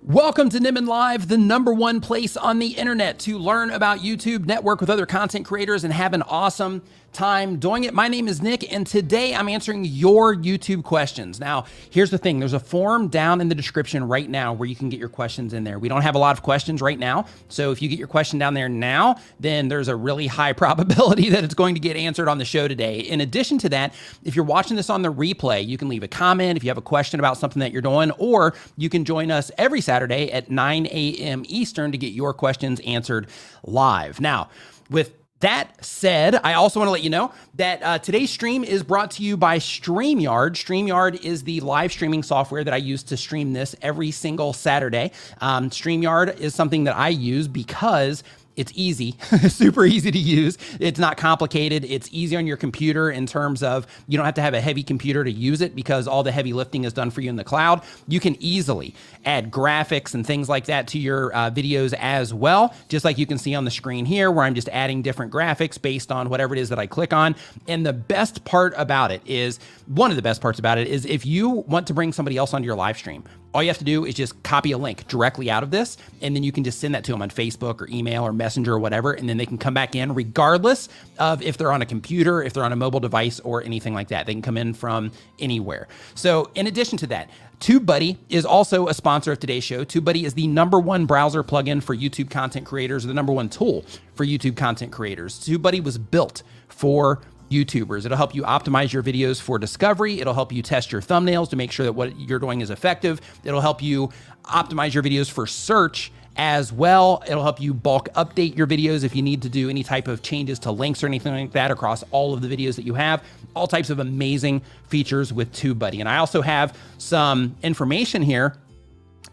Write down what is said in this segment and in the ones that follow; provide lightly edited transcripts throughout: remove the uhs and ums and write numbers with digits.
Welcome to Nimmin Live, the #1 place on the internet to learn about YouTube, network with other content creators, and have an awesome time doing it. My name is Nick, and today I'm answering your YouTube questions. Now, here's the thing. There's a form down in the description right now where you can get your questions in there. We don't have a lot of questions right now, so if you get your question down there now, then there's a really high probability that it's going to get answered on the show today. In addition to that, if you're watching this on the replay, you can leave a comment if you have a question about something that you're doing, or you can join us every Saturday at 9 a.m. Eastern to get your questions answered live. Now, with that said, I also want to let you know that today's stream is brought to you by StreamYard. StreamYard is the live streaming software that I use to stream this every single Saturday. StreamYard is something that I use because it's easy, super easy to use. It's not complicated. It's easy on your computer in terms of you don't have to have a heavy computer to use it because all the heavy lifting is done for you in the cloud. You can easily add graphics and things like that to your videos as well, just like you can see on the screen here where I'm just adding different graphics based on whatever it is that I click on. And the best part about it is, one of the best parts about it is if you want to bring somebody else onto your live stream, all you have to do is just copy a link directly out of this, and then you can just send that to them on Facebook or email or Messenger or whatever, and then they can come back in regardless of if they're on a computer, if they're on a mobile device, or anything like that. They can come in from anywhere. So in addition to that, TubeBuddy is also a sponsor of today's show. TubeBuddy is the #1 browser plugin for YouTube content creators, the #1 tool for YouTube content creators. TubeBuddy was built for YouTubers. It'll help you optimize your videos for discovery. It'll help you test your thumbnails to make sure that what you're doing is effective. It'll help you optimize your videos for search as well. It'll help you bulk update your videos if you need to do any type of changes to links or anything like that across all of the videos that you have. All types of amazing features with TubeBuddy. And I also have some information here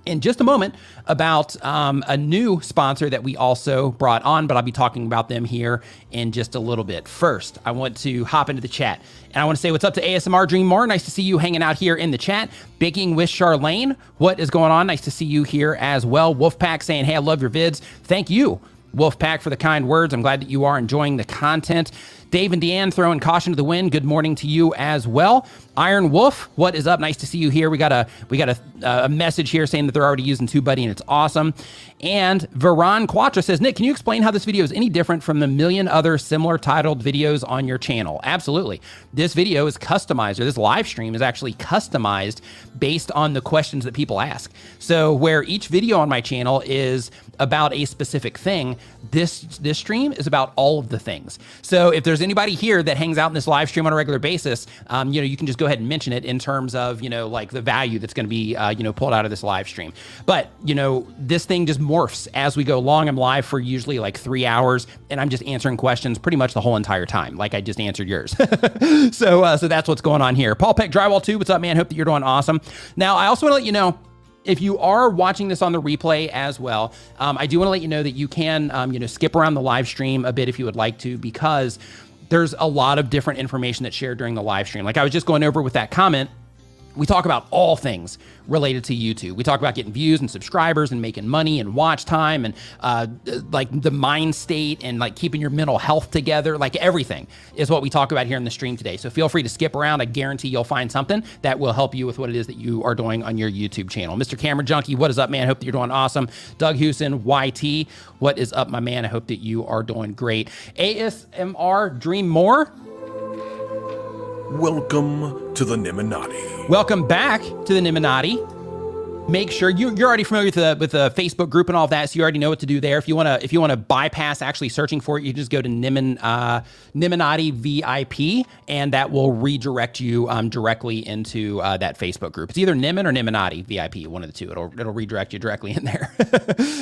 in just a moment about a new sponsor that we also brought on, but I'll be talking about them here in just a little bit. First, I want to hop into the chat, and I want to say what's up to ASMR Dream More. Nice to see you hanging out here in the chat. Baking with Charlene, what is going on? Nice to see you here as well. Wolfpack saying, hey, I love your vids. Thank you, Wolfpack, for the kind words. I'm glad that you are enjoying the content. Dave and Deanne throwing caution to the wind. Good morning to you as well. Iron Wolf, what is up? Nice to see you here. We got a message here saying that they're already using TubeBuddy and it's awesome. And Veron Quatra says, Nick, can you explain how this video is any different from the million other similar titled videos on your channel? Absolutely. This video is customized, or this live stream is actually customized based on the questions that people ask. So where each video on my channel is about a specific thing, this stream is about all of the things. So if there's anybody here that hangs out in this live stream on a regular basis, you can just go ahead and mention it in terms of, like the value that's going to be, pulled out of this live stream. But, this thing just morphs as we go along. I'm live for usually like 3 hours, and I'm just answering questions pretty much the whole entire time, like I just answered yours. So that's what's going on here. Paul Peck Drywall 2, what's up, man? Hope that you're doing awesome. Now, I also want to let you know, if you are watching this on the replay as well, I do want to let you know that you can, skip around the live stream a bit if you would like to, because there's a lot of different information that's shared during the live stream. Like I was just going over with that comment, we talk about all things related to YouTube. We talk about getting views and subscribers and making money and watch time and like the mind state and like keeping your mental health together. Like everything is what we talk about here in the stream today. So feel free to skip around. I guarantee you'll find something that will help you with what it is that you are doing on your YouTube channel. Mr. Camera Junkie, what is up, man? Hope that you're doing awesome. Doug Hewson, YT, what is up, my man? I hope that you are doing great. ASMR Dream More. Welcome to the Nimminati. Welcome back to the Nimminati. Make sure you're already familiar with the Facebook group and all of that, so you already know what to do there. If you want to bypass actually searching for it, you just go to Nimminati VIP, and that will redirect you directly into that Facebook group. It's either Nimmin or Nimminati VIP, one of the two. It'll redirect you directly in there.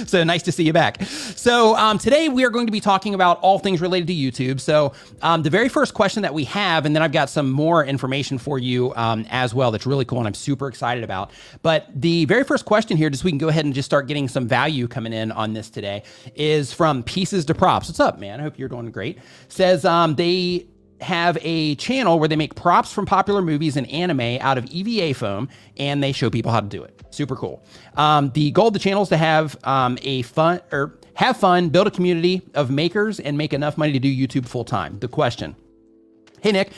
So nice to see you back. So today we are going to be talking about all things related to YouTube. So the very first question that we have, and then I've got some more information for you as well that's really cool and I'm super excited about. But the very first question here, just so we can go ahead and just start getting some value coming in on this today, is from Pieces to Props. What's up, man? I hope you're doing great. Says they have a channel where they make props from popular movies and anime out of EVA foam, and they show people how to do it. Super cool. The goal of the channel is to have have fun, build a community of makers, and make enough money to do YouTube full time. The question: hey, Nick,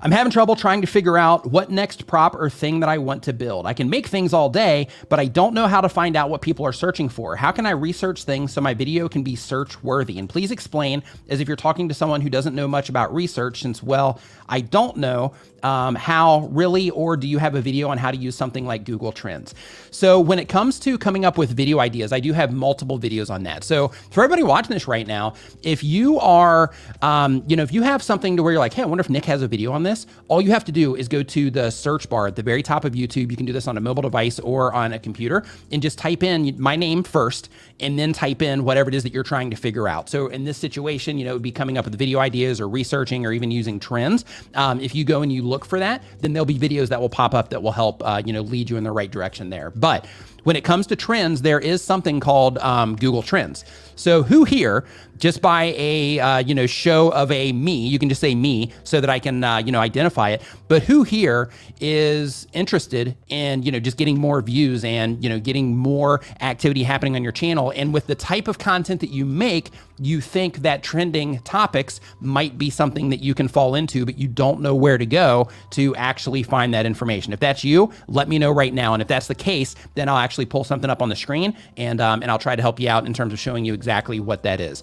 I'm having trouble trying to figure out what next prop or thing that I want to build. I can make things all day, but I don't know how to find out what people are searching for. How can I research things so my video can be search worthy? And please explain, as if you're talking to someone who doesn't know much about research, since, well, I don't know how really, or do you have a video on how to use something like Google Trends? So when it comes to coming up with video ideas, I do have multiple videos on that. So for everybody watching this right now, if you are, if you have something to where you're like, hey, I wonder if Nick has a video on this, all you have to do is go to the search bar at the very top of YouTube. You can do this on a mobile device or on a computer, and just type in my name first, and then type in whatever it is that you're trying to figure out. So in this situation, it would be coming up with video ideas or researching or even using trends. If you go and you look for that, then there'll be videos that will pop up that will help, lead you in the right direction there. But when it comes to trends, there is something called Google Trends. So who here, just by a show of a me, you can just say me so that I can identify it. But who here is interested in just getting more views and getting more activity happening on your channel? And with the type of content that you make, you think that trending topics might be something that you can fall into, but you don't know where to go to actually find that information. If that's you, let me know right now. And if that's the case, then I'll actually pull something up on the screen and I'll try to help you out in terms of showing you exactly what that is.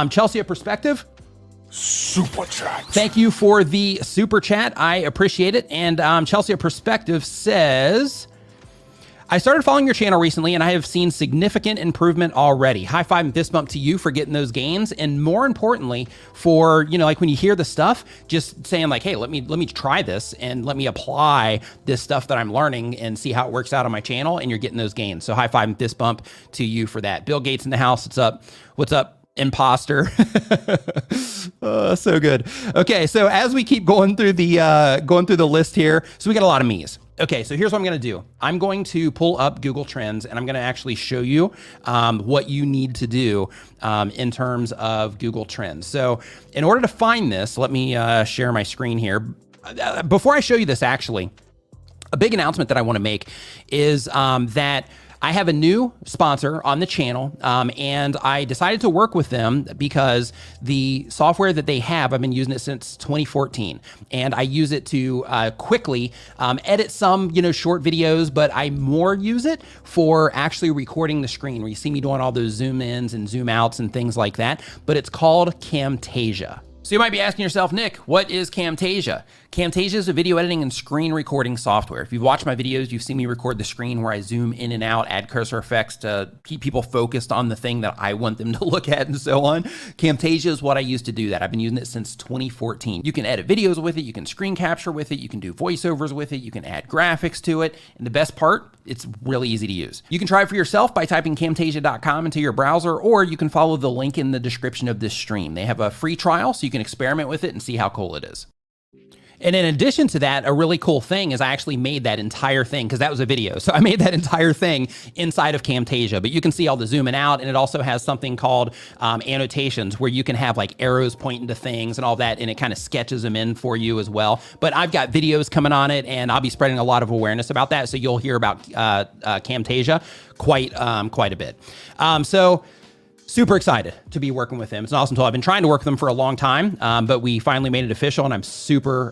Chelsea, a perspective. Super chat. Thank you for the super chat. I appreciate it. And Chelsea, a perspective says, I started following your channel recently and I have seen significant improvement already. High five and fist bump to you for getting those gains. And more importantly, for, like when you hear the stuff, just saying like, hey, let me try this and let me apply this stuff that I'm learning and see how it works out on my channel. And you're getting those gains. So high five and fist bump to you for that. Bill Gates in the house. What's up? What's up? Imposter. So good. Okay, so as we keep going through the list here, so we got a lot of me's. Okay, so here's what I'm going to do. I'm going to pull up Google Trends and I'm going to actually show you what you need to do in terms of Google Trends. So in order to find this, let me share my screen here. Before I show you this, actually, a big announcement that I want to make is that I have a new sponsor on the channel, and I decided to work with them because the software that they have, I've been using it since 2014, and I use it to quickly edit some, short videos, but I more use it for actually recording the screen, where you see me doing all those zoom ins and zoom outs and things like that, but it's called Camtasia. So you might be asking yourself, Nick, what is Camtasia? Camtasia is a video editing and screen recording software. If you've watched my videos, you've seen me record the screen where I zoom in and out, add cursor effects to keep people focused on the thing that I want them to look at and so on. Camtasia is what I use to do that. I've been using it since 2014. You can edit videos with it, you can screen capture with it, you can do voiceovers with it, you can add graphics to it, and the best part, it's really easy to use. You can try it for yourself by typing camtasia.com into your browser, or you can follow the link in the description of this stream. They have a free trial, so you can experiment with it and see how cool it is. And in addition to that, a really cool thing is I actually made that entire thing, because that was a video. So I made that entire thing inside of Camtasia, but you can see all the zooming out, and it also has something called annotations, where you can have like arrows pointing to things and all that, and it kind of sketches them in for you as well. But I've got videos coming on it, and I'll be spreading a lot of awareness about that. So you'll hear about Camtasia quite a bit. So super excited to be working with them. It's an awesome tool. I've been trying to work with them for a long time, but we finally made it official, and I'm super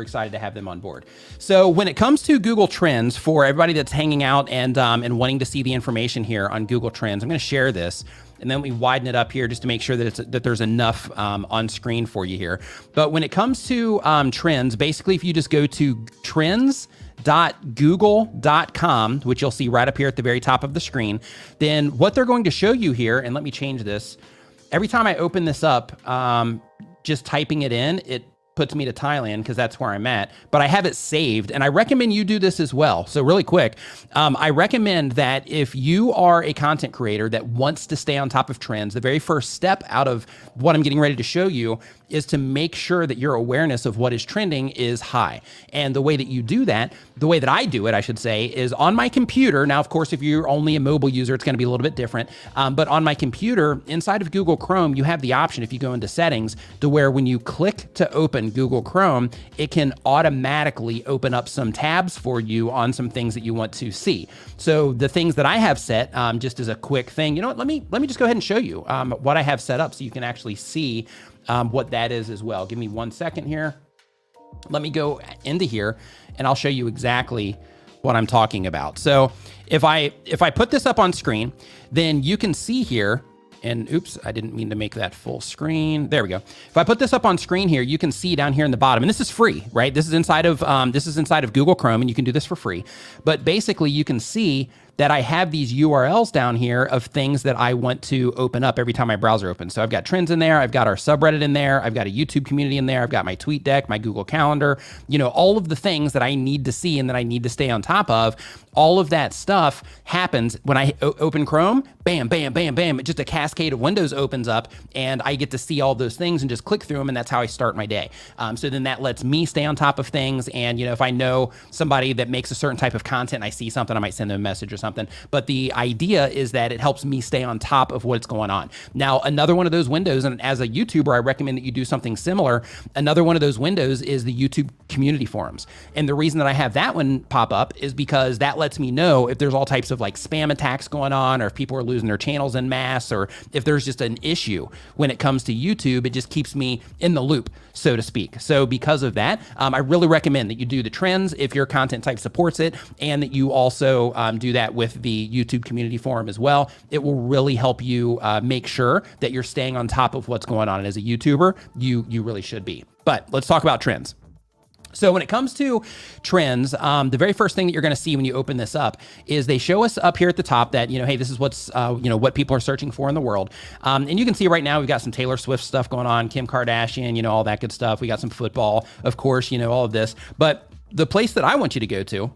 excited to have them on board. So when it comes to Google Trends, for everybody that's hanging out and wanting to see the information here on Google Trends, I'm going to share this, and then we widen it up here just to make sure that there's enough on screen for you here. But when it comes to trends, basically, if you just go to trends.google.com, which you'll see right up here at the very top of the screen, then what they're going to show you here, and let me change this. Every time I open this up, just typing it in, it puts me to Thailand because that's where I'm at, but I have it saved, and I recommend you do this as well. So really quick, I recommend that if you are a content creator that wants to stay on top of trends, the very first step out of what I'm getting ready to show you is to make sure that your awareness of what is trending is high. And the way that you do that, the way that I do it, I should say, is on my computer. Now, of course, if you're only a mobile user, it's going to be a little bit different. But on my computer, inside of Google Chrome, you have the option, if you go into settings, to where when you click to open Google Chrome, it can automatically open up some tabs for you on some things that you want to see. So the things that I have set, just as a quick thing, you know what, let me just go ahead and show you what I have set up so you can actually see what that is as well. Give me 1 second here. let me go into here and I'll show you exactly what I'm talking about. So if I put this up on screen, then you can see here, and oops, I didn't mean to make that full screen. There we go. If I put this up on screen here, you can see down here in the bottom, and this is free, right? This is inside of Google Chrome, and you can do this for free. But basically, you can see that I have these URLs down here of things that I want to open up every time my browser opens. So I've got trends in there, I've got our subreddit in there, I've got a YouTube community in there, I've got my tweet deck, my Google Calendar, all of the things that I need to see and that I need to stay on top of. All of that stuff happens when I open Chrome, bam, bam, bam, bam, just a cascade of windows opens up and I get to see all those things and just click through them, and that's how I start my day. So then that lets me stay on top of things, and if I know somebody that makes a certain type of content, I see something, I might send them a message or something. But the idea is that it helps me stay on top of what's going on. Now, another one of those windows, and as a YouTuber, I recommend that you do something similar. Another one of those windows is the YouTube community forums. And the reason that I have that one pop up is because that lets me know if there's all types of like spam attacks going on, or if people are losing their channels en masse, or if there's just an issue when it comes to YouTube. It just keeps me in the loop, so to speak. So because of that, I really recommend that you do the trends if your content type supports it, and that you also do that with the YouTube community forum as well. It will really help you make sure that you're staying on top of what's going on. And as a YouTuber, you really should be. But let's talk about trends. So when it comes to trends, the very first thing that you're going to see when you open this up is they show us up here at the top that, hey, this is what's, what people are searching for in the world. And you can see right now we've got some Taylor Swift stuff going on, Kim Kardashian, all that good stuff. We got some football, of course, all of this. But the place that I want you to go to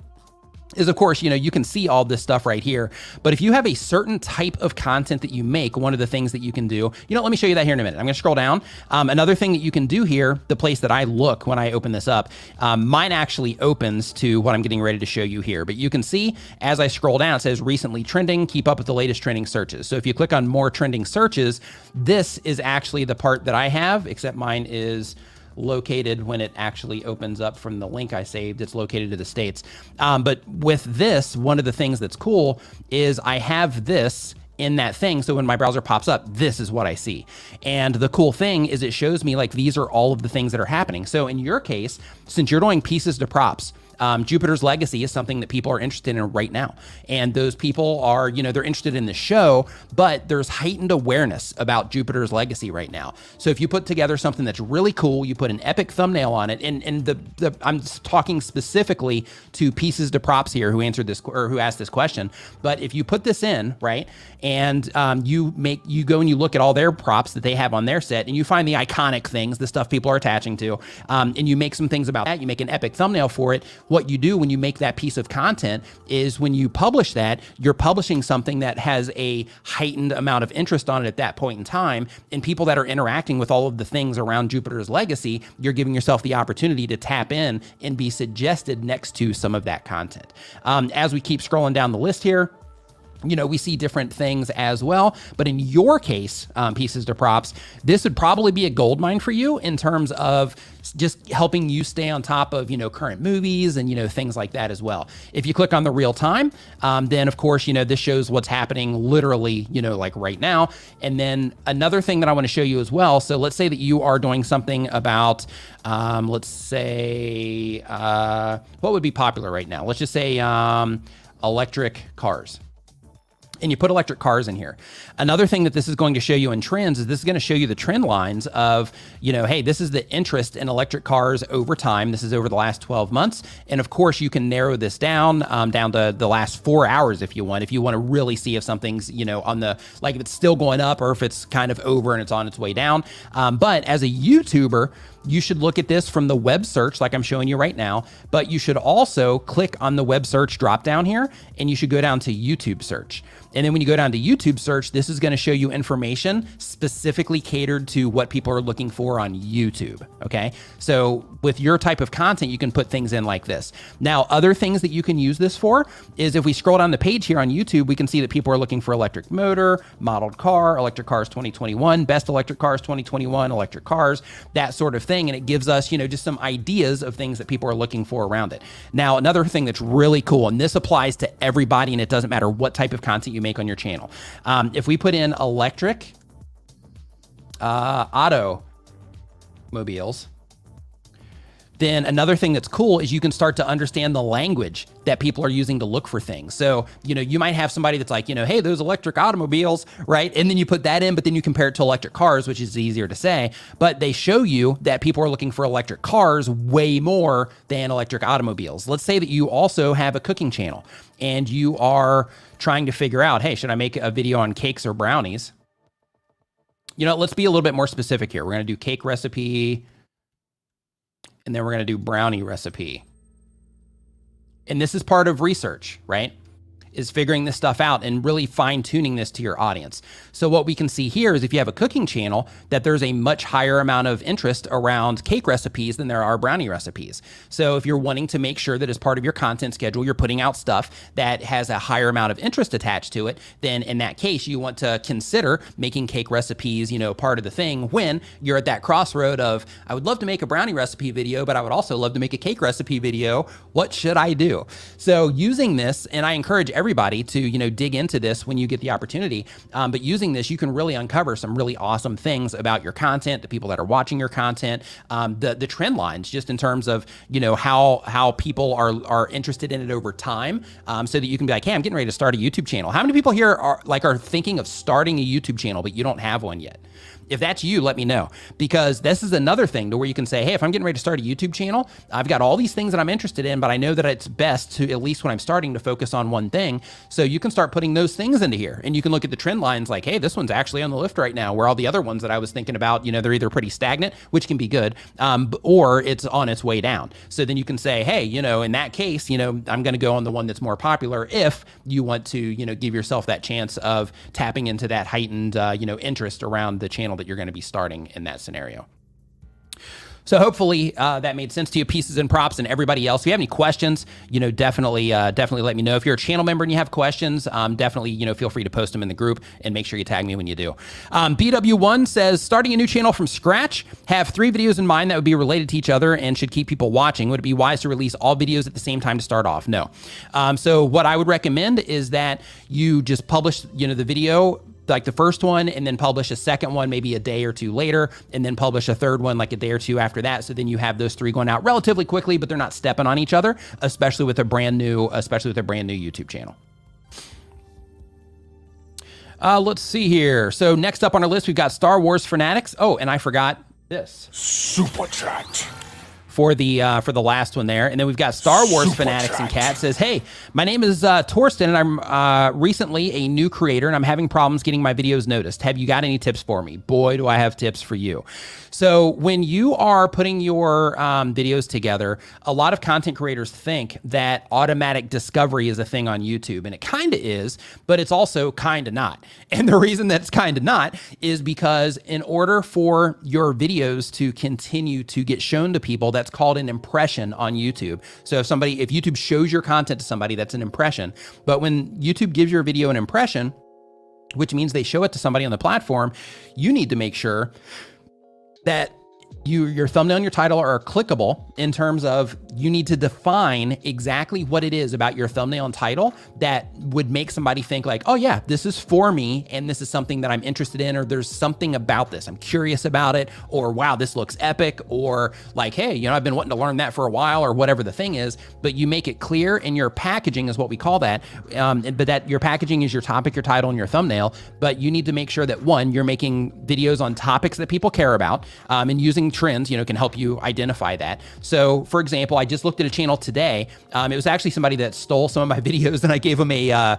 is, of course, you can see all this stuff right here. But if you have a certain type of content that you make, one of the things that you can do, let me show you that here in a minute. I'm going to scroll down. Another thing that you can do here, the place that I look when I open this up, mine actually opens to what I'm getting ready to show you here. But you can see as I scroll down, it says recently trending, keep up with the latest trending searches. So if you click on more trending searches, this is actually the part that I have, except mine is located when it actually opens up from the link I saved. It's located to the States. But with this, one of the things that's cool is I have this in that thing. So when my browser pops up, this is what I see. And the cool thing is it shows me like these are all of the things that are happening. So in your case, since you're doing pieces to props, Jupiter's Legacy is something that people are interested in right now. And those people are, they're interested in the show, but there's heightened awareness about Jupiter's Legacy right now. So if you put together something that's really cool, you put an epic thumbnail on it, and I'm talking specifically to pieces to props here who answered this or who asked this question. But if you put this in, right, and you go and you look at all their props that they have on their set, and you find the iconic things, the stuff people are attaching to, and you make some things about that, you make an epic thumbnail for it. What you do when you make that piece of content is when you publish that, you're publishing something that has a heightened amount of interest on it at that point in time. And people that are interacting with all of the things around Jupiter's Legacy, you're giving yourself the opportunity to tap in and be suggested next to some of that content. As we keep scrolling down the list here, we see different things as well. But in your case, pieces to props, this would probably be a gold mine for you in terms of just helping you stay on top of, current movies and, things like that as well. If you click on the real time, then of course, this shows what's happening literally, like right now. And then another thing that I want to show you as well. So let's say that you are doing something about, let's say, what would be popular right now? Let's just say electric cars. And you put electric cars in here. Another thing that this is going to show you in trends is this is going to show you the trend lines of, hey, this is the interest in electric cars over time. This is over the last 12 months. And of course, you can narrow this down to the last 4 hours if you want to really see if something's, on the, like if it's still going up or if it's kind of over and it's on its way down. But as a YouTuber, you should look at this from the web search like I'm showing you right now, but you should also click on the web search drop down here and you should go down to YouTube search. And then when you go down to YouTube search, this is going to show you information specifically catered to what people are looking for on YouTube. Okay. So with your type of content, you can put things in like this. Now, other things that you can use this for is if we scroll down the page here on YouTube, we can see that people are looking for electric motor, modeled car, electric cars 2021, best electric cars 2021, electric cars, that sort of thing. And it gives us, just some ideas of things that people are looking for around it. Now, another thing that's really cool, and this applies to everybody, and it doesn't matter what type of content you make on your channel. If we put in electric automobiles, then another thing that's cool is you can start to understand the language that people are using to look for things. So, you might have somebody that's like, hey, those electric automobiles, right? And then you put that in, but then you compare it to electric cars, which is easier to say, but they show you that people are looking for electric cars way more than electric automobiles. Let's say that you also have a cooking channel and you are trying to figure out, hey, should I make a video on cakes or brownies? Let's be a little bit more specific here. We're going to do cake recipe, and then we're going to do brownie recipe. And this is part of research, right? Is figuring this stuff out and really fine tuning this to your audience. So what we can see here is if you have a cooking channel, that there's a much higher amount of interest around cake recipes than there are brownie recipes. So if you're wanting to make sure that as part of your content schedule, you're putting out stuff that has a higher amount of interest attached to it, then in that case, you want to consider making cake recipes, part of the thing when you're at that crossroad of, I would love to make a brownie recipe video, but I would also love to make a cake recipe video. What should I do? So using this, and I encourage everybody to, dig into this when you get the opportunity. But using this, you can really uncover some really awesome things about your content, the people that are watching your content, the trend lines, just in terms of, how people are interested in it over time. So that you can be like, hey, I'm getting ready to start a YouTube channel. How many people here are thinking of starting a YouTube channel, but you don't have one yet? If that's you, let me know, because this is another thing to where you can say, hey, if I'm getting ready to start a YouTube channel, I've got all these things that I'm interested in, but I know that it's best to, at least when I'm starting, to focus on one thing. So you can start putting those things into here, and you can look at the trend lines like, hey, this one's actually on the lift right now, where all the other ones that I was thinking about, they're either pretty stagnant, which can be good, or it's on its way down. So then you can say, hey, in that case, I'm going to go on the one that's more popular if you want to, give yourself that chance of tapping into that heightened, interest around the channel that you're going to be starting in that scenario. So hopefully that made sense to you, pieces and props, and everybody else. If you have any questions, definitely let me know. If you're a channel member and you have questions, definitely, feel free to post them in the group, and make sure you tag me when you do. BW1 says, starting a new channel from scratch, have 3 videos in mind that would be related to each other and should keep people watching. Would it be wise to release all videos at the same time to start off? No. So what I would recommend is that you just publish, the video, like the first one, and then publish a second one maybe a day or 2 later, and then publish a third one like a day or 2 after that. So then you have those 3 going out relatively quickly, but they're not stepping on each other, especially with a brand new YouTube channel. Let's see here. So next up on our list, we've got Star Wars fanatics. Oh, and I forgot this. Super chat. For the last one there. And then we've got Star Wars Super fanatics chat. and Cat says, hey, my name is Torsten, and I'm recently a new creator, and I'm having problems getting my videos noticed. Have you got any tips for me? Boy, do I have tips for you. So when you are putting your videos together, a lot of content creators think that automatic discovery is a thing on YouTube, and it kind of is, but it's also kind of not. And the reason that it's kind of not is because in order for your videos to continue to get shown to people, that's called an impression on YouTube. So if YouTube shows your content to somebody, that's an impression. But when YouTube gives your video an impression, which means they show it to somebody on the platform, you need to make sure that your thumbnail and your title are clickable, in terms of you need to define exactly what it is about your thumbnail and title that would make somebody think like, oh yeah, this is for me, and this is something that I'm interested in, or there's something about this, I'm curious about it, or wow, this looks epic, or like, hey, I've been wanting to learn that for a while, or whatever the thing is. But you make it clear, and your packaging is what we call that, but that your packaging is your topic, your title, and your thumbnail. But you need to make sure that, one, you're making videos on topics that people care about, and using trends, can help you identify that. So for example, I just looked at a channel today. It was actually somebody that stole some of my videos, and I gave them a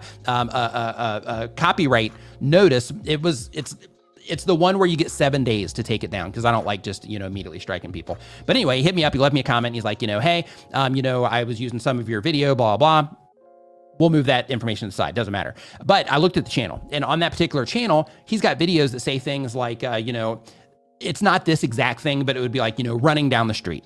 copyright notice. It's the one where you get 7 days to take it down, because I don't like just, immediately striking people. But anyway, he hit me up, he left me a comment, and he's like, hey, I was using some of your video, blah, blah. We'll move that information aside, doesn't matter. But I looked at the channel, and on that particular channel, he's got videos that say things like, it's not this exact thing, but it would be like, running down the street.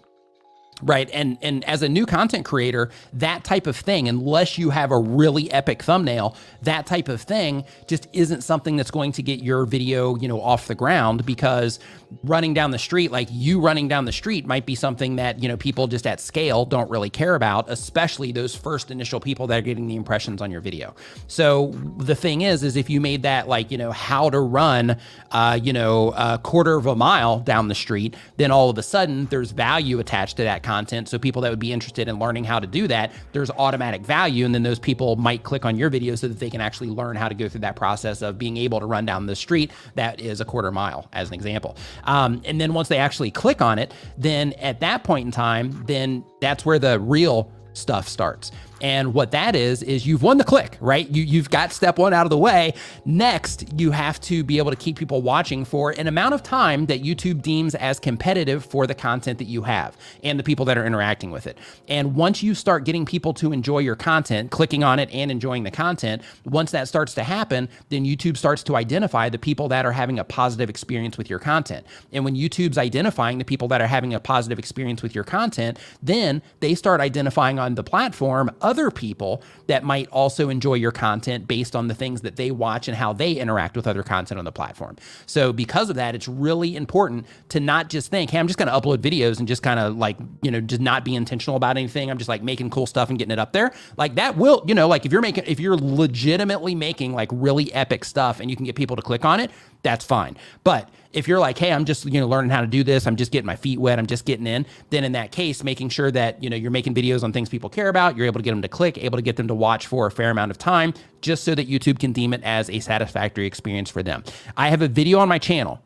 Right. And as a new content creator, that type of thing, unless you have a really epic thumbnail, that type of thing just isn't something that's going to get your video, off the ground, because running down the street, like you running down the street, might be something that, people just at scale don't really care about, especially those first initial people that are getting the impressions on your video. So the thing is if you made that like, how to run, a quarter of a mile down the street, then all of a sudden there's value attached to that content. So people that would be interested in learning how to do that, there's automatic value. And then those people might click on your video so that they can actually learn how to go through that process of being able to run down the street that is a quarter mile, as an example. And then once they actually click on it, then at that point in time, then that's where the real stuff starts. And what that is you've won the click, right? You've got step one out of the way. Next, you have to be able to keep people watching for an amount of time that YouTube deems as competitive for the content that you have and the people that are interacting with it. And once you start getting people to enjoy your content, clicking on it and enjoying the content, once that starts to happen, then YouTube starts to identify the people that are having a positive experience with your content. And when YouTube's identifying the people that are having a positive experience with your content, then they start identifying on the platform other people that might also enjoy your content based on the things that they watch and how they interact with other content on the platform. So because of that, it's really important to not just think, hey, I'm just going to upload videos and just kind of like, just not be intentional about anything. I'm just like making cool stuff and getting it up there. Like that will, like if you're legitimately making like really epic stuff and you can get people to click on it, that's fine. But if you're like, hey, I'm just, learning how to do this, I'm just getting my feet wet, I'm just getting in, then in that case, making sure that, you're making videos on things people care about, you're able to get them to click, able to get them to watch for a fair amount of time, just so that YouTube can deem it as a satisfactory experience for them. I have a video on my channel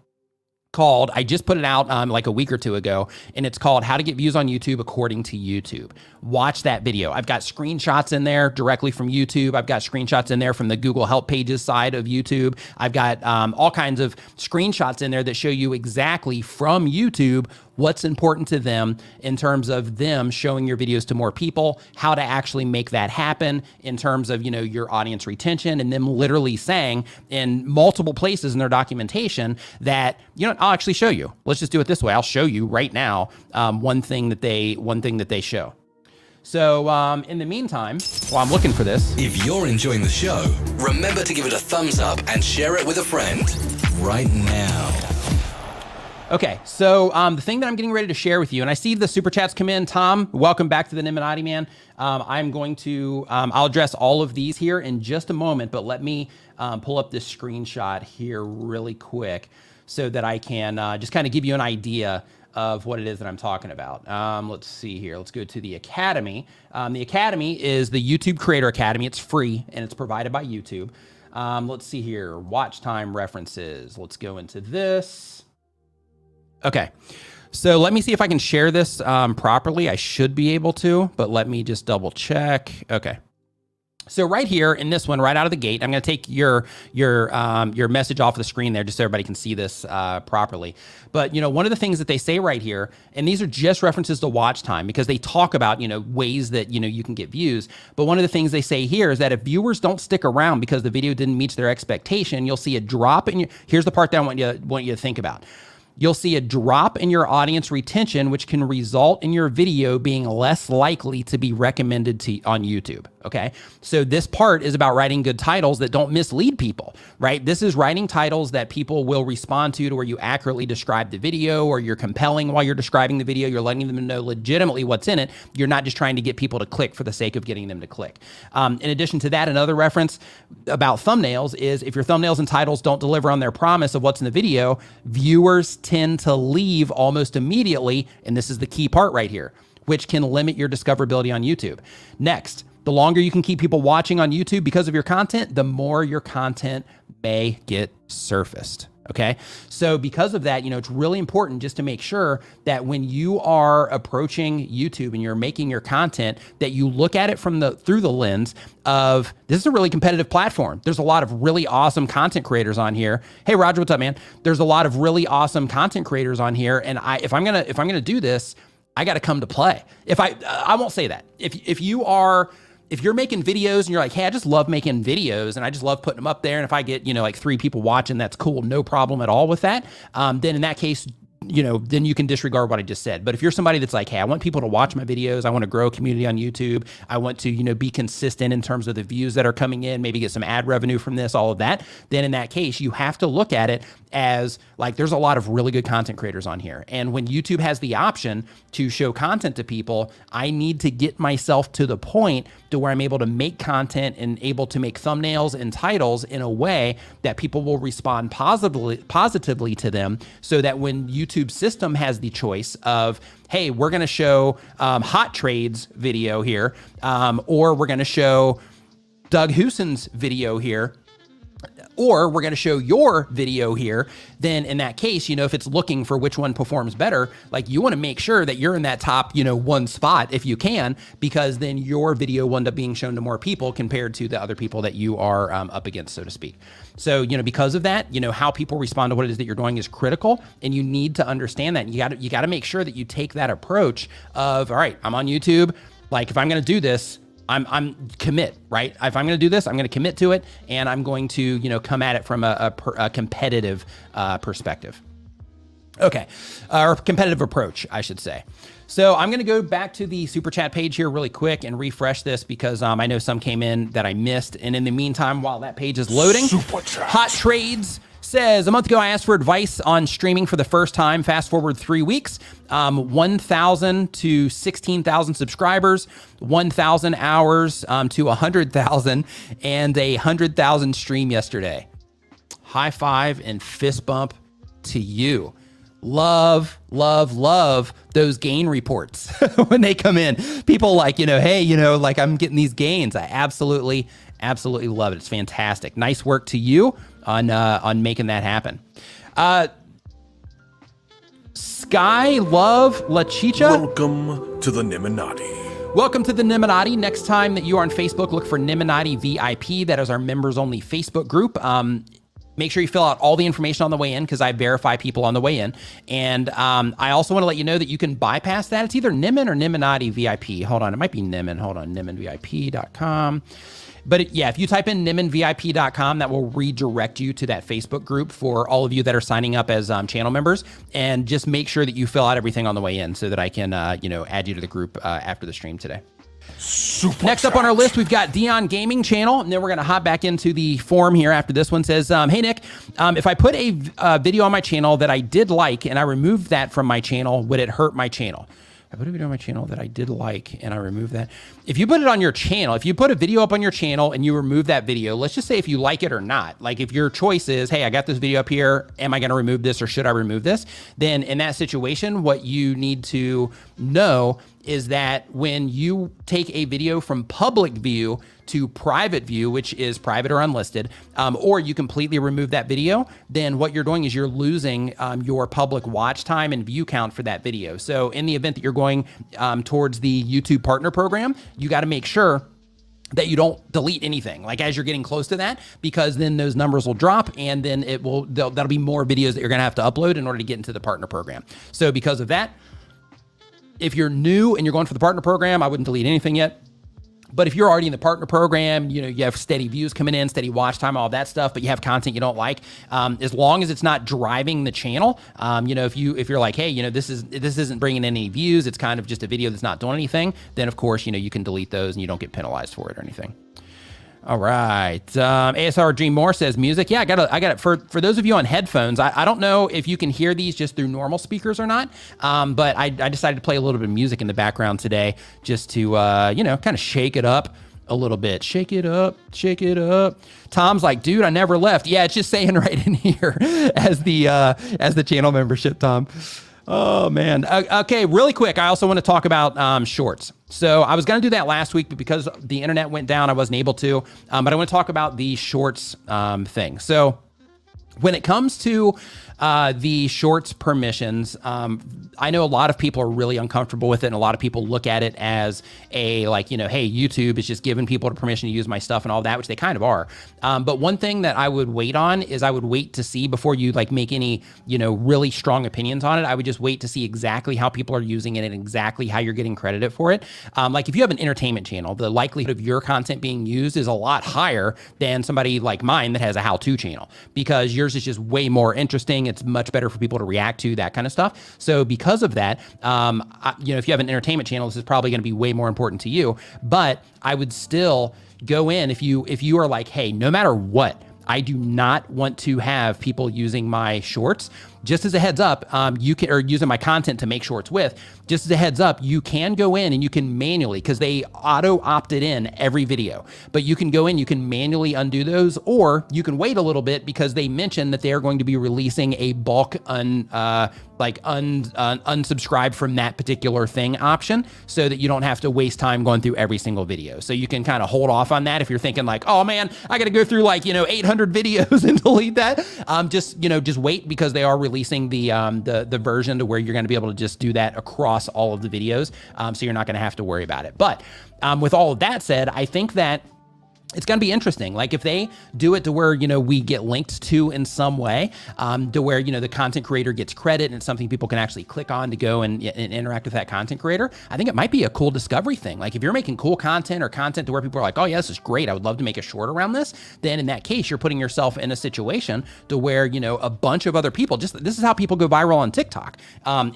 called, I just put it out like a week or two ago, and it's called How to Get Views on YouTube According to YouTube. Watch that video. I've got screenshots in there directly from YouTube. I've got screenshots in there from the Google Help Pages side of YouTube. I've got all kinds of screenshots in there that show you exactly from YouTube what's important to them in terms of them showing your videos to more people, how to actually make that happen in terms of, your audience retention, and them literally saying in multiple places in their documentation that, I'll actually show you. Let's just do it this way. I'll show you right now one thing that they show. So in the meantime, while I'm looking for this. If you're enjoying the show, remember to give it a thumbs up and share it with a friend right now. Okay, so the thing that I'm getting ready to share with you, and I see the super chats come in. Tom, welcome back to the Nimmin man. I'm going to, I'll address all of these here in just a moment, but let me pull up this screenshot here really quick so that I can just kind of give you an idea of what it is that I'm talking about. Let's see here. Let's go to the Academy. The Academy is the YouTube Creator Academy. It's free and it's provided by YouTube. Let's see here. Watch time references. Let's go into this. Okay, so let me see if I can share this properly. I should be able to, but let me just double check. Okay. So right here in this one, right out of the gate, I'm going to take your message off the screen there just so everybody can see this properly. But, one of the things that they say right here, and these are just references to watch time because they talk about, ways that, you can get views. But one of the things they say here is that if viewers don't stick around because the video didn't meet their expectation, you'll see a drop in here's the part that I want you to think about. You'll see a drop in your audience retention, which can result in your video being less likely to be recommended on YouTube. Okay. So this part is about writing good titles that don't mislead people, right? This is writing titles that people will respond to where you accurately describe the video, or you're compelling while you're describing the video. You're letting them know legitimately what's in it. You're not just trying to get people to click for the sake of getting them to click. In addition to that, another reference about thumbnails is if your thumbnails and titles don't deliver on their promise of what's in the video, viewers tend to leave almost immediately. And this is the key part right here, which can limit your discoverability on YouTube. Next, the longer you can keep people watching on YouTube because of your content, the more your content may get surfaced. Okay. So because of that, it's really important just to make sure that when you are approaching YouTube and you're making your content, that you look at it through the lens of this is a really competitive platform. There's a lot of really awesome content creators on here. Hey, Roger, what's up, man? There's a lot of really awesome content creators on here. And if I'm going to do this, I got to come to play. I won't say that. If you're making videos and you're like, hey, I just love making videos and I just love putting them up there, and if I get, like 3 people watching, that's cool. No problem at all with that. Then in that case, then you can disregard what I just said. But if you're somebody that's like, hey, I want people to watch my videos, I want to grow a community on YouTube, I want to, be consistent in terms of the views that are coming in, maybe get some ad revenue from this, all of that, then in that case, you have to look at it as like, there's a lot of really good content creators on here. And when YouTube has the option to show content to people, I need to get myself to the point to where I'm able to make content and able to make thumbnails and titles in a way that people will respond positively to them, so that when YouTube YouTube system has the choice of, hey, we're going to show Hot Trades video here, or we're going to show Doug Hewson's video here, or we're going to show your video here, then in that case, if it's looking for which one performs better, like you want to make sure that you're in that top, one spot if you can, because then your video will end up being shown to more people compared to the other people that you are up against, so to speak. So, because of that, how people respond to what it is that you're doing is critical, and you need to understand that. You got to make sure that you take that approach of, all right, I'm on YouTube. Like if I'm going to do this, I'm commit, right? If I'm going to do this, I'm going to commit to it, and I'm going to, come at it from a competitive perspective. Okay, or competitive approach, I should say. So I'm going to go back to the super chat page here really quick and refresh this because I know some came in that I missed. And in the meantime, while that page is loading, Hot Trades says, a month ago, I asked for advice on streaming for the first time. Fast forward 3 weeks, 1,000 to 16,000 subscribers, 1,000 hours to 100,000, and 100,000 stream yesterday. High five and fist bump to you. Love those gain reports when they come in. People like, hey, like I'm getting these gains. I absolutely love it. It's fantastic. Nice work to you on making that happen. Sky Love La Chicha. Welcome to the Nimminati. Welcome to the Nimminati. Next time that you are on Facebook, look for Nimminati VIP. That is our members only Facebook group. Make sure you fill out all the information on the way in because I verify people on the way in. And I also want to let you know that you can bypass that. It's either Nimmin or Nimminati VIP. Hold on. It might be Nimmin. Hold on. NimminVIP.com. But if you type in NimminVIP.com, that will redirect you to that Facebook group for all of you that are signing up as channel members. And just make sure that you fill out everything on the way in so that I can, add you to the group after the stream today. Next up on our list, we've got Dion Gaming Channel, and then we're going to hop back into the forum here after this one. Says, hey, Nick, if I put a video on my channel that I did like and I removed that from my channel, would it hurt my channel? I put a video on my channel that I did like and I removed that. If you put it on your channel, if you put a video up on your channel and you remove that video, let's just say if you like it or not, like if your choice is, hey, I got this video up here, am I going to remove this or should I remove this? Then in that situation, what you need to know is that when you take a video from public view to private view, which is private or unlisted, or you completely remove that video, then what you're doing is you're losing your public watch time and view count for that video. So in the event that you're going towards the YouTube partner program, you got to make sure that you don't delete anything like as you're getting close to that, because then those numbers will drop and then that'll be more videos that you're going to have to upload in order to get into the partner program. So because of that, if you're new and you're going for the partner program, I wouldn't delete anything yet. But if you're already in the partner program, you have steady views coming in, steady watch time, all that stuff, but you have content you don't like, as long as it's not driving the channel, if you're like, hey, this isn't bringing in any views, it's kind of just a video that's not doing anything, then of course, you can delete those and you don't get penalized for it or anything. All right. ASR Dream More says music. Yeah, I got it. For those of you on headphones, I don't know if you can hear these just through normal speakers or not. But I decided to play a little bit of music in the background today just to, kind of shake it up a little bit. Shake it up, shake it up. Tom's like, dude, I never left. Yeah, it's just saying right in here as the channel membership, Tom. Oh, man. Okay, really quick. I also want to talk about shorts. So I was going to do that last week, but because the internet went down, I wasn't able to. But I want to talk about the shorts thing. So when it comes to the shorts permissions, I know a lot of people are really uncomfortable with it, and a lot of people look at it as hey, YouTube is just giving people permission to use my stuff and all that, which they kind of are. But one thing that I would wait on is I would wait to see before you make any, really strong opinions on it. I would just wait to see exactly how people are using it and exactly how you're getting credit for it. If you have an entertainment channel, the likelihood of your content being used is a lot higher than somebody like mine that has a how-to channel, because yours is just way more interesting. It's much better for people to react to, that kind of stuff. So because of that, if you have an entertainment channel, this is probably going to be way more important to you. But I would still go in if you are like, hey, no matter what, I do not want to have people using my shorts, just as a heads up, you can, or using my content to make sure it's with, just as a heads up, you can go in and you can manually, because they auto opted in every video, but you can go in, you can manually undo those, or you can wait a little bit because they mentioned that they are going to be releasing a bulk unsubscribe from that particular thing option, so that you don't have to waste time going through every single video. So you can kind of hold off on that if you're thinking like, oh man, I got to go through 800 videos and delete that. Just wait, because they are releasing the version to where you're going to be able to just do that across all of the videos. So you're not going to have to worry about it. But with all of that said, I think that it's going to be interesting. Like if they do it to where, we get linked to in some way, to where, the content creator gets credit and it's something people can actually click on to go and interact with that content creator. I think it might be a cool discovery thing. Like if you're making cool content or content to where people are like, oh yeah, this is great, I would love to make a short around this. Then in that case, you're putting yourself in a situation to where, a bunch of other people, this is how people go viral on TikTok,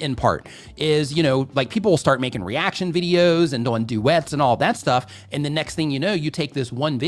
in part is, people will start making reaction videos and doing duets and all that stuff. And the next thing you know, you take this one video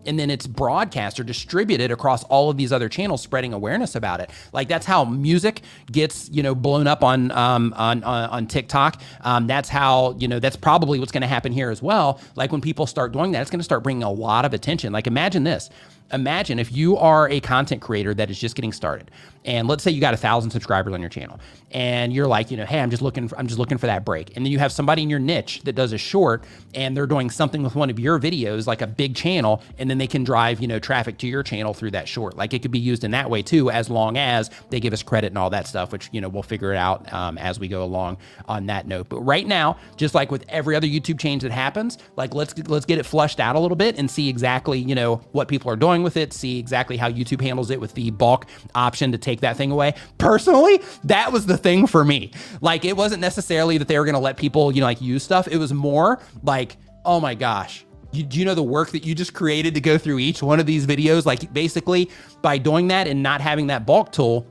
and then it's broadcast or distributed across all of these other channels, spreading awareness about it. Like that's how music gets, blown up on TikTok. That's how, that's probably what's going to happen here as well. Like when people start doing that, it's going to start bringing a lot of attention. Like imagine this. Imagine if you are a content creator that is just getting started, and let's say you got 1,000 subscribers on your channel, and you're like, hey, I'm just looking for that break. And then you have somebody in your niche that does a short, and they're doing something with one of your videos, like a big channel, and then they can drive, traffic to your channel through that short. Like it could be used in that way too, as long as they give us credit and all that stuff, which, we'll figure it out as we go along on that note. But right now, just like with every other YouTube change that happens, like let's get it flushed out a little bit and see exactly, what people are doing with it, see exactly how YouTube handles it with the bulk option to take that thing away. Personally, that was the thing for me. Like it wasn't necessarily that they were going to let people, use stuff. It was more like, oh my gosh, do you know the work that you just created to go through each one of these videos? Like basically by doing that and not having that bulk tool,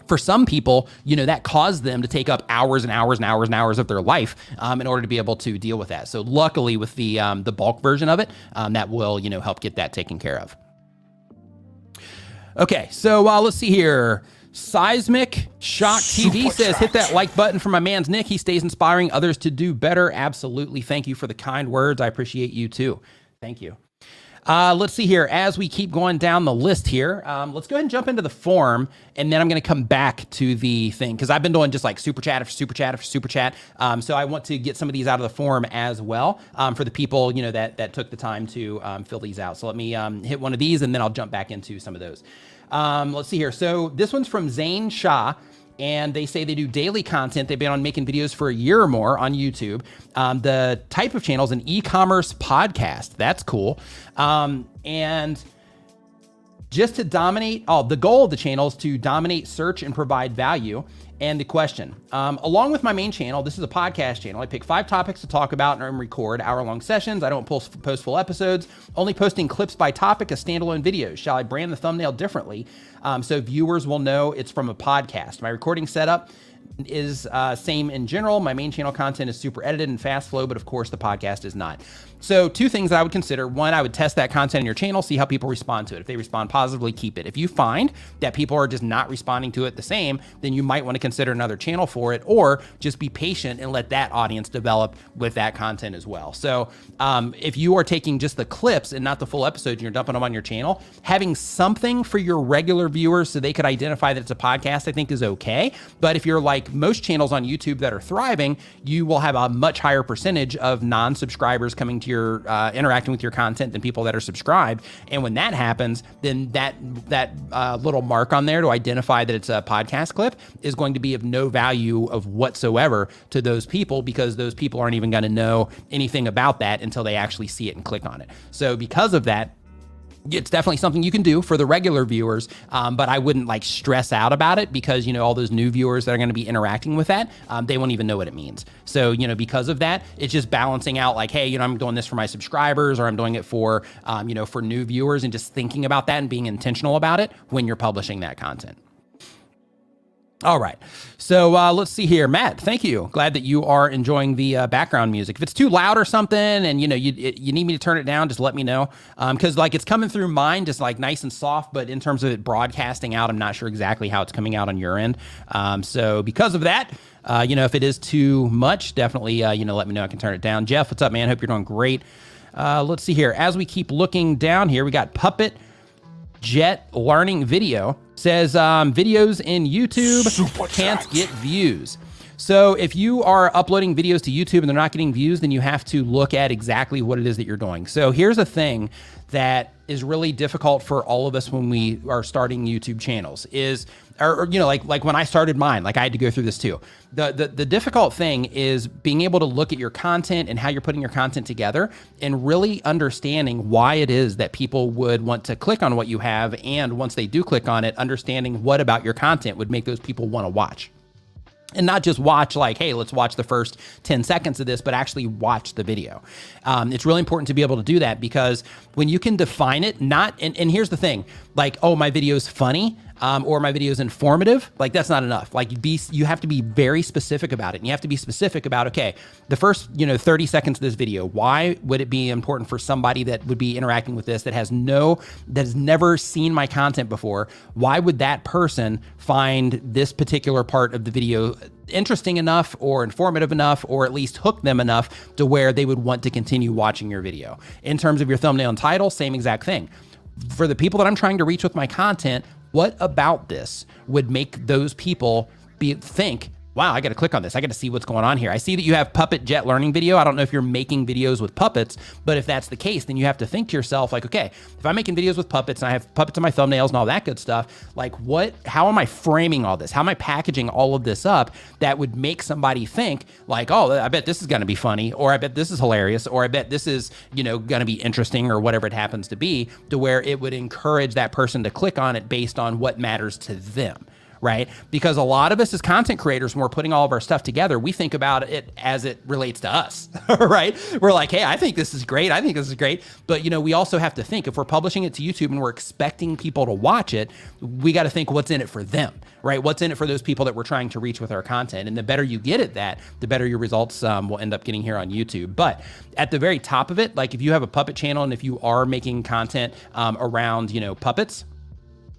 for some people, that caused them to take up hours and hours and hours and hours of their life in order to be able to deal with that. So luckily with the bulk version of it, that will, help get that taken care of. Okay, so let's see here. Seismic Shock TV says, hit that like button for my man's Nick. He stays inspiring others to do better. Absolutely. Thank you for the kind words. I appreciate you too. Thank you. Let's see here. As we keep going down the list here, let's go ahead and jump into the form, and then I'm going to come back to the thing because I've been doing just like super chat after super chat after super chat. So I want to get some of these out of the form as well for the people that took the time to fill these out. So let me hit one of these, and then I'll jump back into some of those. Let's see here. So this one's from Zane Shah. And they say they do daily content. They've been on making videos for a year or more on YouTube. The type of channel is an e-commerce podcast. That's cool. And just to dominate, the goal of the channel is to dominate search and provide value. And the question, along with my main channel, this is a podcast channel. I pick 5 topics to talk about and record hour-long sessions. I don't post full episodes, only posting clips by topic as standalone videos. Shall I brand the thumbnail differently so viewers will know it's from a podcast? My recording setup is same in general. My main channel content is super edited and fast flow, but of course the podcast is not. So 2 things that I would consider. 1, I would test that content in your channel, see how people respond to it. If they respond positively, keep it. If you find that people are just not responding to it the same, then you might want to consider another channel for it, or just be patient and let that audience develop with that content as well. So if you are taking just the clips and not the full episodes and you're dumping them on your channel, having something for your regular viewers so they could identify that it's a podcast, I think is okay. But if you're like most channels on YouTube that are thriving, you will have a much higher percentage of non-subscribers coming to your interacting with your content than people that are subscribed. And when that happens, then that little mark on there to identify that it's a podcast clip is going to be of no value of whatsoever to those people, because those people aren't even going to know anything about that until they actually see it and click on it. So because of that, it's definitely something you can do for the regular viewers, but I wouldn't like stress out about it, because, all those new viewers that are going to be interacting with that, they won't even know what it means. So, because of that, it's just balancing out like, hey, I'm doing this for my subscribers, or I'm doing it for, for new viewers, and just thinking about that and being intentional about it when you're publishing that content. All right. So let's see here. Matt, thank you. Glad that you are enjoying the background music. If it's too loud or something and, you need me to turn it down, just let me know. Because, it's coming through mine just, nice and soft. But in terms of it broadcasting out, I'm not sure exactly how it's coming out on your end. So because of that, if it is too much, definitely, let me know. I can turn it down. Jeff, what's up, man? Hope you're doing great. Let's see here. As we keep looking down here, we got Puppet Jet Learning Video. Says videos in YouTube can't get views. So if you are uploading videos to YouTube and they're not getting views, then you have to look at exactly what it is that you're doing. So here's a thing that is really difficult for all of us when we are starting YouTube channels is, like when I started mine, I had to go through this too. The difficult thing is being able to look at your content and how you're putting your content together and really understanding why it is that people would want to click on what you have. And once they do click on it, understanding what about your content would make those people want to watch. And not just watch hey, let's watch the first 10 seconds of this, but actually watch the video. It's really important to be able to do that because when you can define it, and here's the thing, oh, my video's funny, or my video is informative, that's not enough. You have to be very specific about it. And you have to be specific about, okay, the first, 30 seconds of this video, why would it be important for somebody that would be interacting with this that has never seen my content before? Why would that person find this particular part of the video interesting enough or informative enough, or at least hook them enough to where they would want to continue watching your video? In terms of your thumbnail and title, same exact thing. For the people that I'm trying to reach with my content, what about this would make those people think, wow, I got to click on this. I got to see what's going on here. I see that you have Puppet Jet Learning Video. I don't know if you're making videos with puppets, but if that's the case, then you have to think to yourself, okay, if I'm making videos with puppets and I have puppets on my thumbnails and all that good stuff, how am I framing all this? How am I packaging all of this up that would make somebody think oh, I bet this is going to be funny, or I bet this is hilarious, or I bet this is, going to be interesting, or whatever it happens to be, to where it would encourage that person to click on it based on what matters to them. Right? Because a lot of us as content creators, when we're putting all of our stuff together, we think about it as it relates to us, right? We're like, hey, I think this is great. I think this is great. But, we also have to think if we're publishing it to YouTube and we're expecting people to watch it, we got to think what's in it for them, right? What's in it for those people that we're trying to reach with our content. And the better you get at that, the better your results will end up getting here on YouTube. But at the very top of it, if you have a puppet channel and if you are making content around, puppets,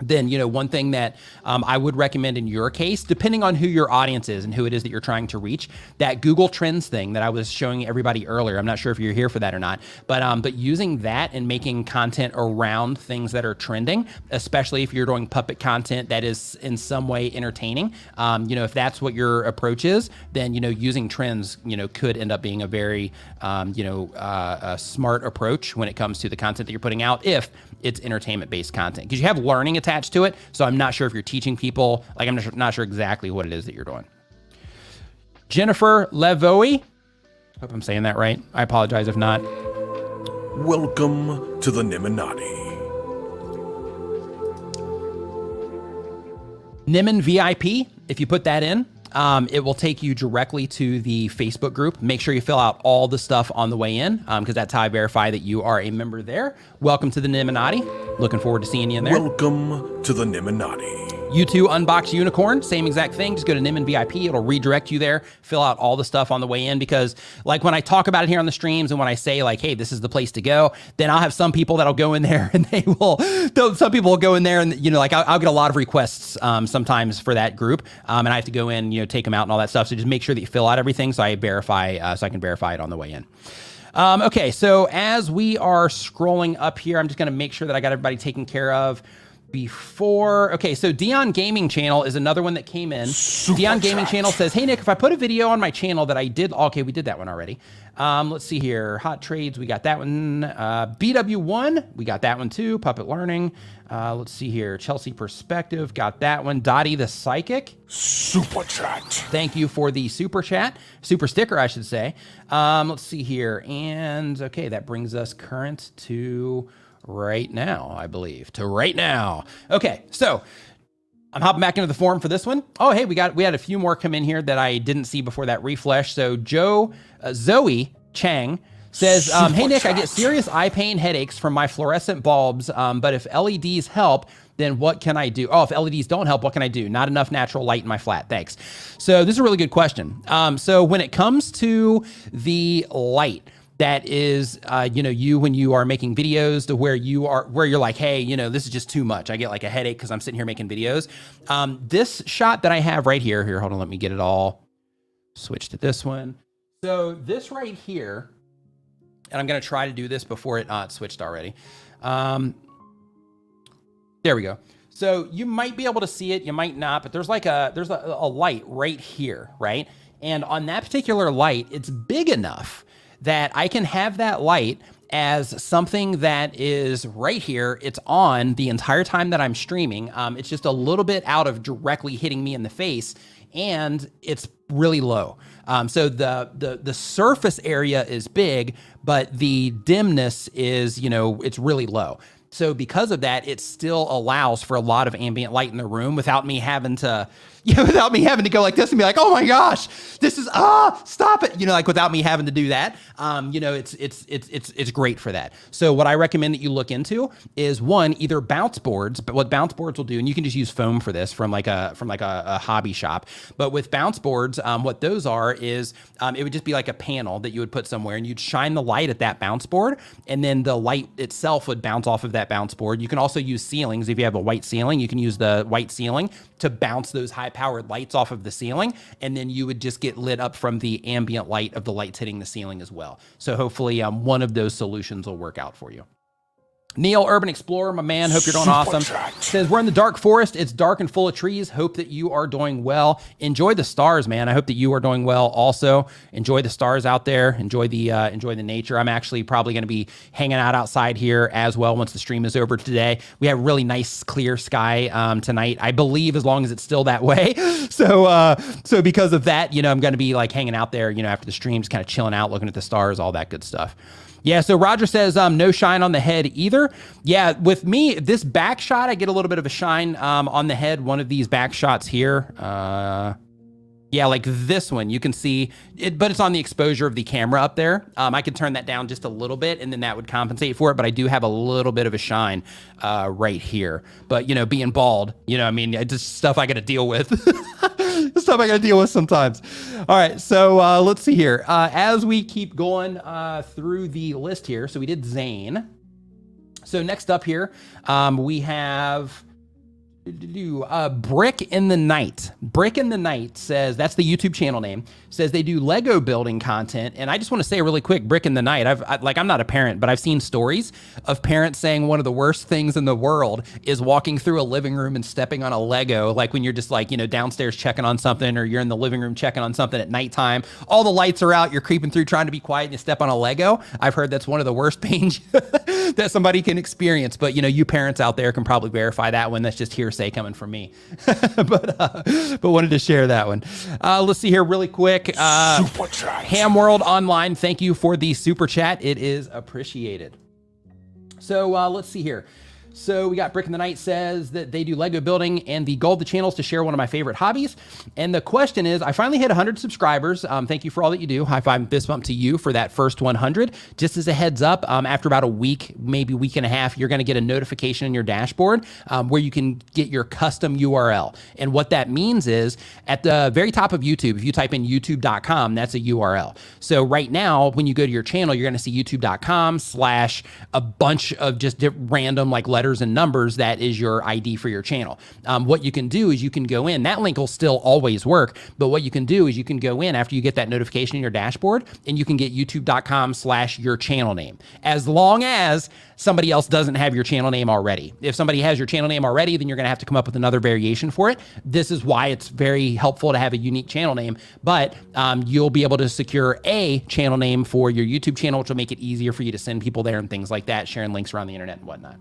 then, one thing that I would recommend in your case, depending on who your audience is and who it is that you're trying to reach, that Google Trends thing that I was showing everybody earlier. I'm not sure if you're here for that or not, but using that and making content around things that are trending, especially if you're doing puppet content that is in some way entertaining, if that's what your approach is, then, using trends, could end up being a very, a smart approach when it comes to the content that you're putting out, if it's entertainment-based content, because you have learning attached to it. So I'm not sure if you're teaching people, I'm not sure exactly what it is that you're doing. Jennifer Levoy, hope I'm saying that right. I apologize if not. Welcome to the Nimminati. Nimmin VIP, if you put that in, it will take you directly to the Facebook group. Make sure you fill out all the stuff on the way in, because that's how I verify that you are a member there. Welcome to the Nimminati. Looking forward to seeing you in there. Welcome to the Nimminati. U2 Unbox Unicorn, same exact thing. Just go to Nimmin VIP. It'll redirect you there. Fill out all the stuff on the way in, because when I talk about it here on the streams and when I say hey, this is the place to go, then I'll have some people that'll go in there and some people will go in there and I'll get a lot of requests sometimes for that group. And I have to go in, take them out and all that stuff. So just make sure that you fill out everything so I can verify it on the way in. Okay, so as we are scrolling up here, I'm just going to make sure that I got everybody taken care of before. Okay, so Dion Gaming Channel is another one that came in. Dion Gaming Channel says, hey, Nick, if I put a video on my channel that I did, okay, we did that one already. Let's see here. Hot Trades, we got that one. BW1, we got that one too. Puppet Learning. Let's see here. Chelsea Perspective, got that one. Dottie the Psychic. Super chat. Thank you for the super chat. Super sticker, I should say. Let's see here. And okay, that brings us current to right now, I believe. To right now. Okay, so I'm hopping back into the forum for this one. Oh, hey, we had a few more come in here that I didn't see before that refresh. So Zoe Chang Says, hey Super Nick, I get chat. serious eye pain headaches from my fluorescent bulbs, but if LEDs help, then what can I do? Oh, if LEDs don't help, what can I do? Not enough natural light in my flat. Thanks. So this is a really good question. So when it comes to the light, that is, when you are making videos to where you're like, hey, this is just too much. I get like a headache because I'm sitting here making videos. This shot that I have right here, hold on, let me get it all. Switch to this one. So this right here, and I'm going to try to do this before it switched already. There we go. So you might be able to see it, you might not, but there's a light right here, right? And on that particular light, it's big enough that I can have that light as something that is right here. It's on the entire time that I'm streaming. It's just a little bit out of directly hitting me in the face, and it's really low. So the surface area is big, but the dimness is, it's really low. So because of that, it still allows for a lot of ambient light in the room without me having to go like this and be like, oh my gosh, this is, stop it. Like without me having to do that, it's great for that. So what I recommend that you look into is one, either bounce boards, but what bounce boards will do, and you can just use foam for this from like a hobby shop, but with bounce boards, what those are is, it would just be like a panel that you would put somewhere and you'd shine the light at that bounce board. And then the light itself would bounce off of that bounce board. You can also use ceilings. If you have a white ceiling, you can use the white ceiling to bounce those high powered lights off of the ceiling. And then you would just get lit up from the ambient light of the lights hitting the ceiling as well. So hopefully one of those solutions will work out for you. Neil, Urban Explorer, my man, hope you're doing awesome. Says, we're in the dark forest. It's dark and full of trees. Hope that you are doing well. Enjoy the stars, man. I hope that you are doing well also. Enjoy the stars out there. Enjoy the nature. I'm actually probably going to be hanging out outside here as well once the stream is over today. We have really nice clear sky tonight, I believe, as long as it's still that way. So because of that, I'm going to be like hanging out there, after the stream, just kind of chilling out, looking at the stars, all that good stuff. Yeah, so Roger says no shine on the head either. Yeah, with me, this back shot, I get a little bit of a shine on the head. One of these back shots here. Yeah, like this one, you can see it, but it's on the exposure of the camera up there. I can turn that down just a little bit and then that would compensate for it, but I do have a little bit of a shine right here. But, being bald, it's just stuff I got to deal with. Stuff I got to deal with sometimes. All right, so let's see here. As we keep going through the list here, so we did Zane. So next up here, we have Brick in the Night. Brick in the Night says, that's the YouTube channel name, says they do Lego building content. And I just want to say really quick, Brick in the Night, I'm not a parent, but I've seen stories of parents saying one of the worst things in the world is walking through a living room and stepping on a Lego. Like when you're just like, downstairs checking on something, or you're in the living room checking on something at nighttime, all the lights are out, you're creeping through trying to be quiet and you step on a Lego. I've heard that's one of the worst pains that somebody can experience. But you parents out there can probably verify that one. That's just hearsay coming from me. but wanted to share that one. Let's see here really quick. Super chat. Ham World Online, thank you for the super chat. It is appreciated. So let's see here. So we got Brick in the Night says that they do Lego building, and the goal of the channel is to share one of my favorite hobbies. And the question is, I finally hit 100 subscribers. Thank you for all that you do. High five and fist bump to you for that first 100. Just as a heads up, after about a week, maybe week and a half, you're going to get a notification in your dashboard where you can get your custom URL. And what that means is at the very top of YouTube, if you type in youtube.com, that's a URL. So right now, when you go to your channel, you're going to see youtube.com/ a bunch of just random like letters and numbers. That is your ID for your channel. What you can do is you can go in, that link will still always work, but what you can do is you can go in after you get that notification in your dashboard and you can get youtube.com/ your channel name, as long as somebody else doesn't have your channel name already. If somebody has your channel name already, then you're gonna have to come up with another variation for it. This is why it's very helpful to have a unique channel name, but you'll be able to secure a channel name for your YouTube channel, which will make it easier for you to send people there and things like that, sharing links around the internet and whatnot.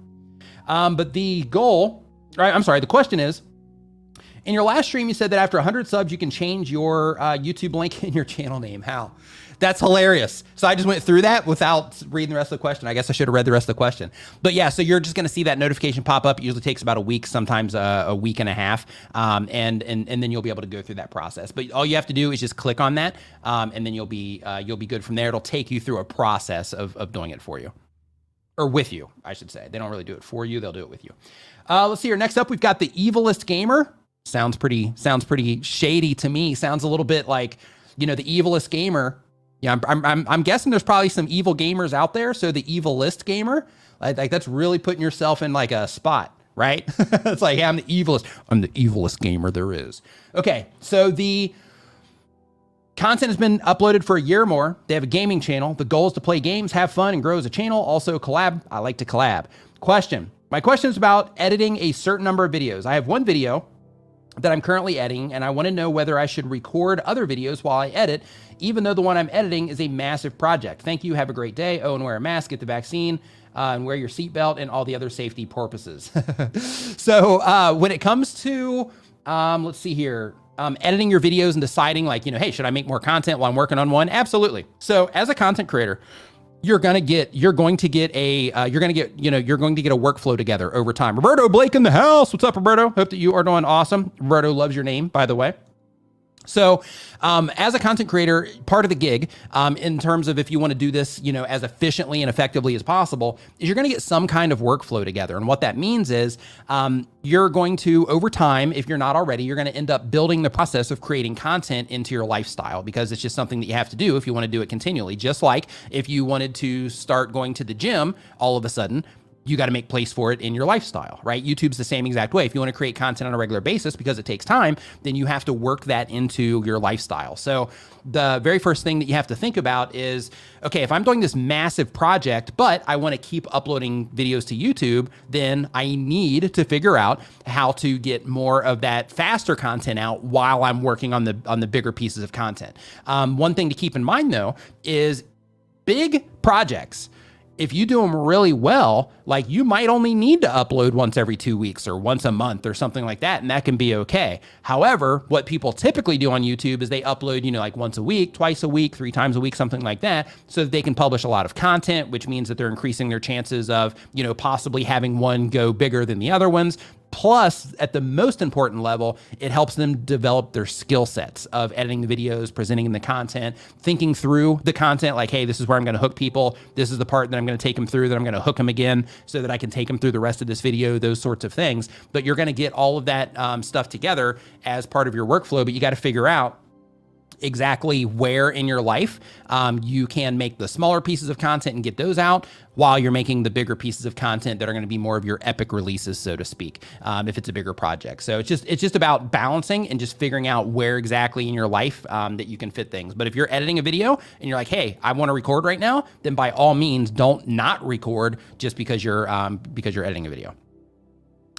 But the question is, in your last stream, you said that after 100 subs, you can change your YouTube link in your channel name. How? That's hilarious. So I just went through that without reading the rest of the question. I guess I should have read the rest of the question. But yeah, so you're just going to see that notification pop up. It usually takes about a week, sometimes a week and a half. And then you'll be able to go through that process. But all you have to do is just click on that. And then you'll be good from there. It'll take you through a process of doing it for you. Or with you, I should say. They don't really do it for you. They'll do it with you. Let's see here. Next up, we've got the evilest gamer. Sounds pretty shady to me. Sounds a little bit like, the evilest gamer. Yeah, I'm guessing there's probably some evil gamers out there. So the evilest gamer, like that's really putting yourself in like a spot, right? It's like, hey, I'm the evilest gamer there is. Okay, so the content has been uploaded for a year or more. They have a gaming channel. The goal is to play games, have fun, and grow as a channel. Also collab. I like to collab. Question. My question is about editing a certain number of videos. I have one video that I'm currently editing, and I want to know whether I should record other videos while I edit, even though the one I'm editing is a massive project. Thank you. Have a great day. Oh, and wear a mask, get the vaccine, and wear your seatbelt and all the other safety purposes. So when it comes to, let's see here, editing your videos and deciding like, hey, should I make more content while I'm working on one? Absolutely. So as a content creator, you're going to get a workflow together over time. Roberto Blake in the house. What's up, Roberto? Hope that you are doing awesome. Roberto loves your name, by the way. So as a content creator, part of the gig, in terms of if you want to do this, as efficiently and effectively as possible, is you're going to get some kind of workflow together. And what that means is you're going to, over time, if you're not already, you're going to end up building the process of creating content into your lifestyle, because it's just something that you have to do if you want to do it continually. Just like if you wanted to start going to the gym all of a sudden, you got to make place for it in your lifestyle, right? YouTube's the same exact way. If you want to create content on a regular basis because it takes time, then you have to work that into your lifestyle. So the very first thing that you have to think about is, okay, if I'm doing this massive project, but I want to keep uploading videos to YouTube, then I need to figure out how to get more of that faster content out while I'm working on the bigger pieces of content. One thing to keep in mind though, is big projects, if you do them really well, like you might only need to upload once every 2 weeks or once a month or something like that, and that can be okay. However, what people typically do on YouTube is they upload, like once a week, twice a week, 3 times a week, something like that, so that they can publish a lot of content, which means that they're increasing their chances of, possibly having one go bigger than the other ones. Plus, at the most important level, it helps them develop their skill sets of editing the videos, presenting the content, thinking through the content, like, hey, this is where I'm going to hook people. This is the part that I'm going to take them through, that I'm going to hook them again so that I can take them through the rest of this video, those sorts of things. But you're going to get all of that stuff together as part of your workflow, but you got to figure out exactly where in your life you can make the smaller pieces of content and get those out while you're making the bigger pieces of content that are going to be more of your epic releases, so to speak, if it's a bigger project. So it's just about balancing and just figuring out where exactly in your life that you can fit things. But if you're editing a video and you're like, hey, I want to record right now, then by all means, don't not record just because you're editing a video.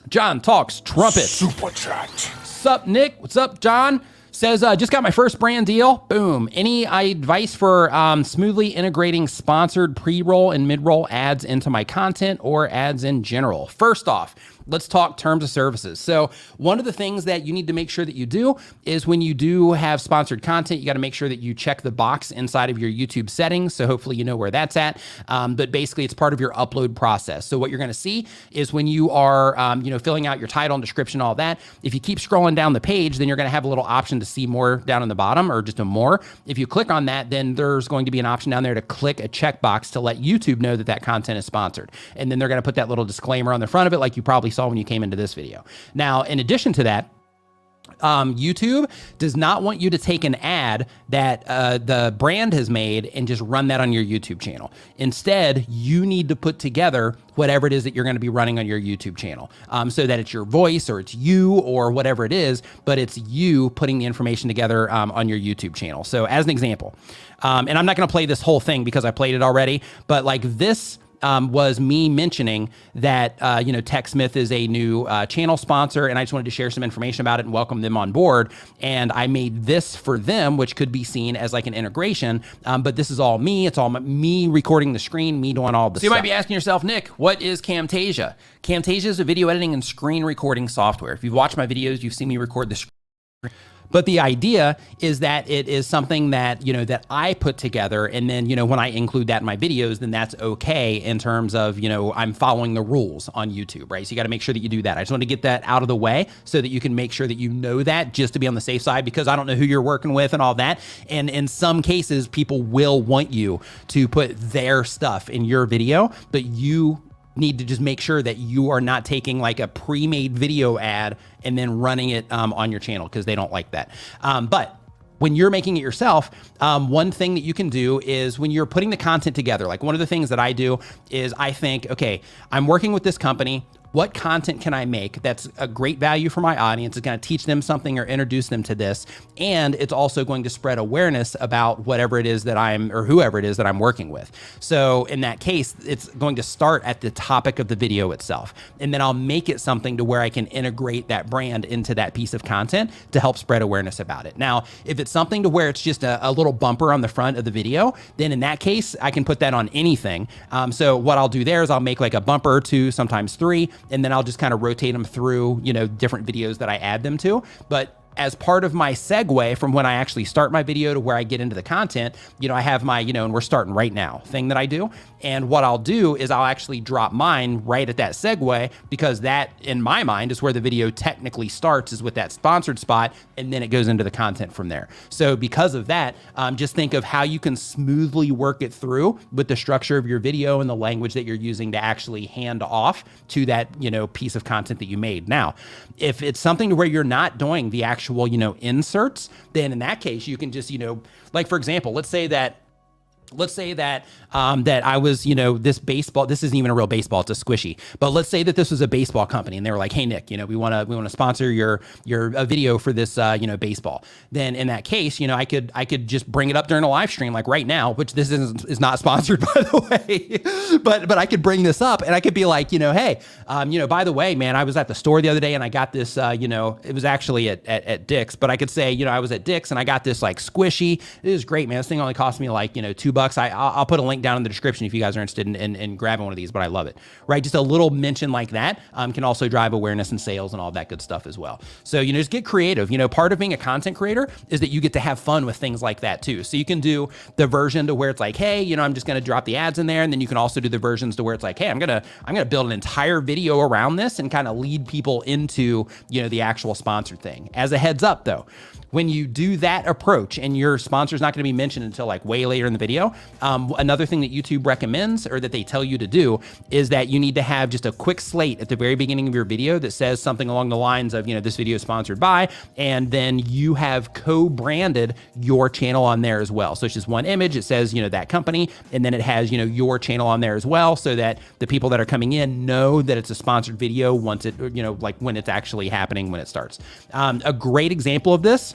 John talks trumpet. Super chat. What's up, Nick? What's up, John? Says, just got my first brand deal. Boom. Any advice for smoothly integrating sponsored pre-roll and mid-roll ads into my content or ads in general? First off, let's talk terms of services. So one of the things that you need to make sure that you do is when you do have sponsored content, you got to make sure that you check the box inside of your YouTube settings. So hopefully you know where that's at. But basically it's part of your upload process. So what you're going to see is when you are, filling out your title and description, all that, if you keep scrolling down the page, then you're going to have a little option to see more down in the bottom, or just a more. If you click on that, then there's going to be an option down there to click a checkbox to let YouTube know that that content is sponsored. And then they're going to put that little disclaimer on the front of it, like you probably saw when you came into this video. Now, in addition to that, YouTube does not want you to take an ad that the brand has made and just run that on your YouTube channel. Instead, you need to put together whatever it is that you're going to be running on your YouTube channel, so that it's your voice or it's you or whatever it is, but it's you putting the information together on your YouTube channel. So as an example, and I'm not going to play this whole thing because I played it already, but like this was me mentioning that, TechSmith is a new channel sponsor, and I just wanted to share some information about it and welcome them on board. And I made this for them, which could be seen as like an integration, but this is all me. It's all me recording the screen, me doing all the stuff. So you might be asking yourself, Nick, what is Camtasia? Camtasia is a video editing and screen recording software. If you've watched my videos, you've seen me record the screen. But the idea is that it is something that, that I put together. And then, when I include that in my videos, then that's okay in terms of, I'm following the rules on YouTube, right? So you got to make sure that you do that. I just want to get that out of the way so that you can make sure that you know that, just to be on the safe side, because I don't know who you're working with and all that. And in some cases, people will want you to put their stuff in your video, but you need to just make sure that you are not taking like a pre-made video ad and then running it on your channel, because they don't like that. But when you're making it yourself, one thing that you can do is when you're putting the content together, like one of the things that I do is I think, okay, I'm working with this company. What content can I make that's a great value for my audience? It's going to teach them something or introduce them to this. And it's also going to spread awareness about whatever it is that or whoever it is that I'm working with. So in that case, it's going to start at the topic of the video itself. And then I'll make it something to where I can integrate that brand into that piece of content to help spread awareness about it. Now, if it's something to where it's just a little bumper on the front of the video, then in that case, I can put that on anything. So what I'll do there is I'll make like a bumper or 2, sometimes 3, and then I'll just kind of rotate them through, different videos that I add them to. But as part of my segue from when I actually start my video to where I get into the content, I have my, and we're starting right now thing that I do. And what I'll do is I'll actually drop mine right at that segue, because that, in my mind, is where the video technically starts, is with that sponsored spot, and then it goes into the content from there. So because of that, just think of how you can smoothly work it through with the structure of your video and the language that you're using to actually hand off to that, piece of content that you made. Now, if it's something where you're not doing the actual, inserts, then in that case, you can just, like for example, let's say that that I was, this baseball, this isn't even a real baseball, it's a squishy, but let's say that this was a baseball company and they were like, hey, Nick, we want to sponsor your video for this, baseball. Then in that case, I could just bring it up during a live stream, like right now, which this is not sponsored, by the way, but I could bring this up and I could be like, hey, by the way, man, I was at the store the other day and I got this, it was actually at Dick's, but I could say, I was at Dick's and I got this like squishy. It is great, man. This thing only cost me like, $2. I'll put a link down in the description if you guys are interested in grabbing one of these, but I love it, right? Just a little mention like that can also drive awareness and sales and all that good stuff as well. So, just get creative. Part of being a content creator is that you get to have fun with things like that too. So you can do the version to where it's like, hey, I'm just going to drop the ads in there. And then you can also do the versions to where it's like, hey, I'm going to build an entire video around this and kind of lead people into, the actual sponsored thing. As a heads up though, when you do that approach and your sponsor's not going to be mentioned until like way later in the video, another thing that YouTube recommends or that they tell you to do is that you need to have just a quick slate at the very beginning of your video that says something along the lines of, this video is sponsored by, and then you have co-branded your channel on there as well. So it's just one image. It says, that company, and then it has, your channel on there as well, so that the people that are coming in know that it's a sponsored video once it, like when it's actually happening, when it starts. A great example of this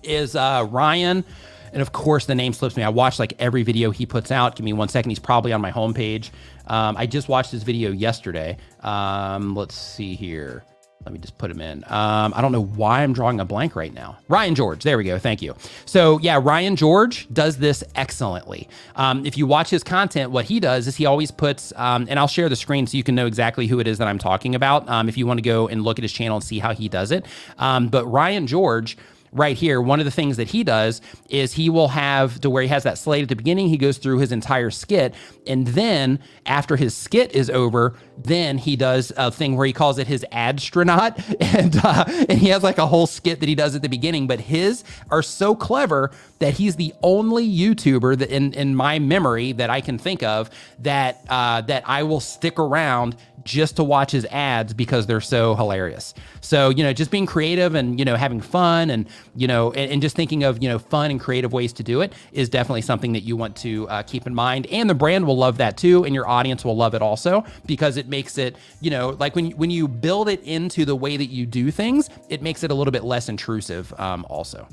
is Ryan, and of course the name slips me. I watch like every video he puts out. Give me 1 second. He's probably on my homepage. I just watched his video yesterday. Let's see here. Let me just put him in. I don't know why I'm drawing a blank right now. Ryan George. There we go. Thank you. So yeah, Ryan George does this excellently. If you watch his content, what he does is he always puts, and I'll share the screen so you can know exactly who it is that I'm talking about. If you want to go and look at his channel and see how he does it. But Ryan George, right here, one of the things that he does is he will have to where he has that slate at the beginning. He goes through his entire skit. And then after his skit is over, then he does a thing where he calls it his adstronaut. And he has like a whole skit that he does at the beginning, but his are so clever that he's the only YouTuber that in my memory that I can think of that I will stick around just to watch his ads because they're so hilarious. So, just being creative and, having fun and, and just thinking of, fun and creative ways to do it is definitely something that you want to keep in mind. And the brand will love that too. And your audience will love it also, because it makes it, like when you build it into the way that you do things, it makes it a little bit less intrusive also.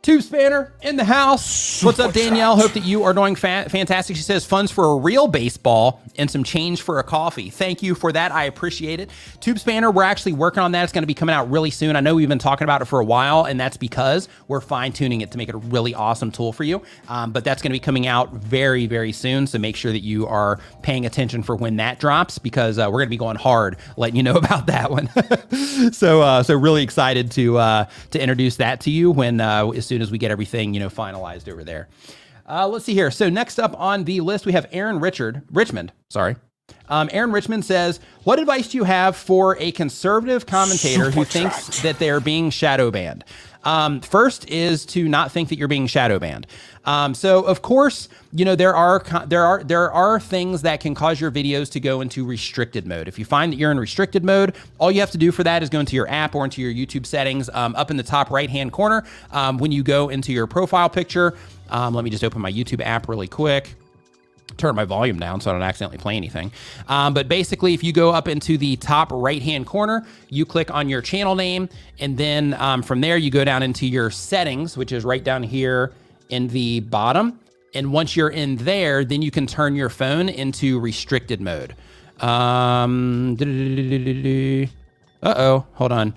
Tube Spanner in the house. What's up, Danielle? Hope that you are doing fantastic. She says funds for a real baseball and some change for a coffee. Thank you for that. I appreciate it. Tube Spanner, we're actually working on that. It's going to be coming out really soon. I know we've been talking about it for a while, and that's because we're fine-tuning it to make it a really awesome tool for you. But that's going to be coming out very, very soon. So make sure that you are paying attention for when that drops, because we're going to be going hard letting you know about that one. So really excited to introduce that to you when as soon as we get everything, finalized over there. Let's see here. So next up on the list, we have Aaron Richmond. Sorry. Aaron Richmond says, what advice do you have for a conservative commentator who thinks that they're being shadow banned? First is to not think that you're being shadow banned. So of course, there are things that can cause your videos to go into restricted mode. If you find that you're in restricted mode, all you have to do for that is go into your app or into your YouTube settings, up in the top right-hand corner. When you go into your profile picture, let me just open my YouTube app really quick. Turn my volume down so I don't accidentally play anything. But basically, if you go up into the top right-hand corner, you click on your channel name, and then from there, you go down into your settings, which is right down here in the bottom. And once you're in there, then you can turn your phone into restricted mode. Hold on.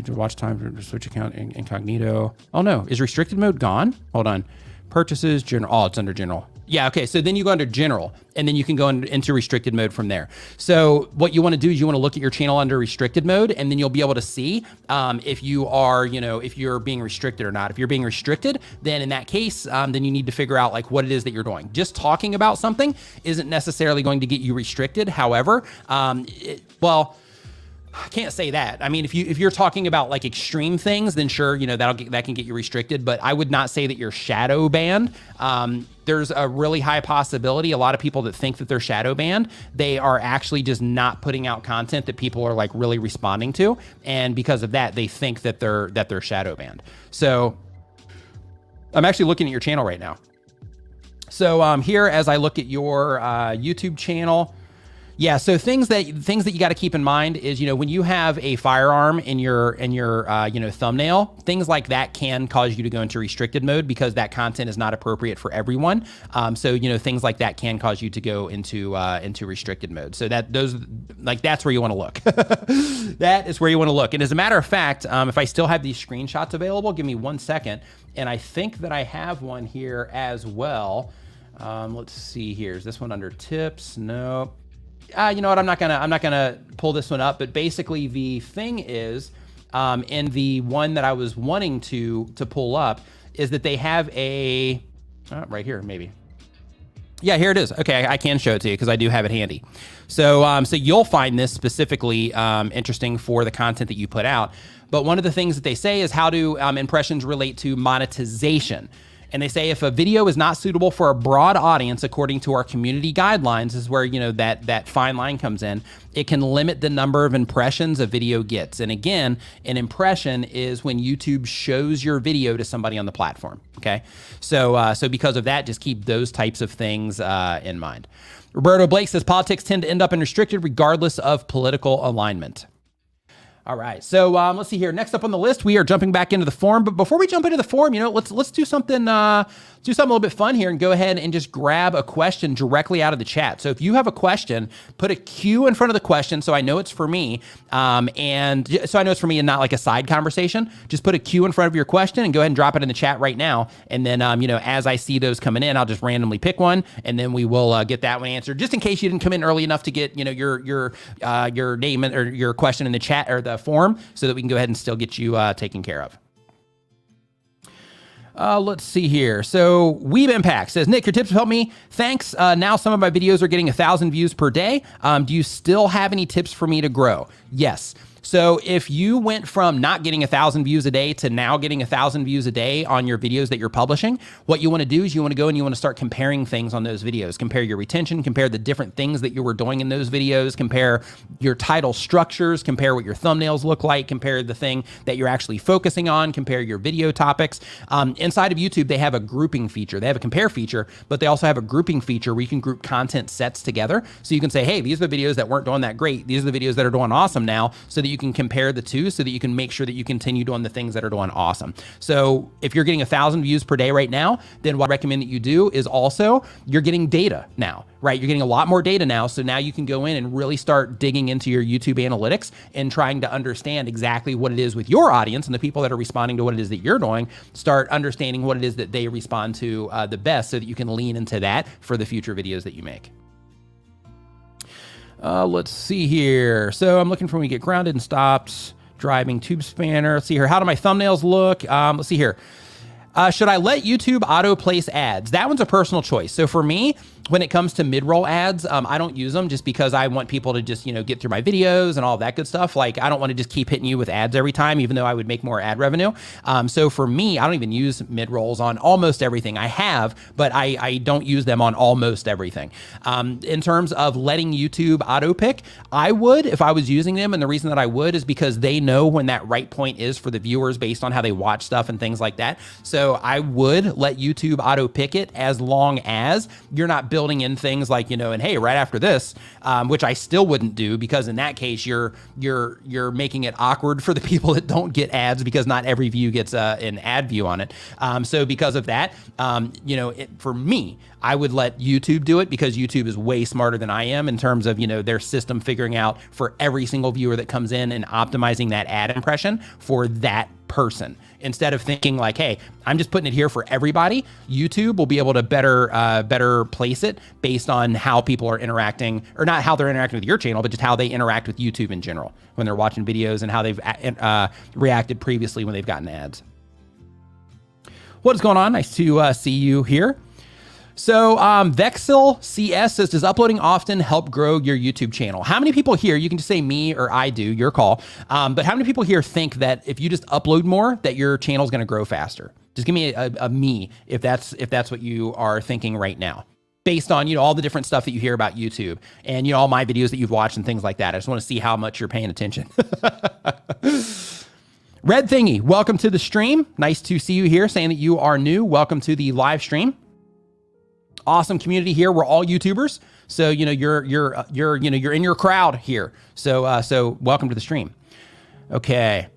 Watch time, switch account, incognito. Oh no, is restricted mode gone? Hold on. Purchases, general. Oh, it's under general. Yeah, okay, so then you go under general, and then you can go into restricted mode from there. So what you want to do is you want to look at your channel under restricted mode, and then you'll be able to see if you are, if you're being restricted or not. If you're being restricted, then in that case, then you need to figure out like what it is that you're doing. Just talking about something isn't necessarily going to get you restricted. However, I can't say that. I mean, if you're talking about like extreme things, then sure, that can get you restricted. But I would not say that you're shadow banned. There's a really high possibility. A lot of people that think that they're shadow banned, they are actually just not putting out content that people are like really responding to, and because of that, they think that they're shadow banned. So I'm actually looking at your channel right now. So here, as I look at your YouTube channel. Yeah, so things that you got to keep in mind is, when you have a firearm in your thumbnail, things like that can cause you to go into restricted mode because that content is not appropriate for everyone. So things like that can cause you to go into restricted mode. So that's where you want to look. That is where you want to look. And as a matter of fact, if I still have these screenshots available, give me 1 second, and I think that I have one here as well. Let's see here. Is this one under tips? No. You know what? I'm not gonna pull this one up, but basically the thing is, in the one that I was wanting to pull up is that they have a right here, maybe. Yeah, here it is. Okay, I can show it to you because I do have it handy. So you'll find this specifically interesting for the content that you put out. But one of the things that they say is how do impressions relate to monetization. And they say if a video is not suitable for a broad audience, according to our community guidelines, is where, that fine line comes in. It can limit the number of impressions a video gets. And again, an impression is when YouTube shows your video to somebody on the platform. Okay. So because of that, just keep those types of things in mind. Roberto Blake says politics tend to end up in restricted regardless of political alignment. All right, so let's see here. Next up on the list, we are jumping back into the forum. But before we jump into the forum, let's do something a little bit fun here and go ahead and just grab a question directly out of the chat. So if you have a question, put a Q in front of the question so I know it's for me, and not like a side conversation. Just put a Q in front of your question and go ahead and drop it in the chat right now. And then as I see those coming in, I'll just randomly pick one, and then we will get that one answered. Just in case you didn't come in early enough to get your name or your question in the chat or the form, so that we can go ahead and still get you taken care of. Let's see here. So Weeb Impact says, Nick, your tips have helped me. Thanks. Now some of my videos are getting 1,000 views per day. Do you still have any tips for me to grow? Yes. So if you went from not getting 1,000 views a day to now getting 1,000 views a day on your videos that you're publishing, what you want to do is you want to go and you want to start comparing things on those videos. Compare your retention, compare the different things that you were doing in those videos, compare your title structures, compare what your thumbnails look like, compare the thing that you're actually focusing on, compare your video topics. Inside of YouTube, they have a grouping feature. They have a compare feature, but they also have a grouping feature where you can group content sets together. So you can say, hey, these are the videos that weren't doing that great. These are the videos that are doing awesome now, so that you can compare the two so that you can make sure that you continue doing the things that are doing awesome. So if you're getting 1,000 views per day right now, then what I recommend that you do is also you're getting data now, right? You're getting a lot more data now. So now you can go in and really start digging into your YouTube analytics and trying to understand exactly what it is with your audience and the people that are responding to what it is that you're doing. Start understanding what it is that they respond to the best so that you can lean into that for the future videos that you make. Let's see here. So I'm looking for when we get grounded and stopped driving tube spanner. Let's see here. How do my thumbnails look? Let's see here. Should I let YouTube auto place ads? That one's a personal choice. So for me, when it comes to mid-roll ads, I don't use them just because I want people to just, get through my videos and all that good stuff. Like, I don't want to just keep hitting you with ads every time, even though I would make more ad revenue. So for me, I don't even use mid-rolls on almost everything. I have, but I don't use them on almost everything. In terms of letting YouTube auto pick, I would if I was using them. And the reason that I would is because they know when that right point is for the viewers based on how they watch stuff and things like that. So I would let YouTube auto pick it as long as you're not building in things like, and hey, right after this, which I still wouldn't do, because in that case, you're making it awkward for the people that don't get ads, because not every view gets an ad view on it. So because of that, for me, I would let YouTube do it, because YouTube is way smarter than I am in terms of, their system figuring out for every single viewer that comes in and optimizing that ad impression for that person. Instead of thinking like, hey, I'm just putting it here for everybody, YouTube will be able to better place it based on how people are interacting, or not how they're interacting with your channel, but just how they interact with YouTube in general when they're watching videos and how they've reacted previously when they've gotten ads. What is going on? Nice to see you here. So Vexil CS says, does uploading often help grow your YouTube channel? How many people here, you can just say me or I do, your call, but how many people here think that if you just upload more, that your channel is going to grow faster? Just give me a me if that's what you are thinking right now, based on, all the different stuff that you hear about YouTube and, all my videos that you've watched and things like that. I just want to see how much you're paying attention. Red Thingy, welcome to the stream. Nice to see you here, saying that you are new. Welcome to the live stream. Awesome community here. We're all YouTubers, so you're in your crowd here. So welcome to the stream. Okay.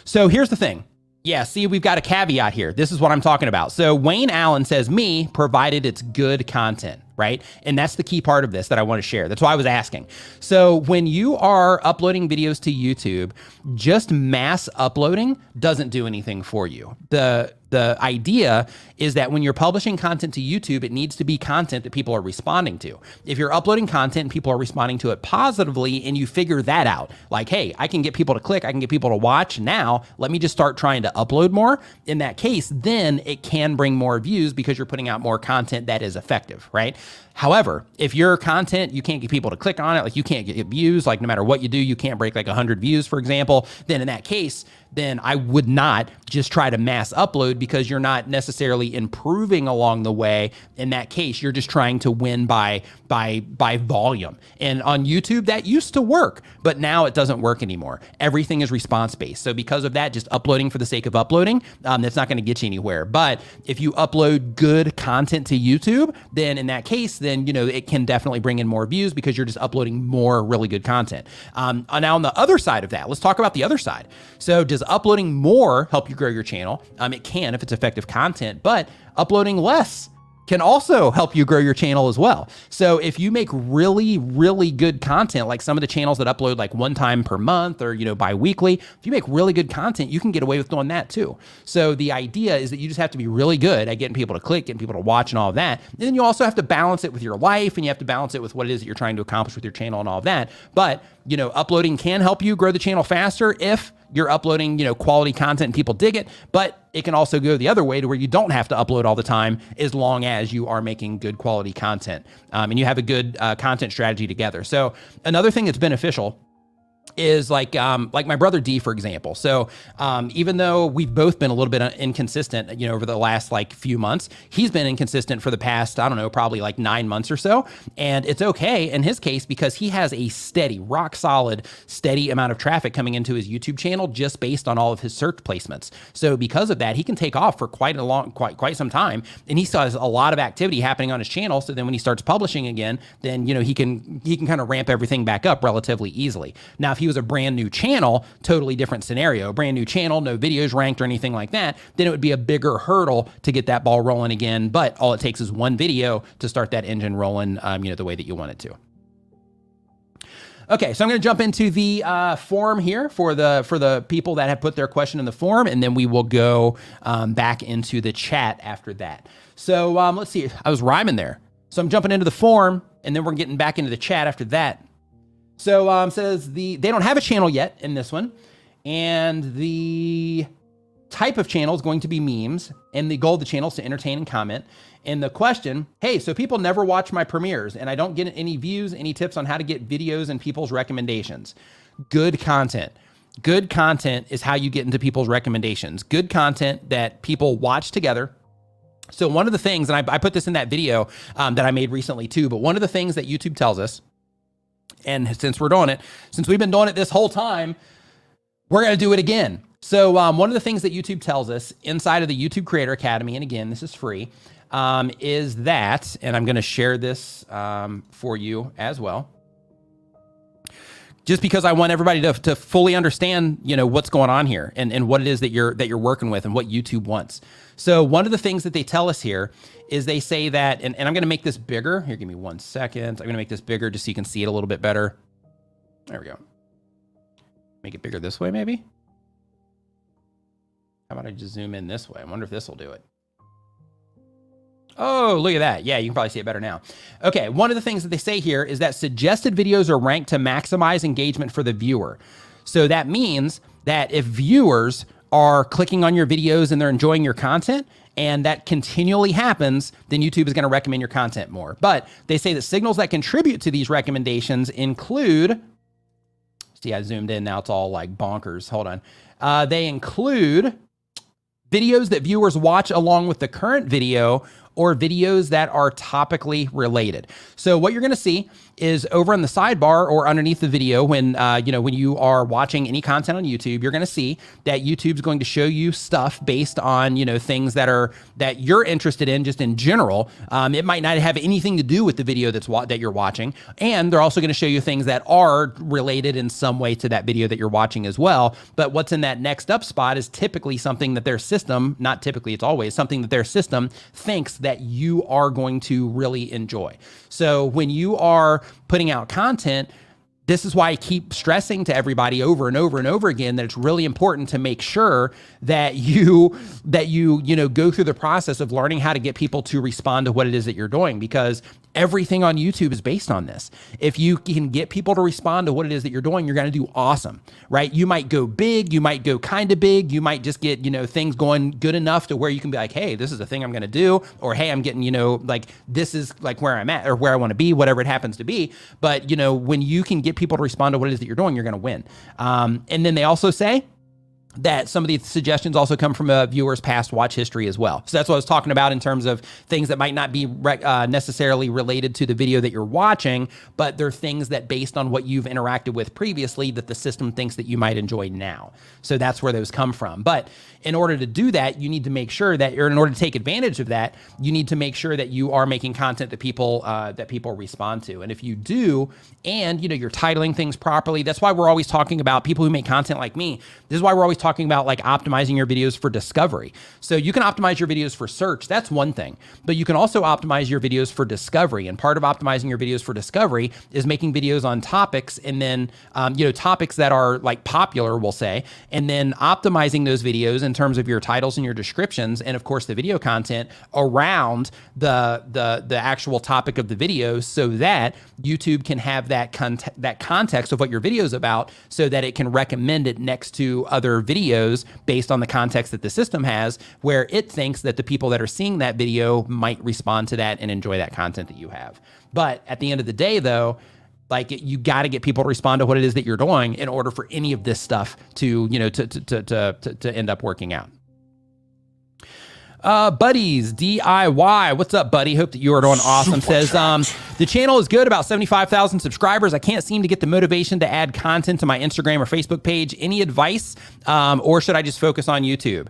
So here's the thing. Yeah, see, we've got a caveat here. This is what I'm talking about. So Wayne Allen says, me, provided it's good content, right? And that's the key part of this that I want to share. That's why I was asking. So when you are uploading videos to YouTube, just mass uploading doesn't do anything for you. The idea is that when you're publishing content to YouTube, it needs to be content that people are responding to. If you're uploading content and people are responding to it positively, and you figure that out, like, hey, I can get people to click, I can get people to watch, now let me just start trying to upload more. In that case, then it can bring more views because you're putting out more content that is effective, right? However, if your content, you can't get people to click on it, like you can't get views, like no matter what you do, you can't break like 100 views, for example, then in that case, then I would not just try to mass upload, because you're not necessarily improving along the way. In that case, you're just trying to win by volume. And on YouTube, that used to work, but now it doesn't work anymore. Everything is response-based. So because of that, just uploading for the sake of uploading, that's not going to get you anywhere. But if you upload good content to YouTube, then in that case, then it can definitely bring in more views, because you're just uploading more really good content. Now on the other side of that, let's talk about the other side. So does uploading more help you grow your channel? It can if it's effective content, but uploading less can also help you grow your channel as well. So if you make really, really good content, like some of the channels that upload like one time per month or, bi-weekly, if you make really good content, you can get away with doing that too. So the idea is that you just have to be really good at getting people to click, getting people to watch and all of that. And then you also have to balance it with your life, and you have to balance it with what it is that you're trying to accomplish with your channel and all of that. But, uploading can help you grow the channel faster if you're uploading, quality content and people dig it, but it can also go the other way to where you don't have to upload all the time, as long as you are making good quality content and you have a good content strategy together. So another thing that's beneficial is like my brother D, for example. So even though we've both been a little bit inconsistent, over the last few months, he's been inconsistent for the past, I don't know, probably 9 months or so. And it's okay in his case, because he has a steady, rock solid, steady amount of traffic coming into his YouTube channel just based on all of his search placements. So because of that, he can take off for quite some time, and he still has a lot of activity happening on his channel. So then when he starts publishing again, then he can kind of ramp everything back up relatively easily. Now, if he was a brand new channel, totally different scenario. Brand new channel, no videos ranked or anything like that, then it would be a bigger hurdle to get that ball rolling again. But all it takes is one video to start that engine rolling, the way that you want it to. Okay, so I'm going to jump into the forum here for the people that have put their question in the forum, and then we will go back into the chat after that. So let's see. I was rhyming there. So I'm jumping into the forum, and then we're getting back into the chat after that. So says they don't have a channel yet in this one, and the type of channel is going to be memes, and the goal of the channel is to entertain and comment. And the question, hey, so people never watch my premieres and I don't get any views, any tips on how to get videos and people's recommendations. Good content. Good content is how you get into people's recommendations. Good content that people watch together. So one of the things, and I put this in that video that I made recently too, but one of the things that YouTube tells us, and since we've been doing it this whole time, we're going to do it again. So one of the things that YouTube tells us inside of the YouTube Creator Academy, and again, this is free, is that, and I'm going to share this for you as well, just because I want everybody to fully understand, what's going on here and what it is that you're working with and what YouTube wants. So one of the things that they tell us here is they say that, and I'm going to make this bigger. Here, give me 1 second. I'm going to make this bigger just so you can see it a little bit better. There we go. Make it bigger this way, maybe. How about I just zoom in this way? I wonder if this will do it. Oh, look at that. Yeah, you can probably see it better now. Okay, one of the things that they say here is that suggested videos are ranked to maximize engagement for the viewer. So that means that if viewers are clicking on your videos and they're enjoying your content, and that continually happens, then YouTube is going to recommend your content more. But they say that signals that contribute to these recommendations include, see, I zoomed in, now it's all like bonkers. Hold on. They include videos that viewers watch along with the current video or videos that are topically related. So what you're going to see is over in the sidebar or underneath the video, when you are watching any content on YouTube, you're going to see that YouTube's going to show you stuff based on, things that you're interested in just in general. It might not have anything to do with the video that you're watching. And they're also going to show you things that are related in some way to that video that you're watching as well. But what's in that next up spot is typically something that their system, not typically, it's always something that their system thinks that you are going to really enjoy. So when you are putting out content, this is why I keep stressing to everybody over and over and over again that it's really important to make sure that you go through the process of learning how to get people to respond to what it is that you're doing, because everything on YouTube is based on this. If you can get people to respond to what it is that you're doing, you're going to do awesome, right? You might go big, you might go kind of big, you might just get, things going good enough to where you can be like, hey, this is the thing I'm going to do, or hey, I'm getting, this is like where I'm at or where I want to be, whatever it happens to be. But, when you can get people to respond to what it is that you're doing, you're going to win. And then they also say that some of these suggestions also come from a viewer's past watch history as well. So that's what I was talking about in terms of things that might not be necessarily related to the video that you're watching, but they're things that based on what you've interacted with previously that the system thinks that you might enjoy now. So that's where those come from. But in order to do that, you need to make sure that, or in order to take advantage of that, you need to make sure that you are making content that people respond to. And if you do, and you're titling things properly, that's why we're always talking about people who make content like me. This is why we're always talking about like optimizing your videos for discovery. So you can optimize your videos for search. That's one thing, but you can also optimize your videos for discovery. And part of optimizing your videos for discovery is making videos on topics, and then, topics that are like popular, we'll say, and then optimizing those videos in terms of your titles and your descriptions. And of course the video content around the actual topic of the video, so that YouTube can have that context of what your video is about, so that it can recommend it next to other videos based on the context that the system has, where it thinks that the people that are seeing that video might respond to that and enjoy that content that you have. But at the end of the day though, you got to get people to respond to what it is that you're doing in order for any of this stuff to end up working out. Buddies DIY, what's up, buddy? Hope that you are doing awesome. Says the channel is good, about 75,000 subscribers. I can't seem to get the motivation to add content to my Instagram or Facebook page. Any advice, or should I just focus on YouTube?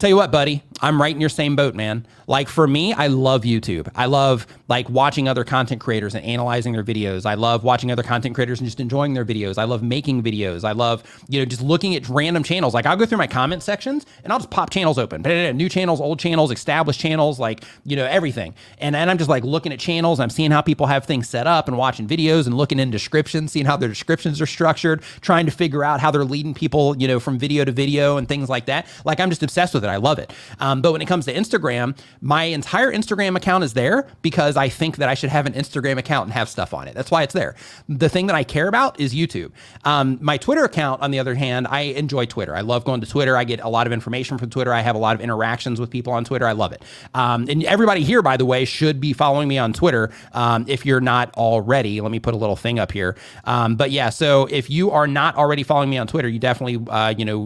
Tell you what, buddy, I'm right in your same boat, man. Like for me, I love YouTube. I love like watching other content creators and analyzing their videos. I love watching other content creators and just enjoying their videos. I love making videos. I love, just looking at random channels. Like I'll go through my comment sections and I'll just pop channels open, new channels, old channels, established channels, like, everything. And I'm just like looking at channels. I'm seeing how people have things set up and watching videos and looking in descriptions, seeing how their descriptions are structured, trying to figure out how they're leading people, from video to video and things like that. Like I'm just obsessed with it. I love it. But when it comes to Instagram, my entire Instagram account is there because I think that I should have an Instagram account and have stuff on it. That's why it's there. The thing that I care about is YouTube. My Twitter account, on the other hand, I enjoy Twitter. I love going to Twitter. I get a lot of information from Twitter. I have a lot of interactions with people on Twitter. I love it. And everybody here, by the way, should be following me on Twitter if you're not already. Let me put a little thing up here. But yeah, so if you are not already following me on Twitter, you definitely,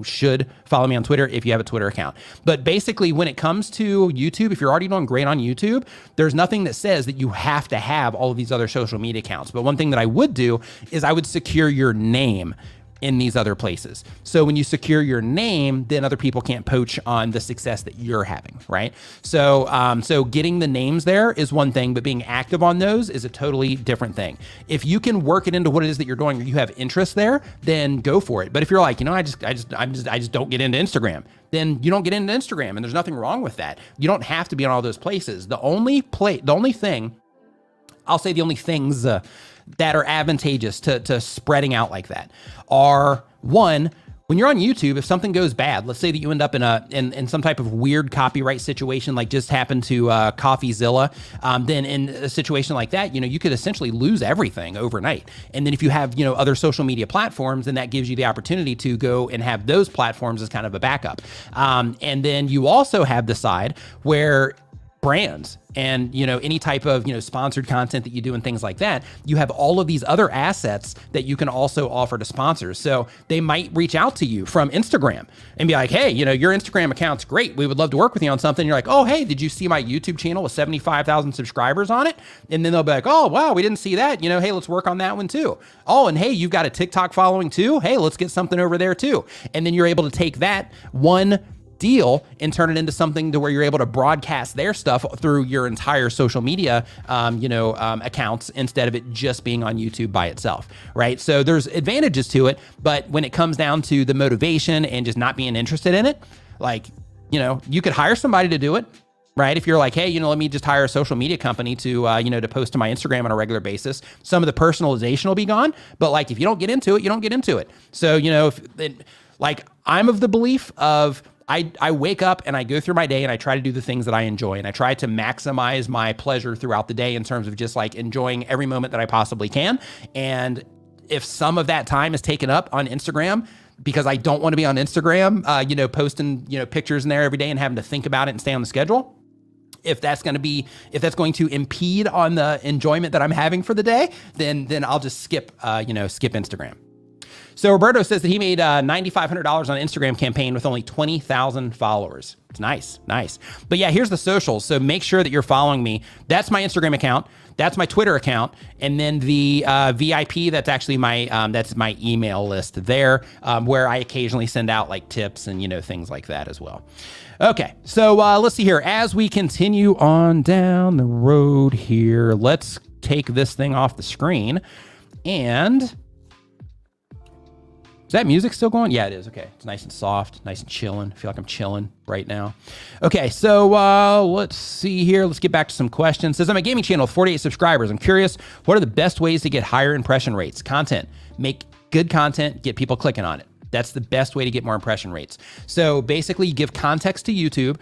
should follow me on Twitter if you have a Twitter account. But basically, when it comes to YouTube, if you're already doing great on YouTube, there's nothing that says that you have to have all of these other social media accounts. But one thing that I would do is I would secure your name in these other places. So when you secure your name, then other people can't poach on the success that you're having, right? So getting the names there is one thing, but being active on those is a totally different thing. If you can work it into what it is that you're doing, or you have interest there, then go for it. But if you're like, I just don't get into Instagram, then you don't get into Instagram, and there's nothing wrong with that. You don't have to be on all those places. The only things that are advantageous to spreading out like that are, one, when you're on YouTube, if something goes bad, let's say that you end up in some type of weird copyright situation, like just happened to CoffeeZilla, then in a situation like that, you could essentially lose everything overnight. And then if you have, other social media platforms, then that gives you the opportunity to go and have those platforms as kind of a backup. And then you also have the side where brands and, any type of, sponsored content that you do and things like that, you have all of these other assets that you can also offer to sponsors. So they might reach out to you from Instagram and be like, hey, your Instagram account's great. We would love to work with you on something. You're like, oh, hey, did you see my YouTube channel with 75,000 subscribers on it? And then they'll be like, oh, wow, we didn't see that. Hey, let's work on that one too. Oh, and hey, you've got a TikTok following too. Hey, let's get something over there too. And then you're able to take that one deal and turn it into something to where you're able to broadcast their stuff through your entire social media, accounts, instead of it just being on YouTube by itself, right? So there's advantages to it, but when it comes down to the motivation and just not being interested in it, like, you could hire somebody to do it, right? If you're like, hey, let me just hire a social media company to, to post to my Instagram on a regular basis, some of the personalization will be gone. But like, if you don't get into it, you don't get into it. So, I'm of the belief of, I wake up and I go through my day and I try to do the things that I enjoy, and I try to maximize my pleasure throughout the day in terms of just like enjoying every moment that I possibly can. And if some of that time is taken up on Instagram because I don't want to be on Instagram, posting, pictures in there every day and having to think about it and stay on the schedule, if that's going to impede on the enjoyment that I'm having for the day, then I'll just skip Instagram. So Roberto says that he made $9,500 on an Instagram campaign with only 20,000 followers. It's nice. But yeah, here's the socials. So make sure that you're following me. That's my Instagram account. That's my Twitter account. And then the VIP, that's actually that's my email list there, where I occasionally send out like tips and, things like that as well. Okay, so let's see here. As we continue on down the road here, let's take this thing off the screen. And is that music still going? Yeah, it is. Okay. It's nice and soft, nice and chilling. I feel like I'm chilling right now. Okay. So let's see here. Let's get back to some questions. It says, I'm a gaming channel with 48 subscribers. I'm curious, what are the best ways to get higher impression rates? Content. Make good content, get people clicking on it. That's the best way to get more impression rates. So basically, you give context to YouTube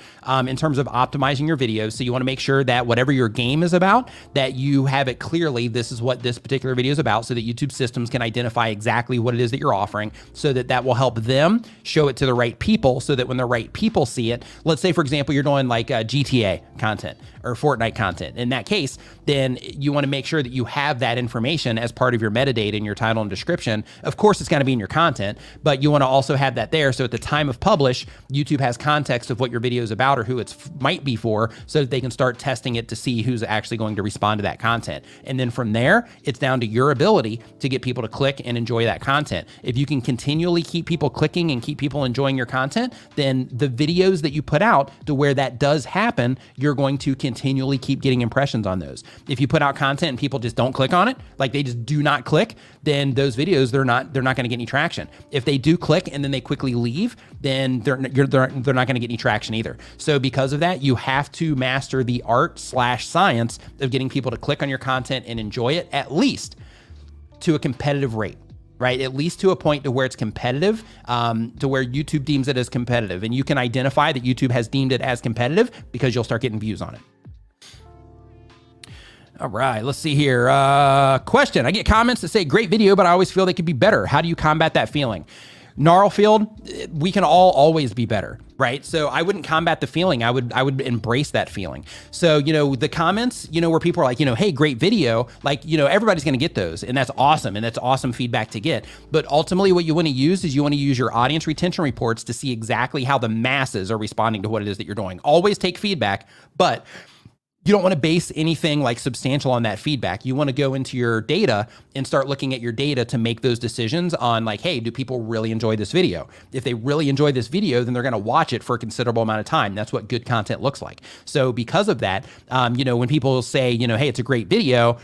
in terms of optimizing your videos. So you want to make sure that whatever your game is about, that you have it clearly, this is what this particular video is about, so that YouTube systems can identify exactly what it is that you're offering, so that will help them show it to the right people, so that when the right people see it, let's say, for example, you're doing like GTA content or Fortnite content. In that case, then you want to make sure that you have that information as part of your metadata in your title and description. Of course, it's going to be in your content, but you want to also have that there. So at the time of publish, YouTube has context of what your video is about or who it might be for, so that they can start testing it to see who's actually going to respond to that content. And then from there, it's down to your ability to get people to click and enjoy that content. If you can continually keep people clicking and keep people enjoying your content, then the videos that you put out to where that does happen, you're going to continually keep getting impressions on those. If you put out content and people just don't click on it, like they just do not click, then those videos, they're not going to get any traction. If they do click and then they quickly leave, then they're not going to get any traction either. So because of that, you have to master the art/science of getting people to click on your content and enjoy it, at least to a competitive rate, right? At least to a point to where it's competitive, to where YouTube deems it as competitive. And you can identify that YouTube has deemed it as competitive because you'll start getting views on it. All right, let's see here. Question. I get comments that say, great video, but I always feel they could be better. How do you combat that feeling? Gnarlfield, we can all always be better, right? So I wouldn't combat the feeling. I would embrace that feeling. So, the comments, where people are like, hey, great video, like, everybody's going to get those, and that's awesome. And that's awesome feedback to get. But ultimately what you want to use is you want to use your audience retention reports to see exactly how the masses are responding to what it is that you're doing. Always take feedback, but you don't want to base anything like substantial on that feedback. You want to go into your data and start looking at your data to make those decisions on like, hey, do people really enjoy this video? If they really enjoy this video, then they're going to watch it for a considerable amount of time. That's what good content looks like. So because of that, when people say, hey, it's a great video,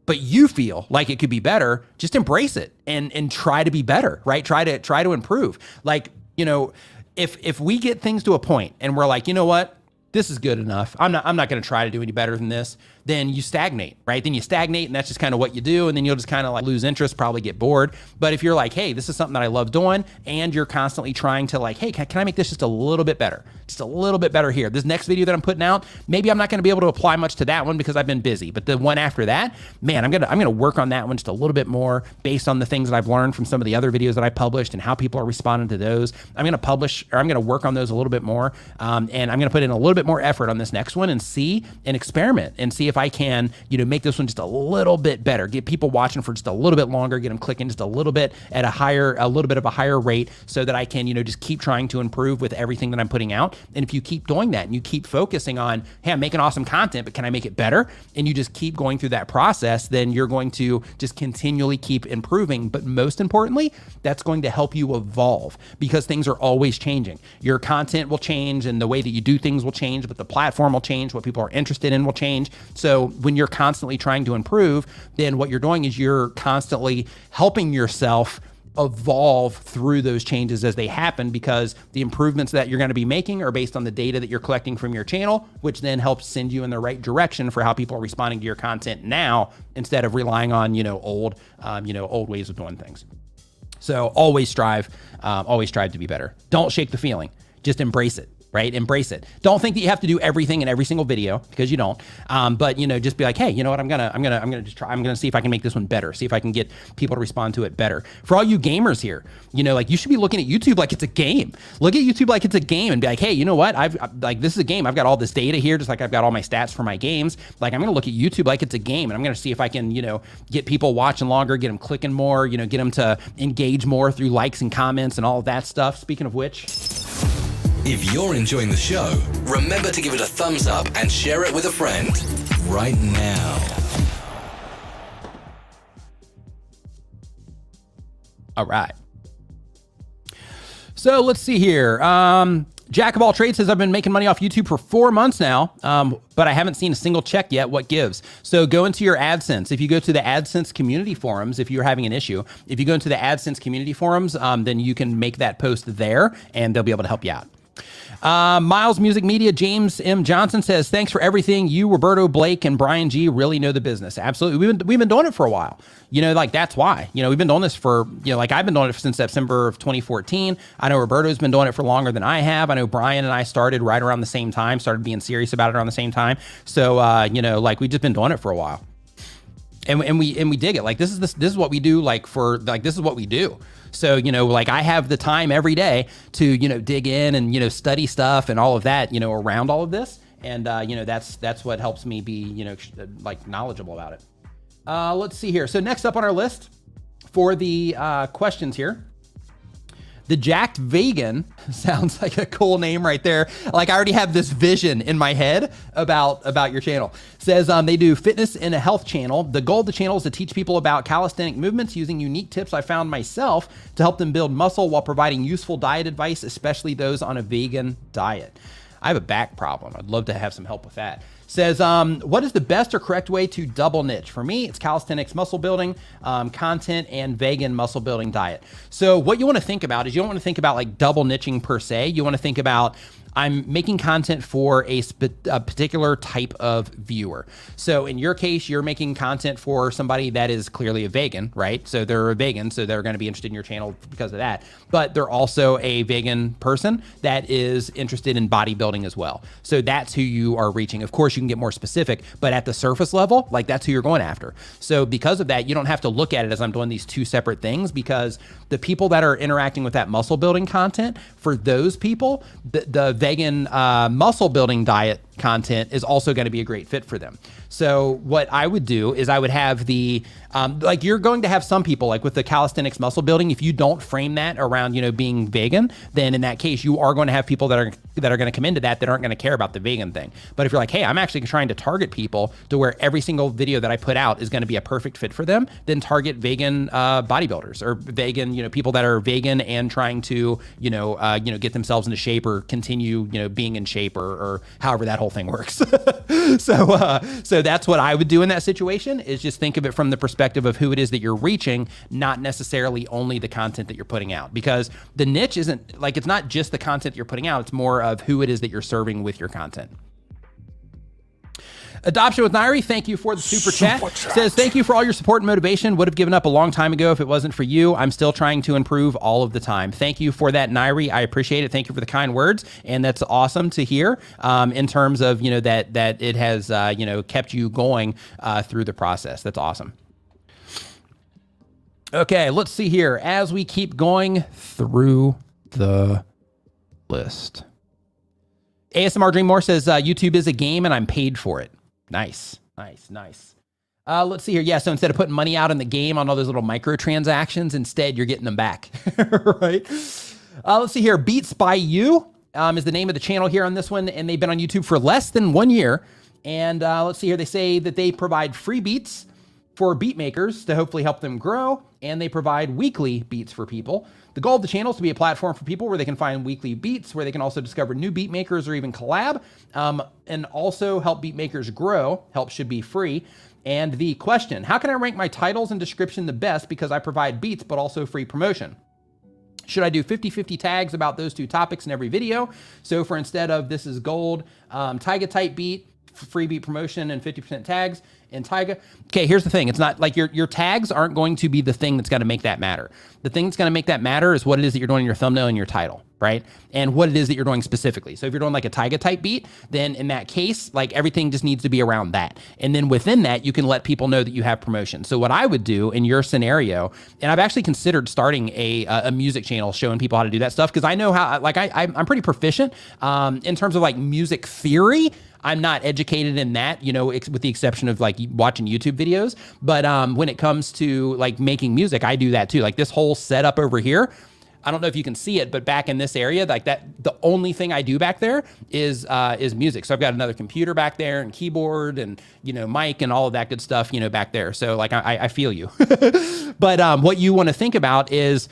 but you feel like it could be better, just embrace it and try to be better, right? Try to improve. Like, if we get things to a point and we're like, you know what? This is good enough. I'm not going to try to do any better than this. Then you stagnate, right? Then you stagnate, and that's just kind of what you do. And then you'll just kind of like lose interest, probably get bored. But if you're like, hey, this is something that I love doing, and you're constantly trying to like, hey, can I make this just a little bit better? Just a little bit better here. This next video that I'm putting out, maybe I'm not going to be able to apply much to that one because I've been busy. But the one after that, man, I'm gonna work on that one just a little bit more based on the things that I've learned from some of the other videos that I published and how people are responding to those. I'm gonna work on those a little bit more, and I'm gonna put in a little bit more effort on this next one and experiment and see if I can, make this one just a little bit better, get people watching for just a little bit longer, get them clicking just a little bit at a little bit of a higher rate, so that I can, just keep trying to improve with everything that I'm putting out. And if you keep doing that and you keep focusing on, hey, I'm making awesome content, but can I make it better? And you just keep going through that process, then you're going to just continually keep improving. But most importantly, that's going to help you evolve, because things are always changing. Your content will change and the way that you do things will change, but the platform will change, what people are interested in will change. So when you're constantly trying to improve, then what you're doing is you're constantly helping yourself evolve through those changes as they happen, because the improvements that you're going to be making are based on the data that you're collecting from your channel, which then helps send you in the right direction for how people are responding to your content now, instead of relying on, old ways of doing things. So always strive to be better. Don't shake the feeling. Just embrace it. Right? Embrace it. Don't think that you have to do everything in every single video, because you don't. But just be like, hey, you know what? I'm gonna see if I can make this one better. See if I can get people to respond to it better. For all you gamers here, you should be looking at YouTube like it's a game. Look at YouTube like it's a game and be like, hey, you know what? This is a game. I've got all this data here, just like I've got all my stats for my games. Like, I'm gonna look at YouTube like it's a game, and I'm gonna see if I can, get people watching longer, get them clicking more, get them to engage more through likes and comments and all of that stuff. Speaking of which, if you're enjoying the show, remember to give it a thumbs up and share it with a friend right now. All right. So let's see here. Jack of all trades says, I've been making money off YouTube for 4 months now, but I haven't seen a single check yet. What gives? So go into your AdSense. If you go to the AdSense community forums, if you're having an issue, if you go into the AdSense community forums, then you can make that post there and they'll be able to help you out. Miles Music Media, James M. Johnson says, thanks for everything. You, Roberto, Blake, and Brian G really know the business. Absolutely. We've been doing it for a while. That's why, we've been doing this for, I've been doing it since September of 2014. I know Roberto's been doing it for longer than I have. I know Brian and I started right around the same time, started being serious about it around the same time. So, we've just been doing it for a while. And we dig it. Like, this is what we do. This is what we do. So, I have the time every day to, dig in and, study stuff and all of that, around all of this. And, that's what helps me be, knowledgeable about it. Let's see here. So next up on our list for the questions here, The Jacked Vegan sounds like a cool name right there. Like I already have this vision in my head about your channel. Says they do fitness and a health channel. The goal of the channel is to teach people about calisthenic movements using unique tips I found myself to help them build muscle while providing useful diet advice, especially those on a vegan diet. I have a back problem. I'd love to have some help with that. Says, what is the best or correct way to double niche? For me, it's calisthenics muscle building content and vegan muscle building diet. So what you want to think about is you don't want to think about like double niching per se. You want to think about I'm making content for a particular type of viewer. So in your case, you're making content for somebody that is clearly a vegan, right? So they're a vegan, so they're going to be interested in your channel because of that. But they're also a vegan person that is interested in bodybuilding as well. So that's who you are reaching. Of course, you can get more specific, but at the surface level, like that's who you're going after. So because of that, you don't have to look at it as I'm doing these two separate things, because the people that are interacting with that muscle building content, for those people, the vegan muscle building diet content is also going to be a great fit for them. So what I would do is I would have the, like you're going to have some people like with the calisthenics muscle building, if you don't frame that around, being vegan, then in that case, you are going to have people that are going to come into that aren't going to care about the vegan thing. But if you're like, hey, I'm actually trying to target people to where every single video that I put out is going to be a perfect fit for them, then target vegan bodybuilders or vegan, people that are vegan and trying to, get themselves into shape or continue, being in shape or however that whole thing works. So that's what I would do in that situation, is just think of it from the perspective of who it is that you're reaching, not necessarily only the content that you're putting out, because the niche isn't like, it's not just the content that you're putting out. It's more of who it is that you're serving with your content. Adoption with Nairi, thank you for the super chat. Says, thank you for all your support and motivation. Would have given up a long time ago if it wasn't for you. I'm still trying to improve all of the time. Thank you for that, Nairi. I appreciate it. Thank you for the kind words. And that's awesome to hear in terms of, that it has, kept you going through the process. That's awesome. Okay, let's see here. As we keep going through the list. ASMR Dreammore says, YouTube is a game and I'm paid for it. Nice. Let's see here. Yeah, so instead of putting money out in the game on all those little microtransactions, instead you're getting them back, right? Let's see here. Beats by You is the name of the channel here on this one, and they've been on YouTube for less than 1 year. And let's see here. They say that they provide free beats for beat makers to hopefully help them grow, and they provide weekly beats for people. The goal of the channel is to be a platform for people where they can find weekly beats, where they can also discover new beat makers or even collab, and also help beat makers grow. Help should be free. And the question, how can I rank my titles and description the best because I provide beats but also free promotion? Should I do 50-50 tags about those two topics in every video? So for instead of this is gold, Taiga type beat, free beat promotion and 50% tags in Taiga. Okay, here's the thing. It's not like your tags aren't going to be the thing that's going to make that matter. The thing that's going to make that matter is what it is that you're doing in your thumbnail and your title, right? And what it is that you're doing specifically. So if you're doing like a Taiga type beat, then in that case, like everything just needs to be around that. And then within that, you can let people know that you have promotion. So what I would do in your scenario, and I've actually considered starting a music channel showing people how to do that stuff, because I know how, like I'm pretty proficient in terms of like music theory. I'm not educated in that, with the exception of like watching YouTube videos. But when it comes to like making music, I do that too. Like this whole setup over here, I don't know if you can see it, but back in this area, like that, the only thing I do back there is music. So I've got another computer back there and keyboard and, mic and all of that good stuff, back there. So like, I feel you. But what you want to think about is,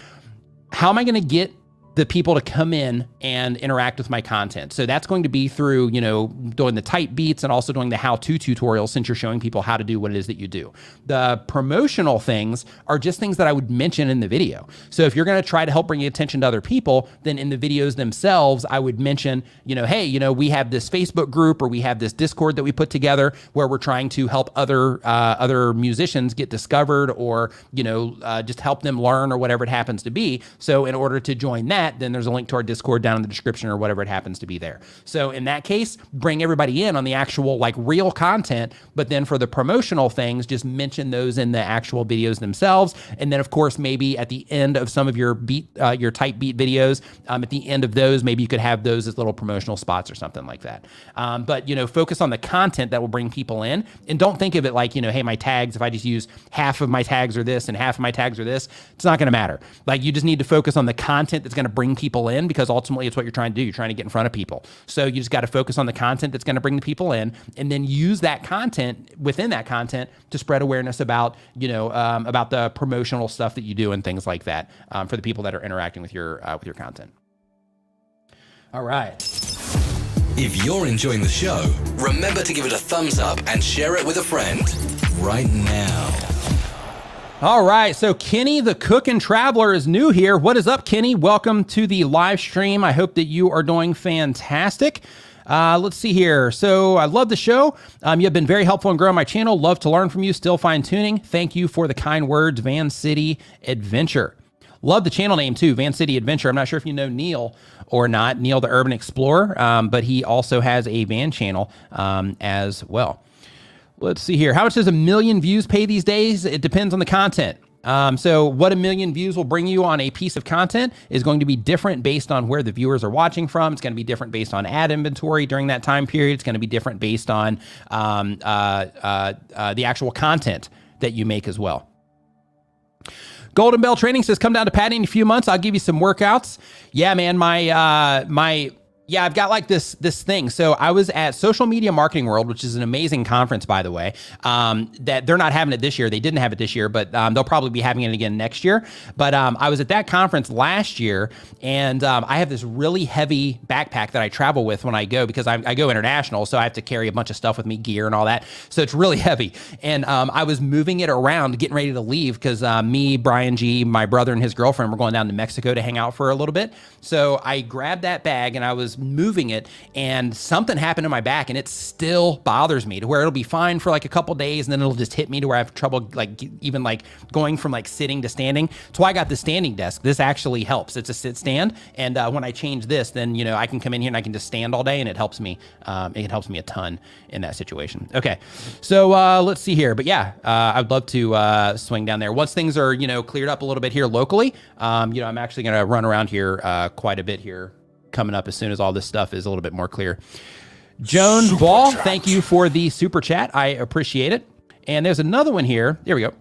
how am I going to get the people to come in and interact with my content? So that's going to be through, doing the type beats and also doing the how-to tutorials, since you're showing people how to do what it is that you do. The promotional things are just things that I would mention in the video. So if you're going to try to help bring attention to other people, then in the videos themselves, I would mention, hey, we have this Facebook group or we have this Discord that we put together where we're trying to help other musicians get discovered or, just help them learn or whatever it happens to be. So in order to join that, that, then there's a link to our Discord down in the description or whatever it happens to be there. So in that case, bring everybody in on the actual like real content, but then for the promotional things, just mention those in the actual videos themselves. And then of course, maybe at the end of some of your your type beat videos, at the end of those, maybe you could have those as little promotional spots or something like that. But focus on the content that will bring people in, and don't think of it like, hey, my tags, if I just use half of my tags are this and half of my tags are this, it's not going to matter. Like, you just need to focus on the content that's going to bring people in, because ultimately it's what you're trying to do. You're trying to get in front of people. So you just got to focus on the content that's going to bring the people in, and then use that content within that content to spread awareness about, about the promotional stuff that you do and things like that, for the people that are interacting with your content. All right. If you're enjoying the show, remember to give it a thumbs up and share it with a friend right now. All right, so Kenny the Cook and Traveler is new here. What is up, Kenny? Welcome to the live stream. I hope that you are doing fantastic. Let's see here. So I love the show. You have been very helpful in growing my channel. Love to learn from you. Still fine tuning. Thank you for the kind words, Van City Adventure. Love the channel name too, Van City Adventure. I'm not sure if you know Neil or not, Neil the Urban Explorer, but he also has a van channel as well. Let's see here. How much does 1 million views pay these days? It depends on the content. So what 1 million views will bring you on a piece of content is going to be different based on where the viewers are watching from. It's going to be different based on ad inventory during that time period. It's going to be different based on the actual content that you make as well. Golden Bell Training says, come down to Patty in a few months. I'll give you some workouts. Yeah, man, I've got like this thing. So I was at Social Media Marketing World, which is an amazing conference, by the way, that they're not having it this year. They didn't have it this year, but they'll probably be having it again next year. But I was at that conference last year, and I have this really heavy backpack that I travel with when I go, because I go international. So I have to carry a bunch of stuff with me, gear and all that. So it's really heavy. And I was moving it around, getting ready to leave, because me, Brian G, my brother and his girlfriend were going down to Mexico to hang out for a little bit. So I grabbed that bag and I was moving it, and something happened to my back, and it still bothers me to where it'll be fine for like a couple days, and then it'll just hit me to where I have trouble even going from like sitting to standing. That's why I got the standing desk. This actually helps. It's a sit stand, and when I change this, then I can come in here and I can just stand all day, and it helps me. It helps me a ton in that situation. Okay, so let's see here. But yeah, I'd love to swing down there once things are cleared up a little bit here locally. I'm actually gonna run around here quite a bit here coming up as soon as all this stuff is a little bit more clear. Joan Ball, thank you for the super chat. I appreciate it. And there's another one here. There we go.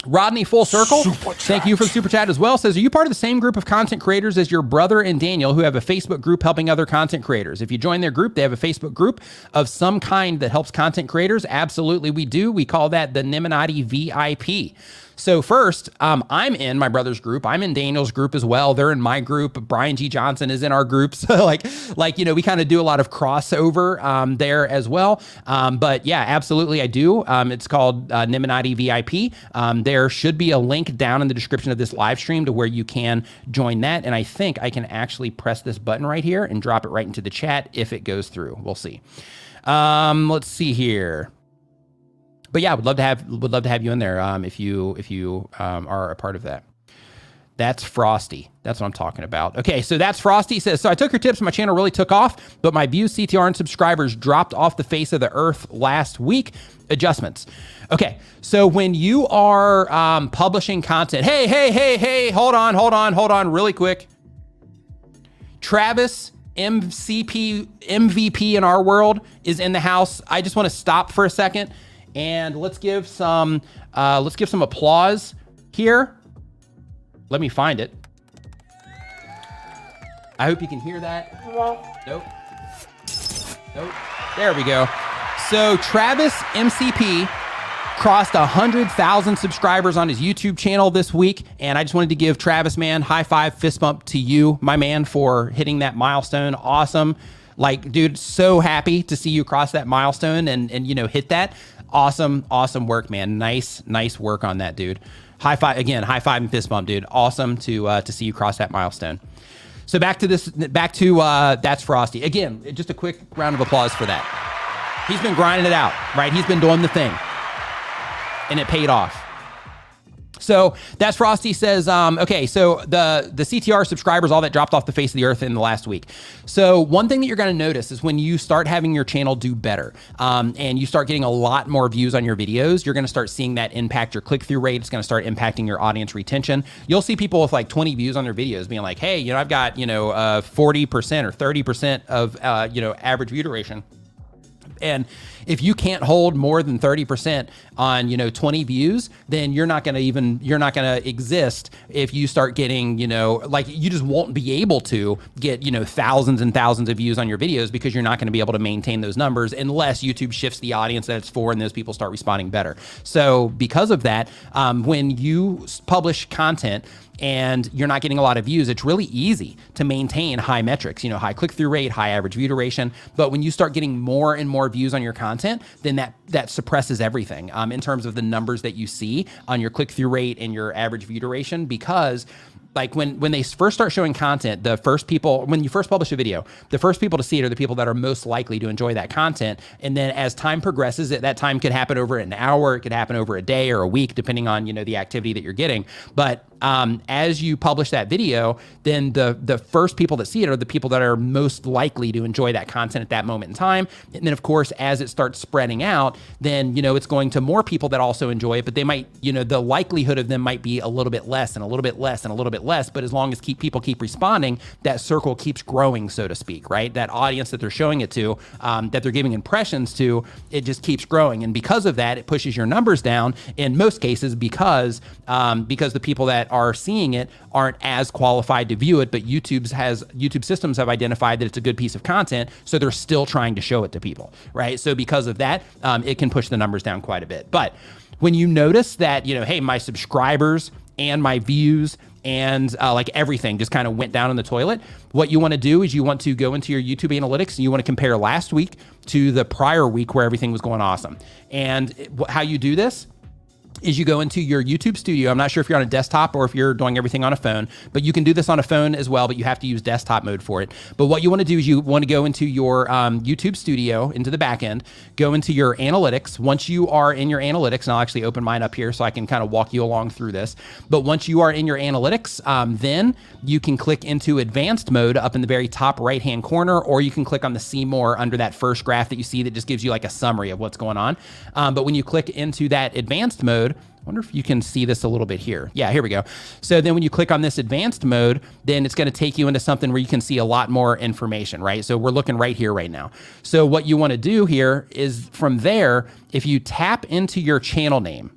Rodney Full Circle, thank you for the super chat as well. Says, are you part of the same group of content creators as your brother and Daniel, who have a Facebook group helping other content creators? If you join their group, they have a Facebook group of some kind that helps content creators. Absolutely, we do. We call that the Nimmin VIP. So first, I'm in my brother's group. I'm in Daniel's group as well. They're in my group. Brian G. Johnson is in our group. So we kind of do a lot of crossover there as well. But yeah, absolutely, I do. It's called Nimmin VIP. There should be a link down in the description of this live stream to where you can join that. And I think I can actually press this button right here and drop it right into the chat if it goes through. We'll see. Let's see here. But yeah, would love to have you in there if you are a part of that. That's Frosty. That's what I'm talking about. Okay, so that's Frosty. Says, so I took your tips. My channel really took off, but my views, CTR, and subscribers dropped off the face of the earth last week. Adjustments. Okay, so when you are publishing content, hey, hold on, really quick. Travis, MVP in our world, is in the house. I just want to stop for a second. And let's give some applause here. Let me find it. I hope you can hear that. Nope. There we go. So Travis MCP crossed 100,000 subscribers on his YouTube channel this week. And I just wanted to give Travis, man, high five, fist bump to you, my man, for hitting that milestone. Awesome. Like, dude, so happy to see you cross that milestone and hit that. Awesome work, man. Nice work on that, dude. High five again, high five and fist bump, dude. Awesome to see you cross that milestone. So back to that's Frosty. Again, just a quick round of applause for that. He's been grinding it out, right? He's been doing the thing. And it paid off. So that's Frosty says, okay, so the CTR subscribers, all that dropped off the face of the earth in the last week. So one thing that you're going to notice is when you start having your channel do better and you start getting a lot more views on your videos, you're going to start seeing that impact your click-through rate. It's going to start impacting your audience retention. You'll see people with like 20 views on their videos being like, hey, I've got, 40% or 30% of, average view duration. And if you can't hold more than 30% on, 20 views, then you're not going to exist if you start getting, you just won't be able to get, thousands and thousands of views on your videos because you're not going to be able to maintain those numbers unless YouTube shifts the audience that it's for and those people start responding better. So because of that, when you publish content and you're not getting a lot of views, it's really easy to maintain high metrics, high click-through rate, high average view duration. But when you start getting more and more views on your content, then that suppresses everything in terms of the numbers that you see on your click-through rate and your average view duration, because like when they first start showing content, when you first publish a video, the first people to see it are the people that are most likely to enjoy that content. And then as time progresses, that time could happen over an hour, it could happen over a day or a week, depending on, the activity that you're getting. But as you publish that video, then the first people that see it are the people that are most likely to enjoy that content at that moment in time. And then of course, as it starts spreading out, then, it's going to more people that also enjoy it, but they might, the likelihood of them might be a little bit less and a little bit less and a little bit less. But as long as people keep responding, that circle keeps growing, so to speak, right? That audience that they're showing it to, that they're giving impressions to, it just keeps growing. And because of that, it pushes your numbers down in most cases because the people that are seeing it aren't as qualified to view it, but YouTube systems have identified that it's a good piece of content, so they're still trying to show it to people, right? So because of that, it can push the numbers down quite a bit. But when you notice that, hey, my subscribers and my views and everything just kind of went down in the toilet, what you want to do is you want to go into your YouTube analytics and you want to compare last week to the prior week where everything was going awesome. And how you do this is you go into your YouTube studio. I'm not sure if you're on a desktop or if you're doing everything on a phone, but you can do this on a phone as well, but you have to use desktop mode for it. But what you want to do is you want to go into your YouTube studio, into the back end, go into your analytics. Once you are in your analytics, and I'll actually open mine up here so I can kind of walk you along through this. But once you are in your analytics, then you can click into advanced mode up in the very top right-hand corner, or you can click on the see more under that first graph that you see that just gives you like a summary of what's going on. But when you click into that advanced mode, I wonder if you can see this a little bit here. Yeah, here we go. So then when you click on this advanced mode, then it's going to take you into something where you can see a lot more information, right? So we're looking right here right now. So what you want to do here is from there, if you tap into your channel name,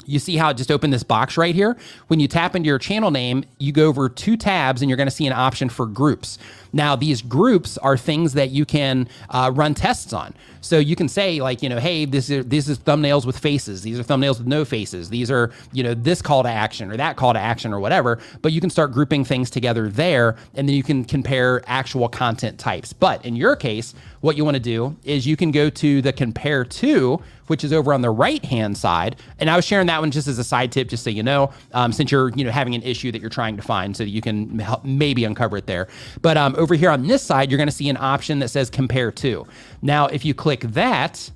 you see how it just opened this box right here? When you tap into your channel name, you go over 2 tabs and you're going to see an option for groups. Now, these groups are things that you can run tests on. So you can say hey, this is thumbnails with faces. These are thumbnails with no faces. These are, this call to action or that call to action or whatever, but you can start grouping things together there, and then you can compare actual content types. But in your case, what you want to do is you can go to the compare to, which is over on the right-hand side. And I was sharing that one just as a side tip, just so you know, since you're having an issue that you're trying to find, so that you can help maybe uncover it there. But over here on this side, you're going to see an option that says compare to. Now, if you click that,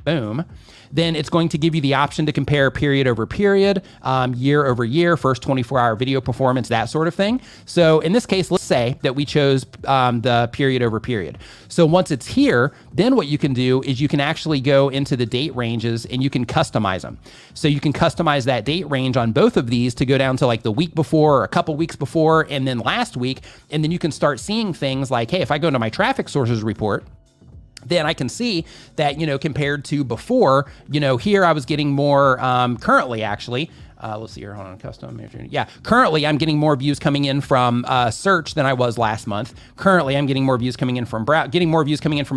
boom, then it's going to give you the option to compare period over period, year over year, first 24-hour video performance, that sort of thing. So in this case, let's say that we chose the period over period. So once it's here, then what you can do is you can actually go into the date ranges and you can customize them. So you can customize that date range on both of these to go down to like the week before or a couple weeks before and then last week. And then you can start seeing things like, hey, if I go into my traffic sources report, then I can see that, compared to before, here I was getting more, currently actually, let's see here, hold on, custom. Yeah, currently I'm getting more views coming in from search than I was last month. Currently I'm getting more views coming in from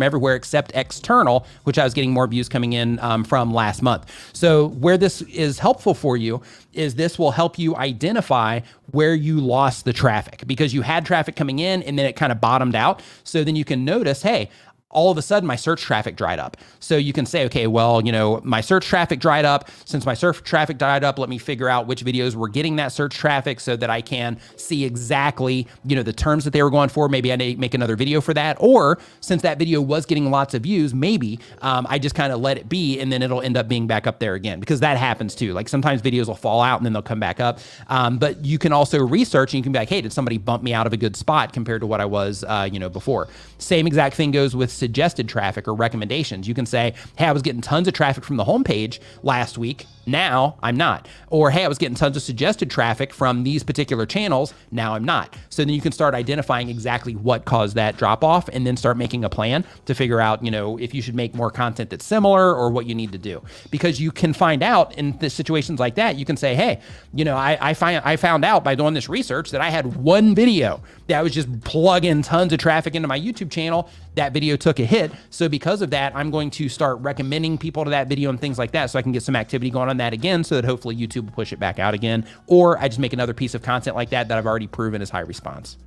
everywhere except external, which I was getting more views coming in from last month. So where this is helpful for you is this will help you identify where you lost the traffic, because you had traffic coming in and then it kind of bottomed out. So then you can notice, hey, all of a sudden my search traffic dried up. So you can say, okay, well, my search traffic dried up. Since my search traffic dried up, let me figure out which videos were getting that search traffic so that I can see exactly, the terms that they were going for. Maybe I need to make another video for that. Or since that video was getting lots of views, maybe I just kind of let it be and then it'll end up being back up there again, because that happens too. Like sometimes videos will fall out and then they'll come back up. But you can also research and you can be like, hey, did somebody bump me out of a good spot compared to what I was, before? Same exact thing goes with suggested traffic or recommendations. You can say, hey, I was getting tons of traffic from the homepage last week. Now I'm not. Or, hey, I was getting tons of suggested traffic from these particular channels. Now I'm not. So then you can start identifying exactly what caused that drop off and then start making a plan to figure out, if you should make more content that's similar or what you need to do. Because you can find out in the situations like that, you can say, hey, I found out by doing this research that I had one video that was just plugging tons of traffic into my YouTube channel. That video took a hit. So because of that, I'm going to start recommending people to that video and things like that so I can get some activity going on that again so that hopefully YouTube will push it back out again. Or I just make another piece of content like that I've already proven is high response.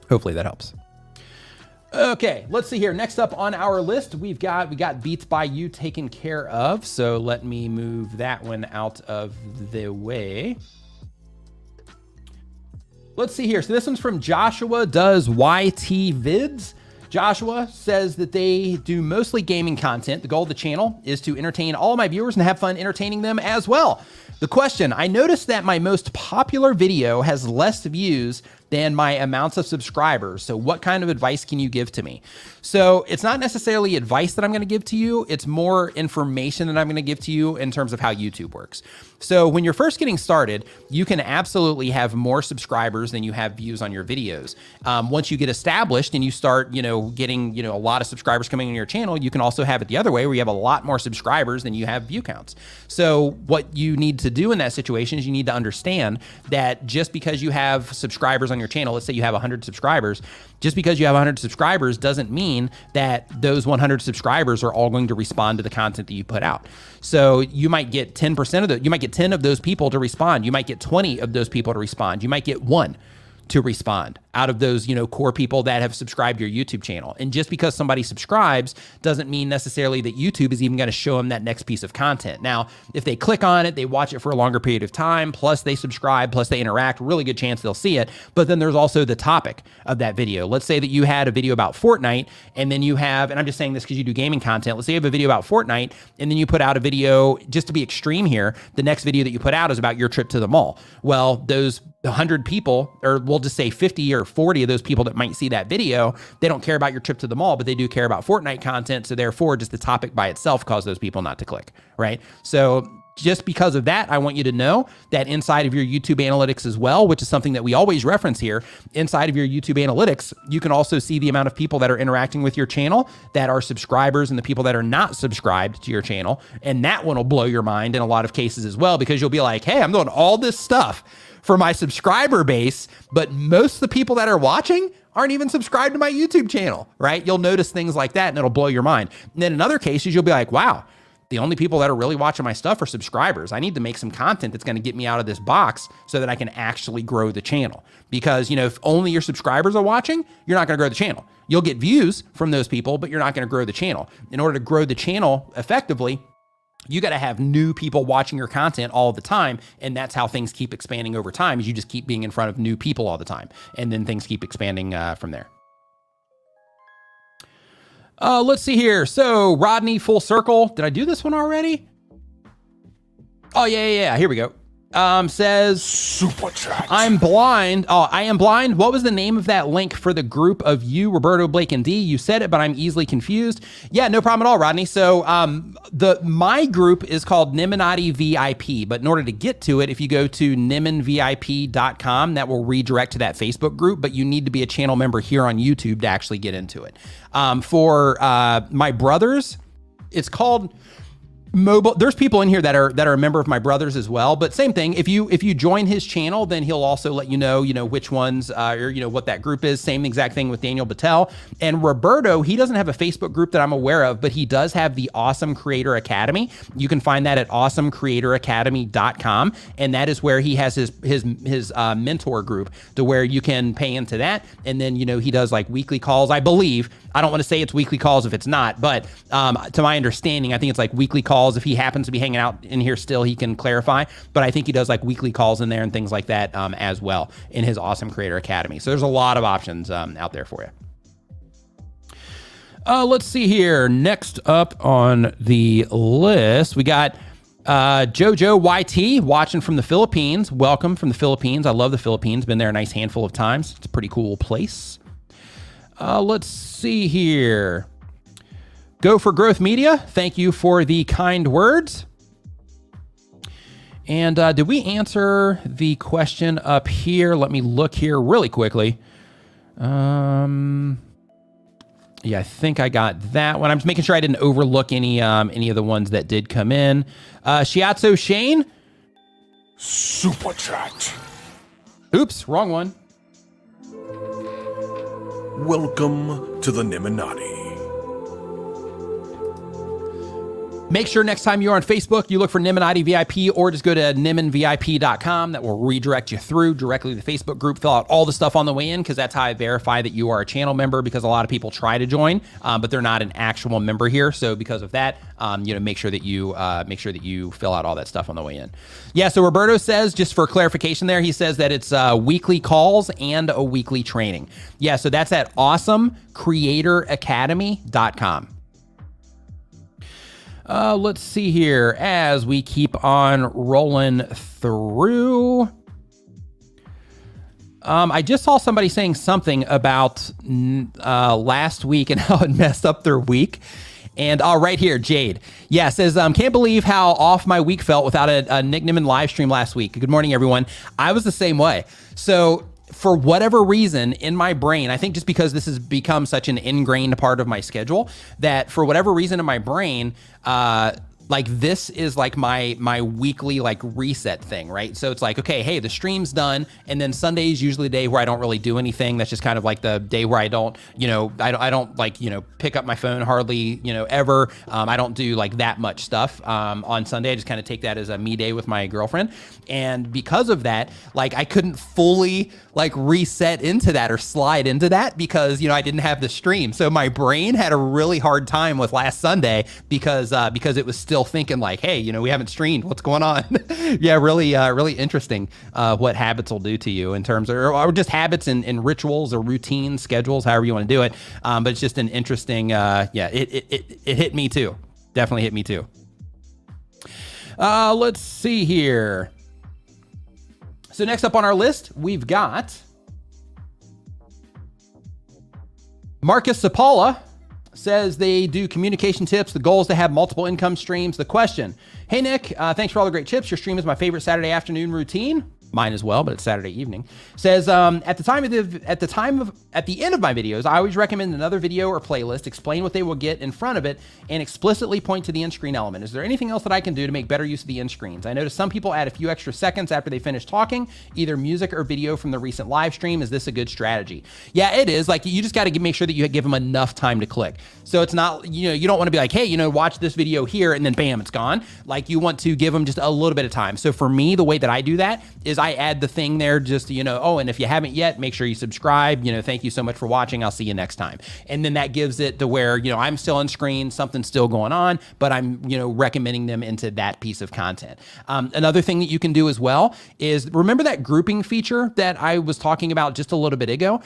Hopefully that helps. Okay, let's see here. Next up on our list, we got Beats by You taken care of. So let me move that one out of the way. Let's see here. So this one's from Joshua Does YT Vids. Joshua says that they do mostly gaming content. The goal of the channel is to entertain all of my viewers and have fun entertaining them as well. The question, I noticed that my most popular video has less views than my amounts of subscribers. So what kind of advice can you give to me? So it's not necessarily advice that I'm going to give to you. It's more information that I'm going to give to you in terms of how YouTube works. So when you're first getting started, you can absolutely have more subscribers than you have views on your videos. Once you get established and you start, getting, a lot of subscribers coming on your channel, you can also have it the other way where you have a lot more subscribers than you have view counts. So what you need to do in that situation is you need to understand that just because you have subscribers on your channel, let's say you have 100 subscribers, just because you have 100 subscribers doesn't mean that those 100 subscribers are all going to respond to the content that you put out. So you might get 10% of you might get 10 of those people to respond. You might get 20 of those people to respond. You might get 1 to respond out of those, core people that have subscribed to your YouTube channel. And just because somebody subscribes doesn't mean necessarily that YouTube is even going to show them that next piece of content. Now, if they click on it, they watch it for a longer period of time, plus they subscribe, plus they interact, really good chance they'll see it. But then there's also the topic of that video. Let's say that you had a video about Fortnite, and then you have, and I'm just saying this because you do gaming content. Let's say you have a video about Fortnite, and then you put out a video, just to be extreme here, the next video that you put out is about your trip to the mall. Well, those 100 people, or we'll just say 50 or 40 of those people that might see that video, they don't care about your trip to the mall, but they do care about Fortnite content. So therefore, just the topic by itself caused those people not to click, right? So just because of that, I want you to know that inside of your YouTube analytics as well, which is something that we always reference here, inside of your YouTube analytics, you can also see the amount of people that are interacting with your channel that are subscribers and the people that are not subscribed to your channel. And that one will blow your mind in a lot of cases as well, because you'll be like, hey, I'm doing all this stuff for my subscriber base, but most of the people that are watching aren't even subscribed to my YouTube channel, right? You'll notice things like that and it'll blow your mind. And then in other cases, you'll be like, wow, the only people that are really watching my stuff are subscribers. I need to make some content that's going to get me out of this box so that I can actually grow the channel. Because, if only your subscribers are watching, you're not going to grow the channel. You'll get views from those people, but you're not going to grow the channel. In order to grow the channel effectively, you got to have new people watching your content all the time. And that's how things keep expanding over time, is you just keep being in front of new people all the time. And then things keep expanding from there. Let's see here. So Rodney Full Circle, did I do this one already? Oh yeah. Here we go. Says, Superchat. I'm blind. Oh, I am blind. What was the name of that link for the group of you, Roberto, Blake, and D? You said it, but I'm easily confused. Yeah, no problem at all, Rodney. So my group is called Nimminati VIP, but in order to get to it, if you go to nimminvip.com, that will redirect to that Facebook group, but you need to be a channel member here on YouTube to actually get into it. For my brothers, it's called mobile. There's people in here that are a member of my brother's as well. But same thing. If you join his channel, then he'll also let you know which ones or what that group is. Same exact thing with Daniel Batal and Roberto. He doesn't have a Facebook group that I'm aware of, but he does have the Awesome Creator Academy. You can find that at awesomecreatoracademy.com, and that is where he has his mentor group to where you can pay into that. And then he does like weekly calls. I believe. I don't want to say it's weekly calls if it's not, but to my understanding, I think it's like weekly calls. If he happens to be hanging out in here still, he can clarify. But I think he does like weekly calls in there and things like that as well in his Awesome Creator Academy. So there's a lot of options out there for you. Let's see here. Next up on the list, we got Jojo YT watching from the Philippines. Welcome from the Philippines. I love the Philippines. Been there a nice handful of times. It's a pretty cool place. Let's see here. Go for Growth Media. Thank you for the kind words. And did we answer the question up here? Let me look here really quickly. Yeah, I think I got that one. I'm just making sure I didn't overlook any of the ones that did come in. Shiatsu Shane. Super chat. Oops, wrong one. Welcome to the Nimminati. Make sure next time you're on Facebook, you look for Nimminati VIP or just go to nimminvip.com. That will redirect you through directly to the Facebook group. Fill out all the stuff on the way in because that's how I verify that you are a channel member, because a lot of people try to join, but they're not an actual member here. So because of that, make sure that you fill out all that stuff on the way in. Yeah, so Roberto says, just for clarification there, he says that it's weekly calls and a weekly training. Yeah, so that's at awesomecreatoracademy.com. Let's see here as we keep on rolling through. I just saw somebody saying something about last week and how it messed up their week. And right here, Jade. Yeah, says, can't believe how off my week felt without a Nick Nimmin live stream last week. Good morning, everyone. I was the same way. So for whatever reason in my brain, I think just because this has become such an ingrained part of my schedule, that for whatever reason in my brain, like this is like my weekly like reset thing, right? So it's like, okay, hey, the stream's done, and then Sunday is usually the day where I don't really do anything. That's just kind of like the day where I don't, I don't like, pick up my phone hardly, ever. I don't do like that much stuff on Sunday. I just kind of take that as a me day with my girlfriend. And because of that, like I couldn't fully like reset into that or slide into that because, I didn't have the stream. So my brain had a really hard time with last Sunday because it was still thinking like, hey, we haven't streamed. What's going on? Yeah, really interesting what habits will do to you in terms of, or just habits and rituals or routines, schedules, however you want to do it. But it's just an interesting, it hit me too. Definitely hit me too. Let's see here. So next up on our list, we've got Marcus Sapala. Says they do communication tips. The goal is to have multiple income streams. The question: hey Nick, thanks for all the great tips. Your stream is my favorite Saturday afternoon routine. Mine as well, but it's Saturday evening. Says at the end of my videos, I always recommend another video or playlist, explain what they will get in front of it, and explicitly point to the end screen element. Is there anything else that I can do to make better use of the end screens? I noticed some people add a few extra seconds after they finish talking, either music or video from the recent live stream. Is this a good strategy? Yeah, it is. Like you just got to make sure that you give them enough time to click. So it's not, you don't want to be like, hey, watch this video here and then bam, it's gone. Like you want to give them just a little bit of time. So for me, the way that I do that is I add the thing there just, oh, and if you haven't yet, make sure you subscribe. Thank you so much for watching. I'll see you next time. And then that gives it to where, I'm still on screen, something's still going on, but I'm, recommending them into that piece of content. Another thing that you can do as well is remember that grouping feature that I was talking about just a little bit ago.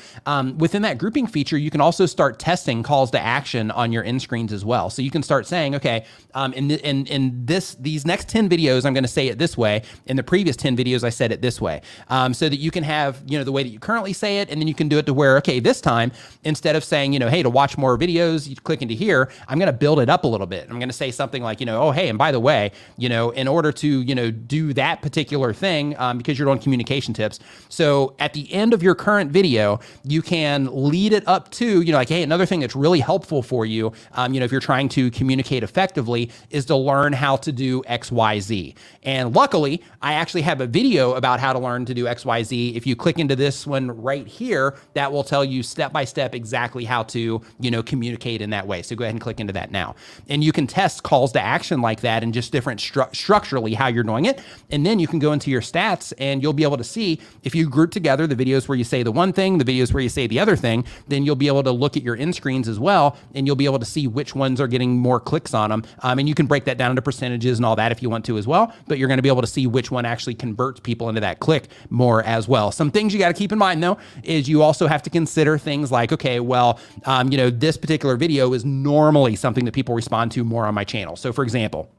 Within that grouping feature, you can also start testing calls to action on your end screens as well. So you can start saying, okay, in these next 10 videos, I'm going to say it this way. In the previous 10 videos, I said it it this way, so that you can have, the way that you currently say it, and then you can do it to where, okay, this time, instead of saying, hey, to watch more videos, you click into here, I'm going to build it up a little bit. I'm going to say something like, oh, hey, and by the way, in order to, do that particular thing, because you're doing communication tips. So at the end of your current video, you can lead it up to, like, hey, another thing that's really helpful for you, if you're trying to communicate effectively, is to learn how to do X, Y, Z. And luckily, I actually have a video about how to learn to do X, Y, Z. If you click into this one right here, that will tell you step by step exactly how to, communicate in that way. So go ahead and click into that now. And you can test calls to action like that and just different structurally how you're doing it. And then you can go into your stats and you'll be able to see if you group together the videos where you say the one thing, the videos where you say the other thing, then you'll be able to look at your end screens as well. And you'll be able to see which ones are getting more clicks on them. And you can break that down into percentages and all that if you want to as well. But you're going to be able to see which one actually converts people into that click more as well. Some things you got to keep in mind though, is you also have to consider things like, okay, well, this particular video is normally something that people respond to more on my channel. So for example,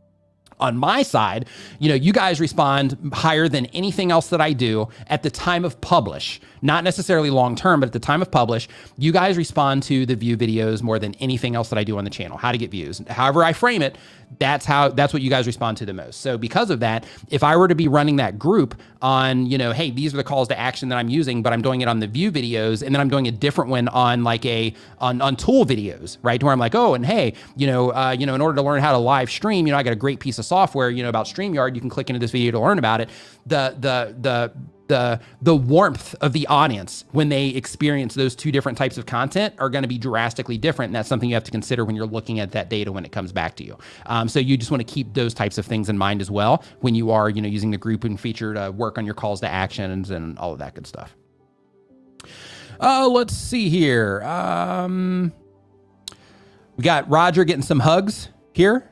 on my side, you guys respond higher than anything else that I do at the time of publish, not necessarily long-term, but at the time of publish, you guys respond to the view videos more than anything else that I do on the channel, how to get views. However I frame it, that's what you guys respond to the most. So because of that, if I were to be running that group on, hey, these are the calls to action that I'm using, but I'm doing it on the view videos, and then I'm doing a different one on like on tool videos, right? Where I'm like, oh, and hey, in order to learn how to live stream, I got a great piece of software, about StreamYard. You can click into this video to learn about it. The warmth of the audience when they experience those two different types of content are going to be drastically different. And that's something you have to consider when you're looking at that data when it comes back to you. So you just want to keep those types of things in mind as well when you are, using the grouping feature to work on your calls to actions and all of that good stuff. Let's see here. We got Roger getting some hugs here.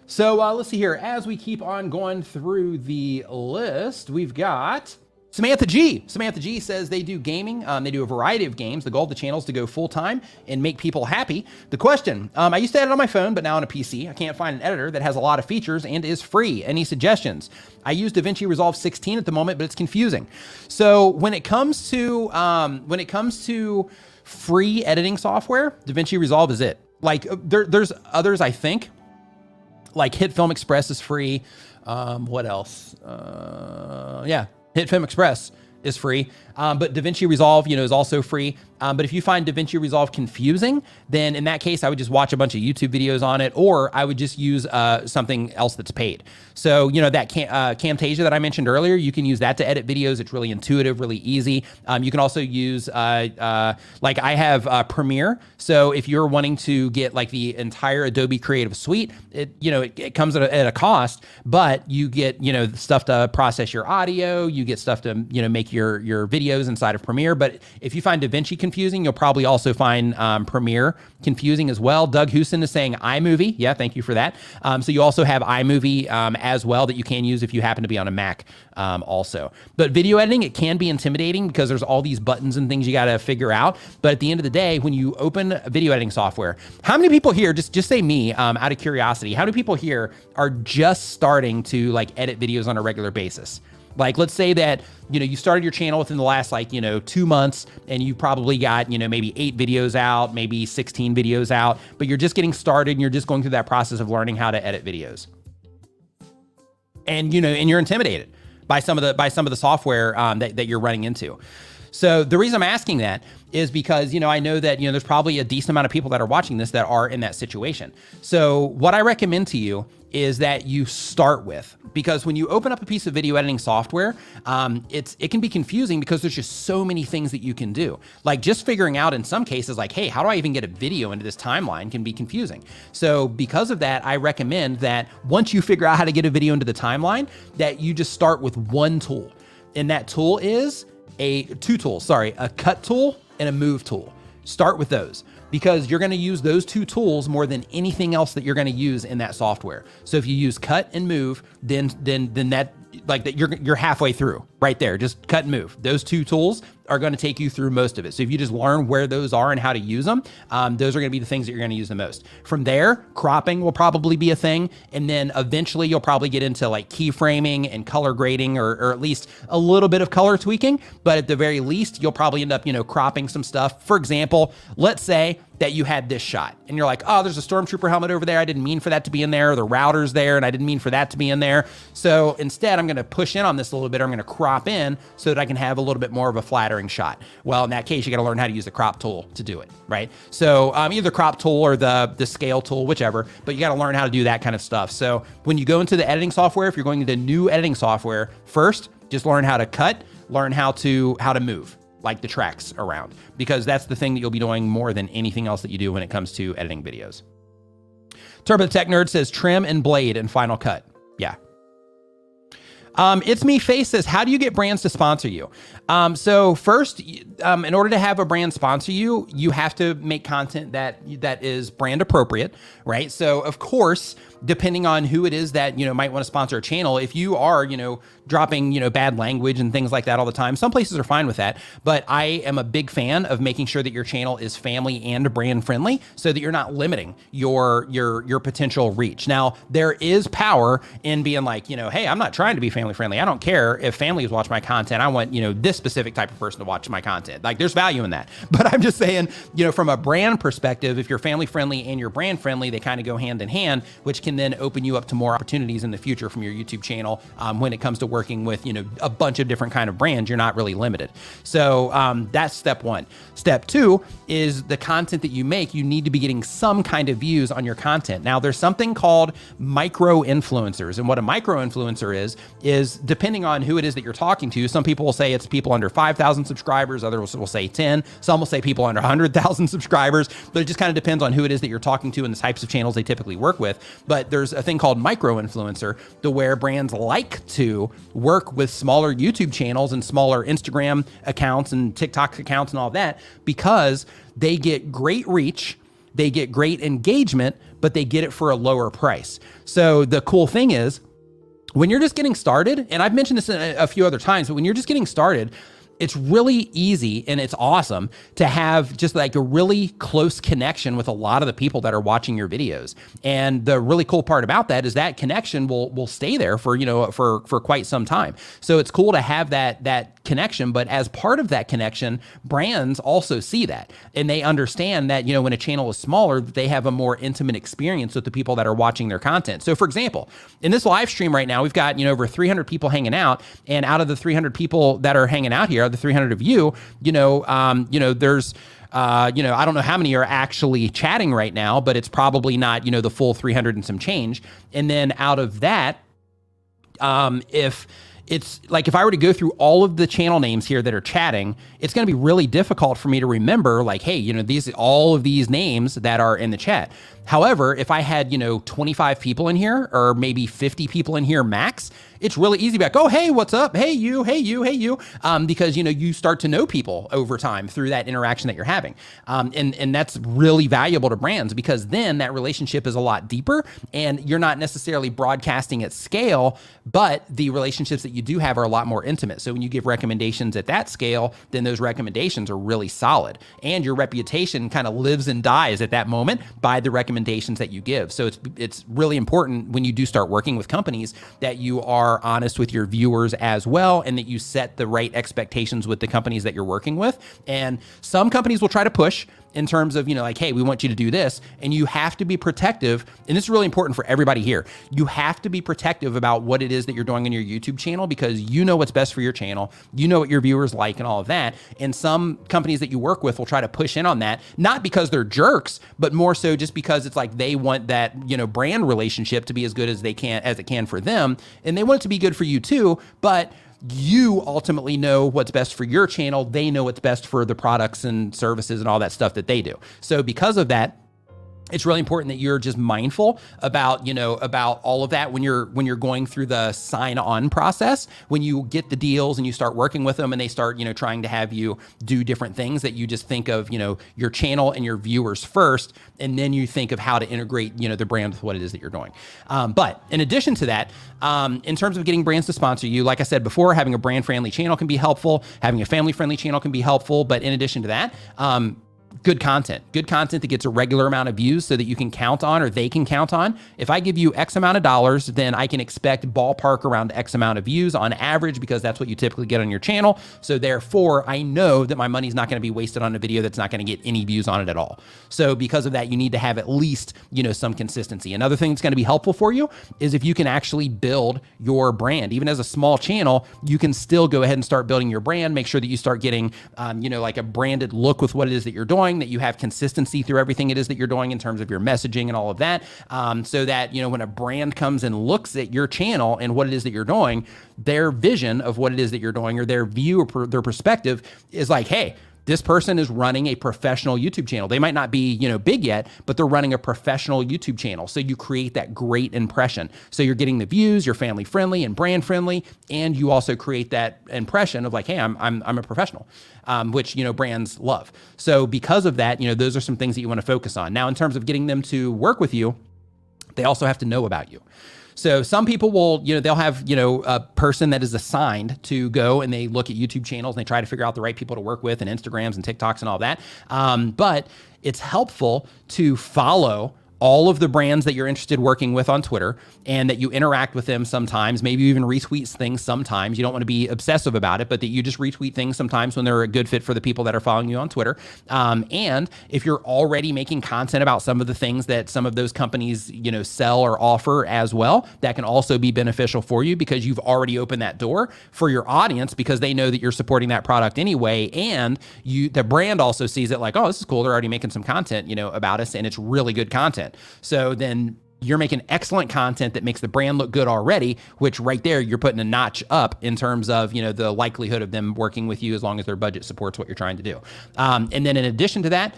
So let's see here. As we keep on going through the list, we've got Samantha G. Samantha G says they do gaming. They do a variety of games. The goal of the channel is to go full-time and make people happy. The question, I used to edit on my phone, but now on a PC. I can't find an editor that has a lot of features and is free. Any suggestions? I use DaVinci Resolve 16 at the moment, but it's confusing. So when it comes to free editing software, DaVinci Resolve is it. Like there's others, I think. Like HitFilm Express is free. What else? HitFilm Express is free. But DaVinci Resolve, is also free. But if you find DaVinci Resolve confusing, then in that case, I would just watch a bunch of YouTube videos on it, or I would just use something else that's paid. So, that Camtasia that I mentioned earlier, you can use that to edit videos. It's really intuitive, really easy. You can also use, like I have Premiere. So if you're wanting to get like the entire Adobe Creative Suite, it comes at a cost, but you get, stuff to process your audio, you get stuff to, make your videos inside of Premiere. But if you find DaVinci confusing, you'll probably also find Premiere confusing as well. Doug Houston is saying iMovie. Yeah, thank you for that. So you also have iMovie as well that you can use if you happen to be on a Mac also. But video editing, it can be intimidating because there's all these buttons and things you got to figure out. But at the end of the day, when you open video editing software, how many people here, just say me, out of curiosity, how many people here are just starting to like edit videos on a regular basis? Like, let's say that, you started your channel within the last 2 months and you probably got, maybe 8 videos out, maybe 16 videos out, but you're just getting started and you're just going through that process of learning how to edit videos. And, and you're intimidated by some of the software that you're running into. So the reason I'm asking that is because, I know that, there's probably a decent amount of people that are watching this that are in that situation. So what I recommend to you is that you start with, because when you open up a piece of video editing software, it can be confusing because there's just so many things that you can do. Like just figuring out in some cases, like, hey, how do I even get a video into this timeline can be confusing. So because of that, I recommend that once you figure out how to get a video into the timeline, that you just start with one tool. And that tool is two tools, a cut tool and a move tool. Start with those. because you're going to use those two tools more than anything else that you're going to use in that software. So if you use cut and move, then that, like that, you're halfway through right there. Just cut and move. Those two tools are going to take you through most of it. So if you just learn where those are and how to use them, those are going to be the things that you're going to use the most. From there, cropping will probably be a thing. And then eventually you'll probably get into like keyframing and color grading, or at least a little bit of color tweaking. But at the very least, you'll probably end up, cropping some stuff. For example, let's say that you had this shot and you're like, oh, there's a stormtrooper helmet over there. I didn't mean for that to be in there. Or the router's there and I didn't mean for that to be in there. So instead, I'm going to push in on this a little bit. I'm going to crop in so that I can have a little bit more of a flattering shot. Well, in that case, you got to learn how to use the crop tool to do it, right? So either the crop tool or the scale tool, whichever, but you got to learn how to do that kind of stuff. So when you go into the editing software, if you're going into new editing software, first, just learn how to cut, learn how to move, like the tracks around, because that's the thing that you'll be doing more than anything else that you do when it comes to editing videos. Turbo the Tech Nerd says trim and blade in Final Cut. Yeah. It's Me Face says, how do you get brands to sponsor you? So first, in order to have a brand sponsor you, you have to make content that is brand appropriate, right? So of course, depending on who it is that, might want to sponsor a channel, if you are, dropping, bad language and things like that all the time, some places are fine with that. But I am a big fan of making sure that your channel is family and brand friendly so that you're not limiting your potential reach. Now, there is power in being like, hey, I'm not trying to be family friendly. I don't care if families watch my content. I want, this specific type of person to watch my content. Like, there's value in that. But I'm just saying, from a brand perspective, if you're family friendly and you're brand friendly, they kind of go hand in hand, which can then open you up to more opportunities in the future from your YouTube channel. When it comes to working with, a bunch of different kind of brands, you're not really limited. So that's step one. Step two is the content that you make, you need to be getting some kind of views on your content. Now, there's something called micro influencers. And what a micro influencer is depending on who it is that you're talking to, some people will say it's people under 5,000 subscribers, others will say 10, some will say people under 100,000 subscribers, but it just kind of depends on who it is that you're talking to and the types of channels they typically work with. But there's a thing called micro influencer, to where brands like to work with smaller YouTube channels and smaller Instagram accounts and TikTok accounts and all that, because they get great reach, they get great engagement, but they get it for a lower price. So the cool thing is, when you're just getting started, and I've mentioned this a few other times, but when you're just getting started, it's really easy and it's awesome to have just like a really close connection with a lot of the people that are watching your videos. And the really cool part about that is that connection will stay there for, for quite some time. So it's cool to have that connection, but as part of that connection, brands also see that. And they understand that, when a channel is smaller, they have a more intimate experience with the people that are watching their content. So for example, in this live stream right now, we've got, over 300 people hanging out, and out of the 300 people that are hanging out here, the 300 of you, there's, I don't know how many are actually chatting right now, but it's probably not, the full 300 and some change. And then out of that, if I were to go through all of the channel names here that are chatting, it's going to be really difficult for me to remember, like, hey, all of these names that are in the chat. However, if I had, 25 people in here, or maybe 50 people in here max, it's really easy to be like, oh, hey, what's up? Hey, you, hey, you, hey, you. Because, you start to know people over time through that interaction that you're having. And that's really valuable to brands, because then that relationship is a lot deeper and you're not necessarily broadcasting at scale, but the relationships that you do have are a lot more intimate. So when you give recommendations at that scale, then those recommendations are really solid, and your reputation kind of lives and dies at that moment by the recommendations that you give. So it's really important when you do start working with companies that you are honest with your viewers as well, and that you set the right expectations with the companies that you're working with. And some companies will try to push in terms of, like, hey, we want you to do this. And you have to be protective. And this is really important for everybody here. You have to be protective about what it is that you're doing on your YouTube channel, because you know what's best for your channel. You know what your viewers like and all of that. And some companies that you work with will try to push in on that, not because they're jerks, but more so just because it's like they want that, brand relationship to be as good as it can for them. And they want it to be good for you too, but you ultimately know what's best for your channel. They know what's best for the products and services and all that stuff that they do. So because of that, it's really important that you're just mindful about, about all of that when you're going through the sign on process, when you get the deals and you start working with them and they start, trying to have you do different things, that you just think of, your channel and your viewers first, and then you think of how to integrate, the brand with what it is that you're doing. But in addition to that, in terms of getting brands to sponsor you, like I said before, having a brand friendly channel can be helpful. Having a family friendly channel can be helpful. But in addition to that, good content that gets a regular amount of views so that you can count on, or they can count on. If I give you X amount of dollars, then I can expect ballpark around X amount of views on average, because that's what you typically get on your channel. So therefore, I know that my money's not going to be wasted on a video that's not going to get any views on it at all. So because of that, you need to have at least, some consistency. Another thing that's going to be helpful for you is if you can actually build your brand. Even as a small channel, you can still go ahead and start building your brand. Make sure that you start getting, like a branded look with what it is that you're doing, that you have consistency through everything it is that you're doing in terms of your messaging and all of that, so that, when a brand comes and looks at your channel and what it is that you're doing, their vision of what it is that you're doing, or their view or their perspective is like, hey, this person is running a professional YouTube channel. They might not be, big yet, but they're running a professional YouTube channel. So you create that great impression. So you're getting the views, you're family friendly and brand friendly, and you also create that impression of like, hey, I'm a professional, which, brands love. So because of that, those are some things that you want to focus on. Now, in terms of getting them to work with you, they also have to know about you. So some people will, they'll have, a person that is assigned to go and they look at YouTube channels and they try to figure out the right people to work with, and Instagrams and TikToks and all that. But it's helpful to follow all of the brands that you're interested working with on Twitter, and that you interact with them sometimes, maybe you even retweet things sometimes. You don't want to be obsessive about it, but that you just retweet things sometimes when they're a good fit for the people that are following you on Twitter. And if you're already making content about some of the things that some of those companies, sell or offer as well, that can also be beneficial for you, because you've already opened that door for your audience, because they know that you're supporting that product anyway. And the brand also sees it like, oh, this is cool. They're already making some content, about us, and it's really good content. So then you're making excellent content that makes the brand look good already, which right there, you're putting a notch up in terms of, the likelihood of them working with you, as long as their budget supports what you're trying to do. And then in addition to that,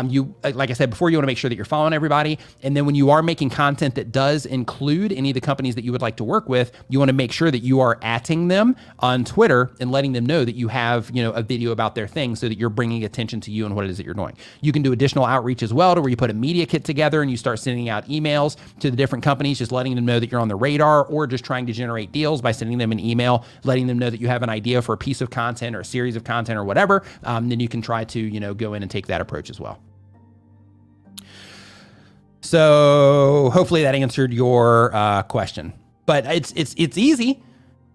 you, like I said before, you want to make sure that you're following everybody. And then when you are making content that does include any of the companies that you would like to work with, you want to make sure that you are @ing them on Twitter and letting them know that you have, a video about their thing, so that you're bringing attention to you and what it is that you're doing. You can do additional outreach as well, to where you put a media kit together and you start sending out emails to the different companies, just letting them know that you're on the radar, or just trying to generate deals by sending them an email, letting them know that you have an idea for a piece of content or a series of content or whatever. Then you can try to, go in and take that approach as well. So hopefully that answered your question. But it's easy,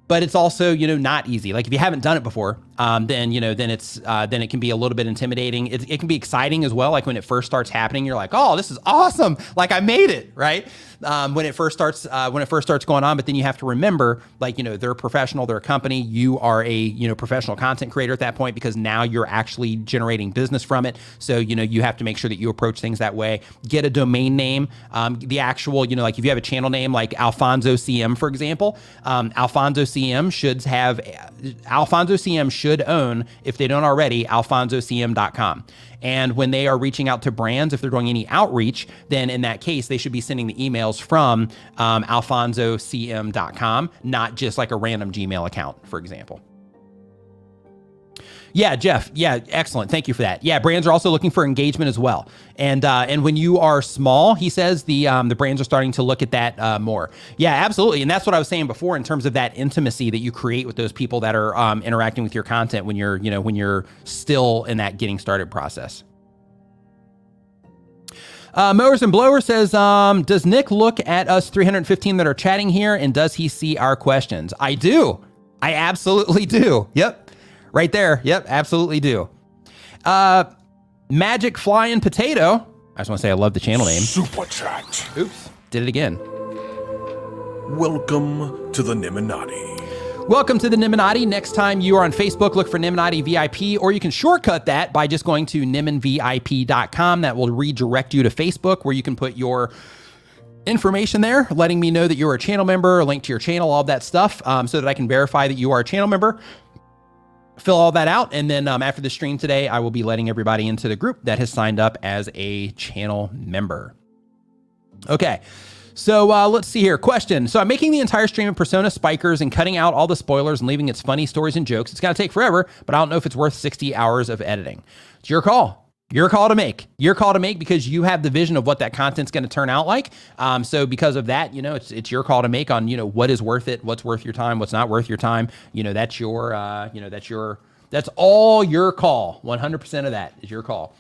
but it's also, not easy. Like if you haven't done it before, then it can be a little bit intimidating. It can be exciting as well. Like when it first starts happening, you're like, oh, this is awesome. Like I made it, right? When it first starts going on, but then you have to remember, like, they're a professional, they're a company, you are a, professional content creator at that point, because now you're actually generating business from it. So, you have to make sure that you approach things that way. Get a domain name, the actual, like if you have a channel name, like Alfonso CM, for example, Alfonso CM should own, if they don't already, alfonsocm.com. And when they are reaching out to brands, if they're doing any outreach, then in that case, they should be sending the emails from alfonsocm.com, not just like a random Gmail account, for example. Yeah, Jeff. Yeah, excellent. Thank you for that. Yeah, brands are also looking for engagement as well. And when you are small, he says the brands are starting to look at that more. Yeah, absolutely. And that's what I was saying before in terms of that intimacy that you create with those people that are interacting with your content when you're still in that getting started process. Mowers and Blower says, does Nick look at us 315 that are chatting here, and does he see our questions? I do. I absolutely do. Yep. Right there. Yep, absolutely do. Magic Flying Potato. I just want to say I love the channel name. Super chat. Oops, did it again. Welcome to the Nimminati. Welcome to the Nimminati. Next time you are on Facebook, look for Nimminati VIP, or you can shortcut that by just going to nimminvip.com. That will redirect you to Facebook, where you can put your information there, letting me know that you're a channel member, a link to your channel, all of that stuff, so that I can verify that you are a channel member. Fill all that out, and then after the stream today, I will be letting everybody into the group that has signed up as a channel member. Okay. So let's see here. Question. So I'm making the entire stream of Persona Spikers and cutting out all the spoilers and leaving its funny stories and jokes. It's going to take forever, but I don't know if it's worth 60 hours of editing. It's your call. Your call to make. Your call to make because you have the vision of what that content's going to turn out like. So because of that, it's your call to make on, what is worth it, what's worth your time, what's not worth your time. That's that's all your call. 100% of that is your call.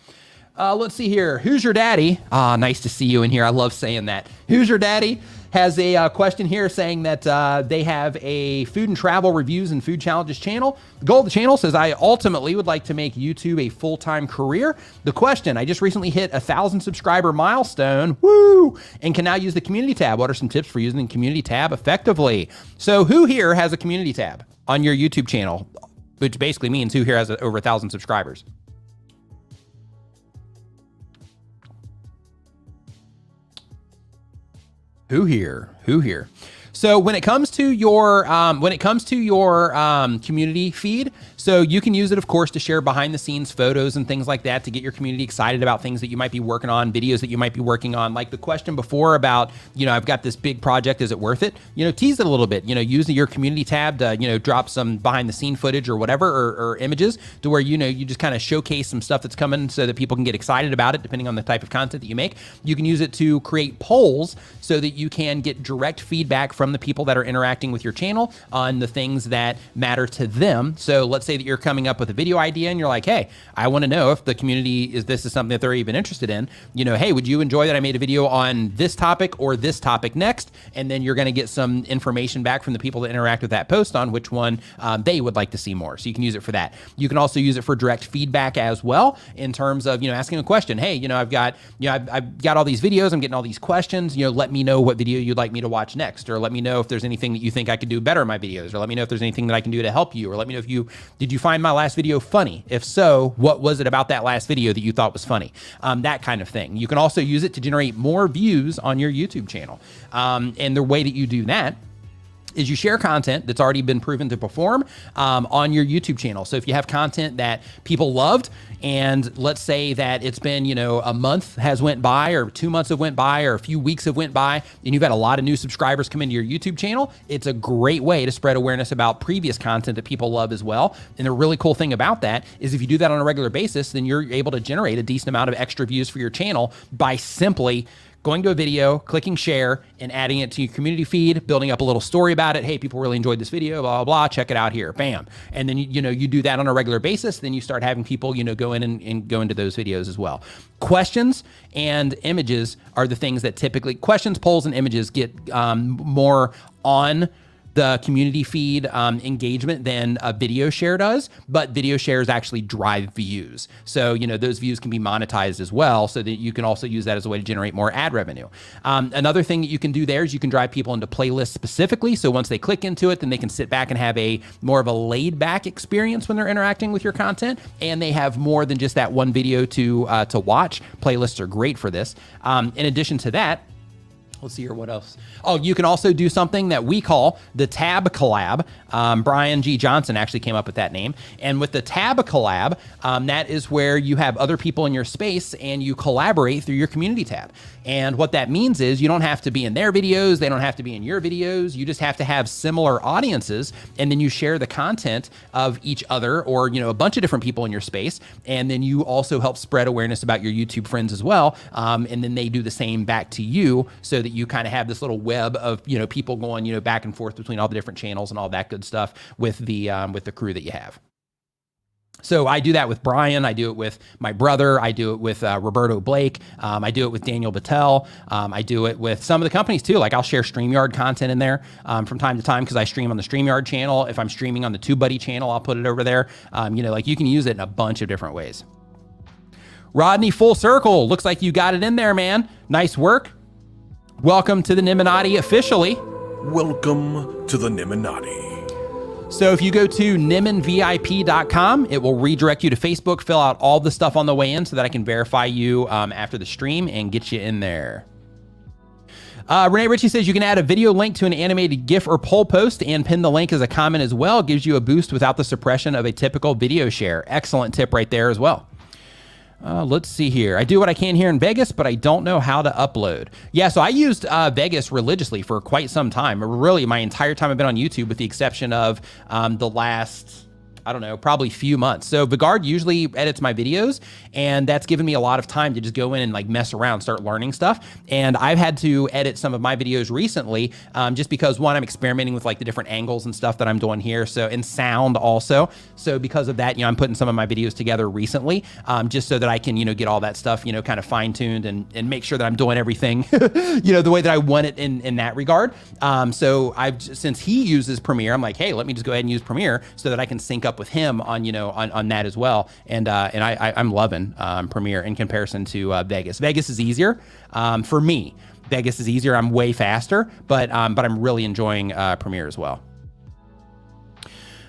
Let's see here. Who's your daddy? Nice to see you in here. I love saying that. Who's your daddy? Has a question here saying that they have a food and travel reviews and food challenges channel. The goal of the channel says, I ultimately would like to make YouTube a full-time career. The question, I just recently hit 1,000 subscriber milestone. Woo! And can now use the community tab. What are some tips for using the community tab effectively? So who here has a community tab on your YouTube channel? Which basically means who here has over 1,000 subscribers? Who here? So when it comes to your community feed, so you can use it, of course, to share behind the scenes photos and things like that to get your community excited about things that you might be working on, videos that you might be working on. Like the question before about, I've got this big project, is it worth it? Tease it a little bit, use your community tab to, drop some behind the scene footage or whatever, or images to where, you just kind of showcase some stuff that's coming so that people can get excited about it, depending on the type of content that you make. You can use it to create polls so that you can get direct feedback from the people that are interacting with your channel on the things that matter to them. So let's say that you're coming up with a video idea and you're like, hey, I want to know if the community this is something that they're even interested in. Hey, would you enjoy that I made a video on this topic or this topic next? And then you're going to get some information back from the people that interact with that post on which one they would like to see more. So you can use it for that. You can also use it for direct feedback as well in terms of, asking a question. Hey, I've got all these videos. I'm getting all these questions. Let me know what video you'd like me to watch next, or let me know if there's anything that you think I could do better in my videos, or let me know if there's anything that I can do to help you, or let me know did you find my last video funny? If so, what was it about that last video that you thought was funny? That kind of thing. You can also use it to generate more views on your YouTube channel. And the way that you do that is you share content that's already been proven to perform on your YouTube channel. So if you have content that people loved, and let's say that it's been, a month has went by, or 2 months have went by, or a few weeks have went by, and you've had a lot of new subscribers come into your YouTube channel, it's a great way to spread awareness about previous content that people love as well. And the really cool thing about that is if you do that on a regular basis, then you're able to generate a decent amount of extra views for your channel by simply going to a video, clicking share, and adding it to your community feed, building up a little story about it. Hey, people really enjoyed this video, blah, blah, blah. Check it out here. Bam. And then, you do that on a regular basis. Then you start having people, go in and go into those videos as well. Questions and images are the things that typically, questions, polls, and images get more on the community feed engagement than a video share does, but video shares actually drive views. So, those views can be monetized as well, so that you can also use that as a way to generate more ad revenue. Another thing that you can do there is you can drive people into playlists specifically. So once they click into it, then they can sit back and have a more of a laid back experience when they're interacting with your content. And they have more than just that one video to watch. Playlists are great for this. In addition to that, let's see here, what else? Oh, you can also do something that we call the Tab Collab. Brian G. Johnson actually came up with that name. And with the Tab Collab, that is where you have other people in your space and you collaborate through your community tab. And what that means is you don't have to be in their videos. They don't have to be in your videos. You just have to have similar audiences. And then you share the content of each other, or, a bunch of different people in your space. And then you also help spread awareness about your YouTube friends as well. And then they do the same back to you, so that you kind of have this little web of, people going, back and forth between all the different channels and all that good stuff with the crew that you have. So I do that with Brian. I do it with my brother. I do it with Roberto Blake. I do it with Daniel Batal. I do it with some of the companies too. Like I'll share StreamYard content in there from time to time because I stream on the StreamYard channel. If I'm streaming on the TubeBuddy channel, I'll put it over there. You can use it in a bunch of different ways. Rodney, full circle. Looks like you got it in there, man. Nice work. Welcome to the Nimminati officially. Welcome to the Nimminati. So if you go to nimminvip.com, it will redirect you to Facebook, fill out all the stuff on the way in so that I can verify you after the stream and get you in there. Renee Ritchie says you can add a video link to an animated GIF or poll post and pin the link as a comment as well. Gives you a boost without the suppression of a typical video share. Excellent tip right there as well. Let's see here. I do what I can here in Vegas, but I don't know how to upload. Yeah, so I used Vegas religiously for quite some time. Really, my entire time I've been on YouTube, with the exception of the last, I don't know, probably few months. So Vigard usually edits my videos, and that's given me a lot of time to just go in and like mess around, start learning stuff. And I've had to edit some of my videos recently, just because one, I'm experimenting with like the different angles and stuff that I'm doing here. So, and sound also. So because of that, I'm putting some of my videos together recently, just so that I can, get all that stuff, kind of fine tuned and make sure that I'm doing everything, the way that I want it in that regard. So since he uses Premiere, I'm like, hey, let me just go ahead and use Premiere so that I can sync up with him on on that as well, and I'm loving Premiere in comparison to Vegas. Vegas is easier for me. Vegas is easier. I'm way faster, but I'm really enjoying Premiere as well.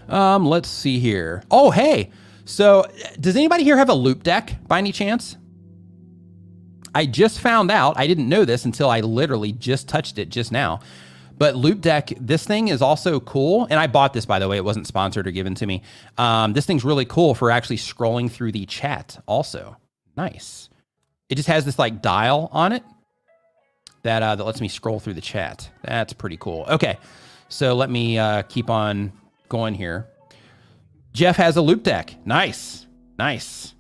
Let's see here. Oh, hey. So does anybody here have a loop deck by any chance? I just found out. I didn't know this until I literally just touched it just now. But Loop Deck, this thing is also cool. And I bought this, by the way. It wasn't sponsored or given to me. This thing's really cool for actually scrolling through the chat also. Nice. It just has this like dial on it that lets me scroll through the chat. That's pretty cool. Okay, so let me keep on going here. Jeff has a Loop Deck. Nice, nice.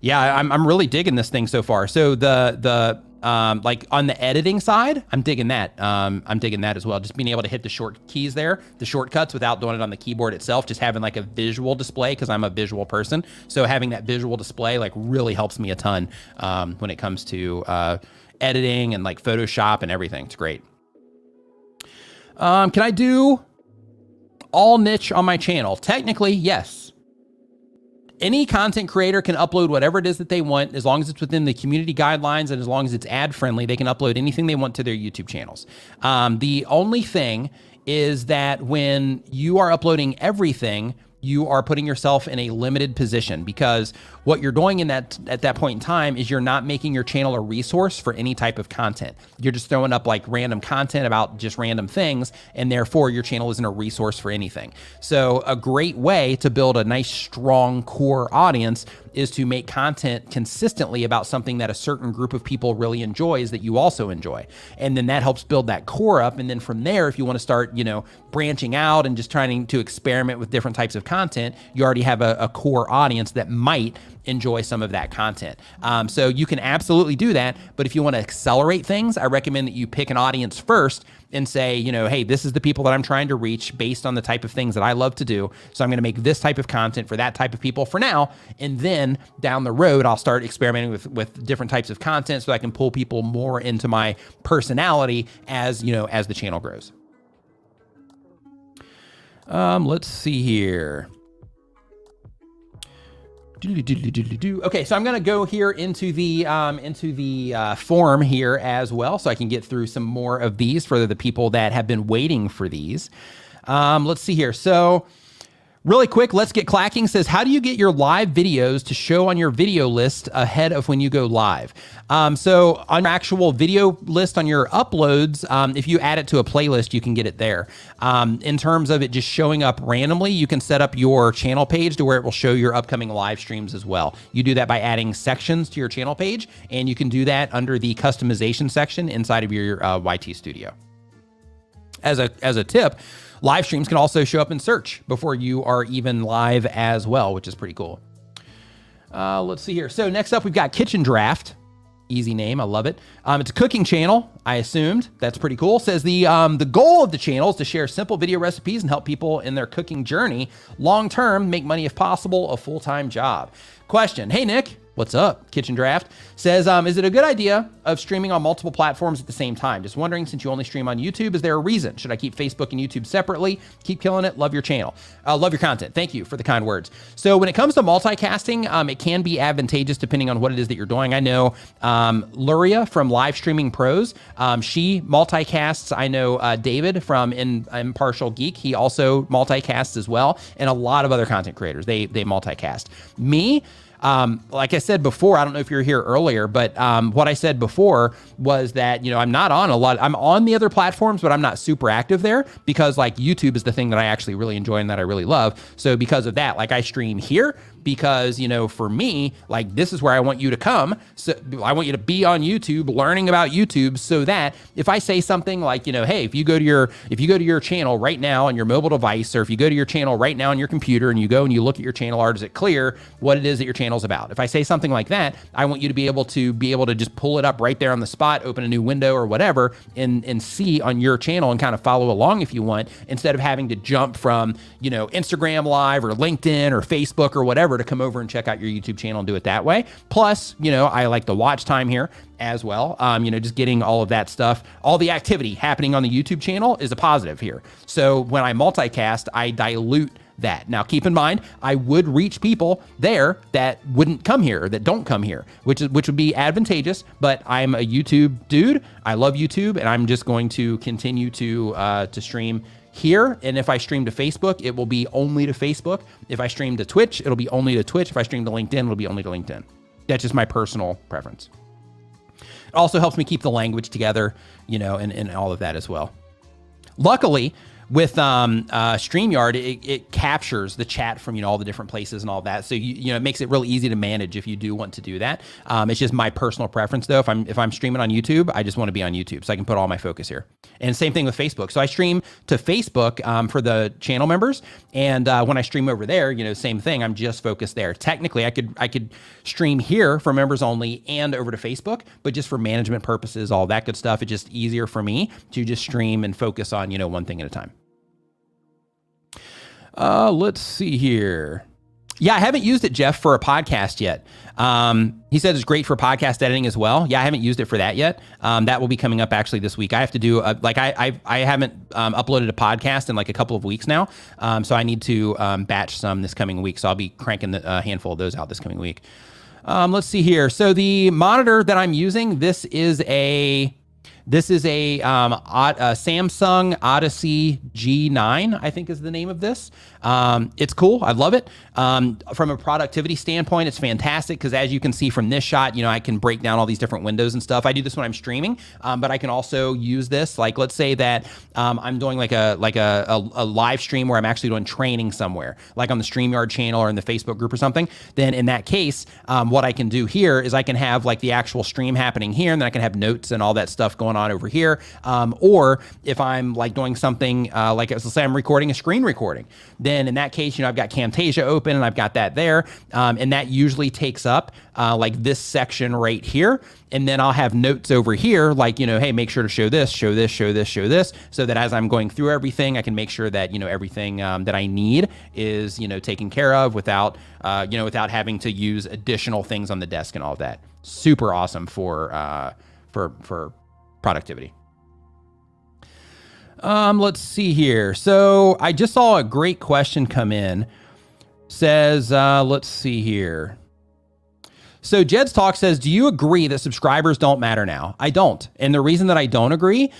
Yeah, I'm really digging this thing so far. So the like on the editing side, I'm digging that. I'm digging that as well. Just being able to hit the short keys there, the shortcuts without doing it on the keyboard itself, just having like a visual display, because I'm a visual person. So having that visual display like really helps me a ton when it comes to editing and like Photoshop and everything. It's great. Can I do all niche on my channel? Technically, yes. Any content creator can upload whatever it is that they want, as long as it's within the community guidelines and as long as it's ad friendly. They can upload anything they want to their YouTube channels. The only thing is that when you are uploading everything, you are putting yourself in a limited position, because what you're doing at that point in time is you're not making your channel a resource for any type of content. You're just throwing up like random content about just random things, and therefore your channel isn't a resource for anything. So a great way to build a nice, strong core audience is to make content consistently about something that a certain group of people really enjoys that you also enjoy. And then that helps build that core up. And then from there, if you want to start, branching out and just trying to experiment with different types of content, you already have a core audience that might enjoy some of that content. So you can absolutely do that. But if you want to accelerate things, I recommend that you pick an audience first and say, hey, this is the people that I'm trying to reach based on the type of things that I love to do. So I'm going to make this type of content for that type of people for now. And then down the road, I'll start experimenting with different types of content so I can pull people more into my personality as the channel grows. Let's see here. Okay, so I'm gonna go here into the form here as well, so I can get through some more of these for the people that have been waiting for these. Let's see here. So really quick, Let's Get Clacking says, how do you get your live videos to show on your video list ahead of when you go live? So on your actual video list on your uploads, if you add it to a playlist, you can get it there. In terms of it just showing up randomly, you can set up your channel page to where it will show your upcoming live streams as well. You do that by adding sections to your channel page, and you can do that under the customization section inside of your YT Studio. As a tip, live streams can also show up in search before you are even live as well, which is pretty cool. Let's see here. So next up, we've got Kitchen Draft. Easy name, I love it. It's a cooking channel, I assumed. That's pretty cool. Says the goal of the channel is to share simple video recipes and help people in their cooking journey. Long term, make money if possible, a full-time job. Question, hey Nick, what's up? Kitchen Draft says, is it a good idea of streaming on multiple platforms at the same time? Just wondering, since you only stream on YouTube, is there a reason? Should I keep Facebook and YouTube separately? Keep killing it. Love your channel. Love your content. Thank you for the kind words. So when it comes to multicasting, it can be advantageous depending on what it is that you're doing. I know Luria from Live Streaming Pros, she multicasts. I know David from Impartial Geek, he also multicasts as well. And a lot of other content creators, they multicast. Me, like I said before, I don't know if you were here earlier, but what I said before was that, I'm not on a lot. I'm on the other platforms, but I'm not super active there because like YouTube is the thing that I actually really enjoy and that I really love. So because of that, like I stream here, because, for me, like, this is where I want you to come. So I want you to be on YouTube, learning about YouTube, so that if I say something like, hey, if you go to your channel right now on your mobile device, or if you go to your channel right now on your computer and you go and you look at your channel art, is it clear what it is that your channel's about? If I say something like that, I want you to be able to just pull it up right there on the spot, open a new window or whatever, and see on your channel and kind of follow along if you want, instead of having to jump from, Instagram Live or LinkedIn or Facebook or whatever to come over and check out your YouTube channel and do it that way. Plus, I like the watch time here as well. Just getting all of that stuff, all the activity happening on the YouTube channel is a positive here. So when I multicast, I dilute that. Now, keep in mind, I would reach people there that wouldn't come here, that don't come here, which would be advantageous, but I'm a YouTube dude. I love YouTube, and I'm just going to continue to stream here. And if I stream to Facebook, it will be only to Facebook. If I stream to Twitch, it'll be only to Twitch. If I stream to LinkedIn, it'll be only to LinkedIn. That's just my personal preference. It also helps me keep the language together, and all of that as well. Luckily, with StreamYard, it captures the chat from, all the different places and all that. So, it makes it really easy to manage if you do want to do that. It's just my personal preference, though. If I'm streaming on YouTube, I just want to be on YouTube, so I can put all my focus here. And same thing with Facebook. So I stream to Facebook for the channel members. And when I stream over there, same thing. I'm just focused there. Technically, I could stream here for members only and over to Facebook, but just for management purposes, all that good stuff, it's just easier for me to just stream and focus on, one thing at a time. Let's see here. Yeah, I haven't used it, Jeff, for a podcast yet. He said it's great for podcast editing as well. Yeah, I haven't used it for that yet. That will be coming up actually this week. I have to do I haven't uploaded a podcast in like a couple of weeks now. So I need to batch some this coming week. So I'll be cranking a handful of those out this coming week. Let's see here. So the monitor that I'm using, this is a Samsung Odyssey G9, I think is the name of this. It's cool. I love it. From a productivity standpoint, it's fantastic because as you can see from this shot, I can break down all these different windows and stuff. I do this when I'm streaming, but I can also use this. Like, let's say that I'm doing like a live stream where I'm actually doing training somewhere, like on the StreamYard channel or in the Facebook group or something. Then in that case, what I can do here is I can have like the actual stream happening here, and then I can have notes and all that stuff going on over here. Or if I'm like doing something like, let's say I'm recording a screen recording, then in that case, I've got Camtasia open and I've got that there. And that usually takes up like this section right here. And then I'll have notes over here, like, hey, make sure to show this, show this, show this, show this, so that as I'm going through everything, I can make sure that, everything that I need is, taken care of without having to use additional things on the desk and all of that. Super awesome for productivity. Let's see here. So I just saw a great question come in. Says, let's see here. So Jed's Talk says, do you agree that subscribers don't matter now? I don't. And the reason that I don't agree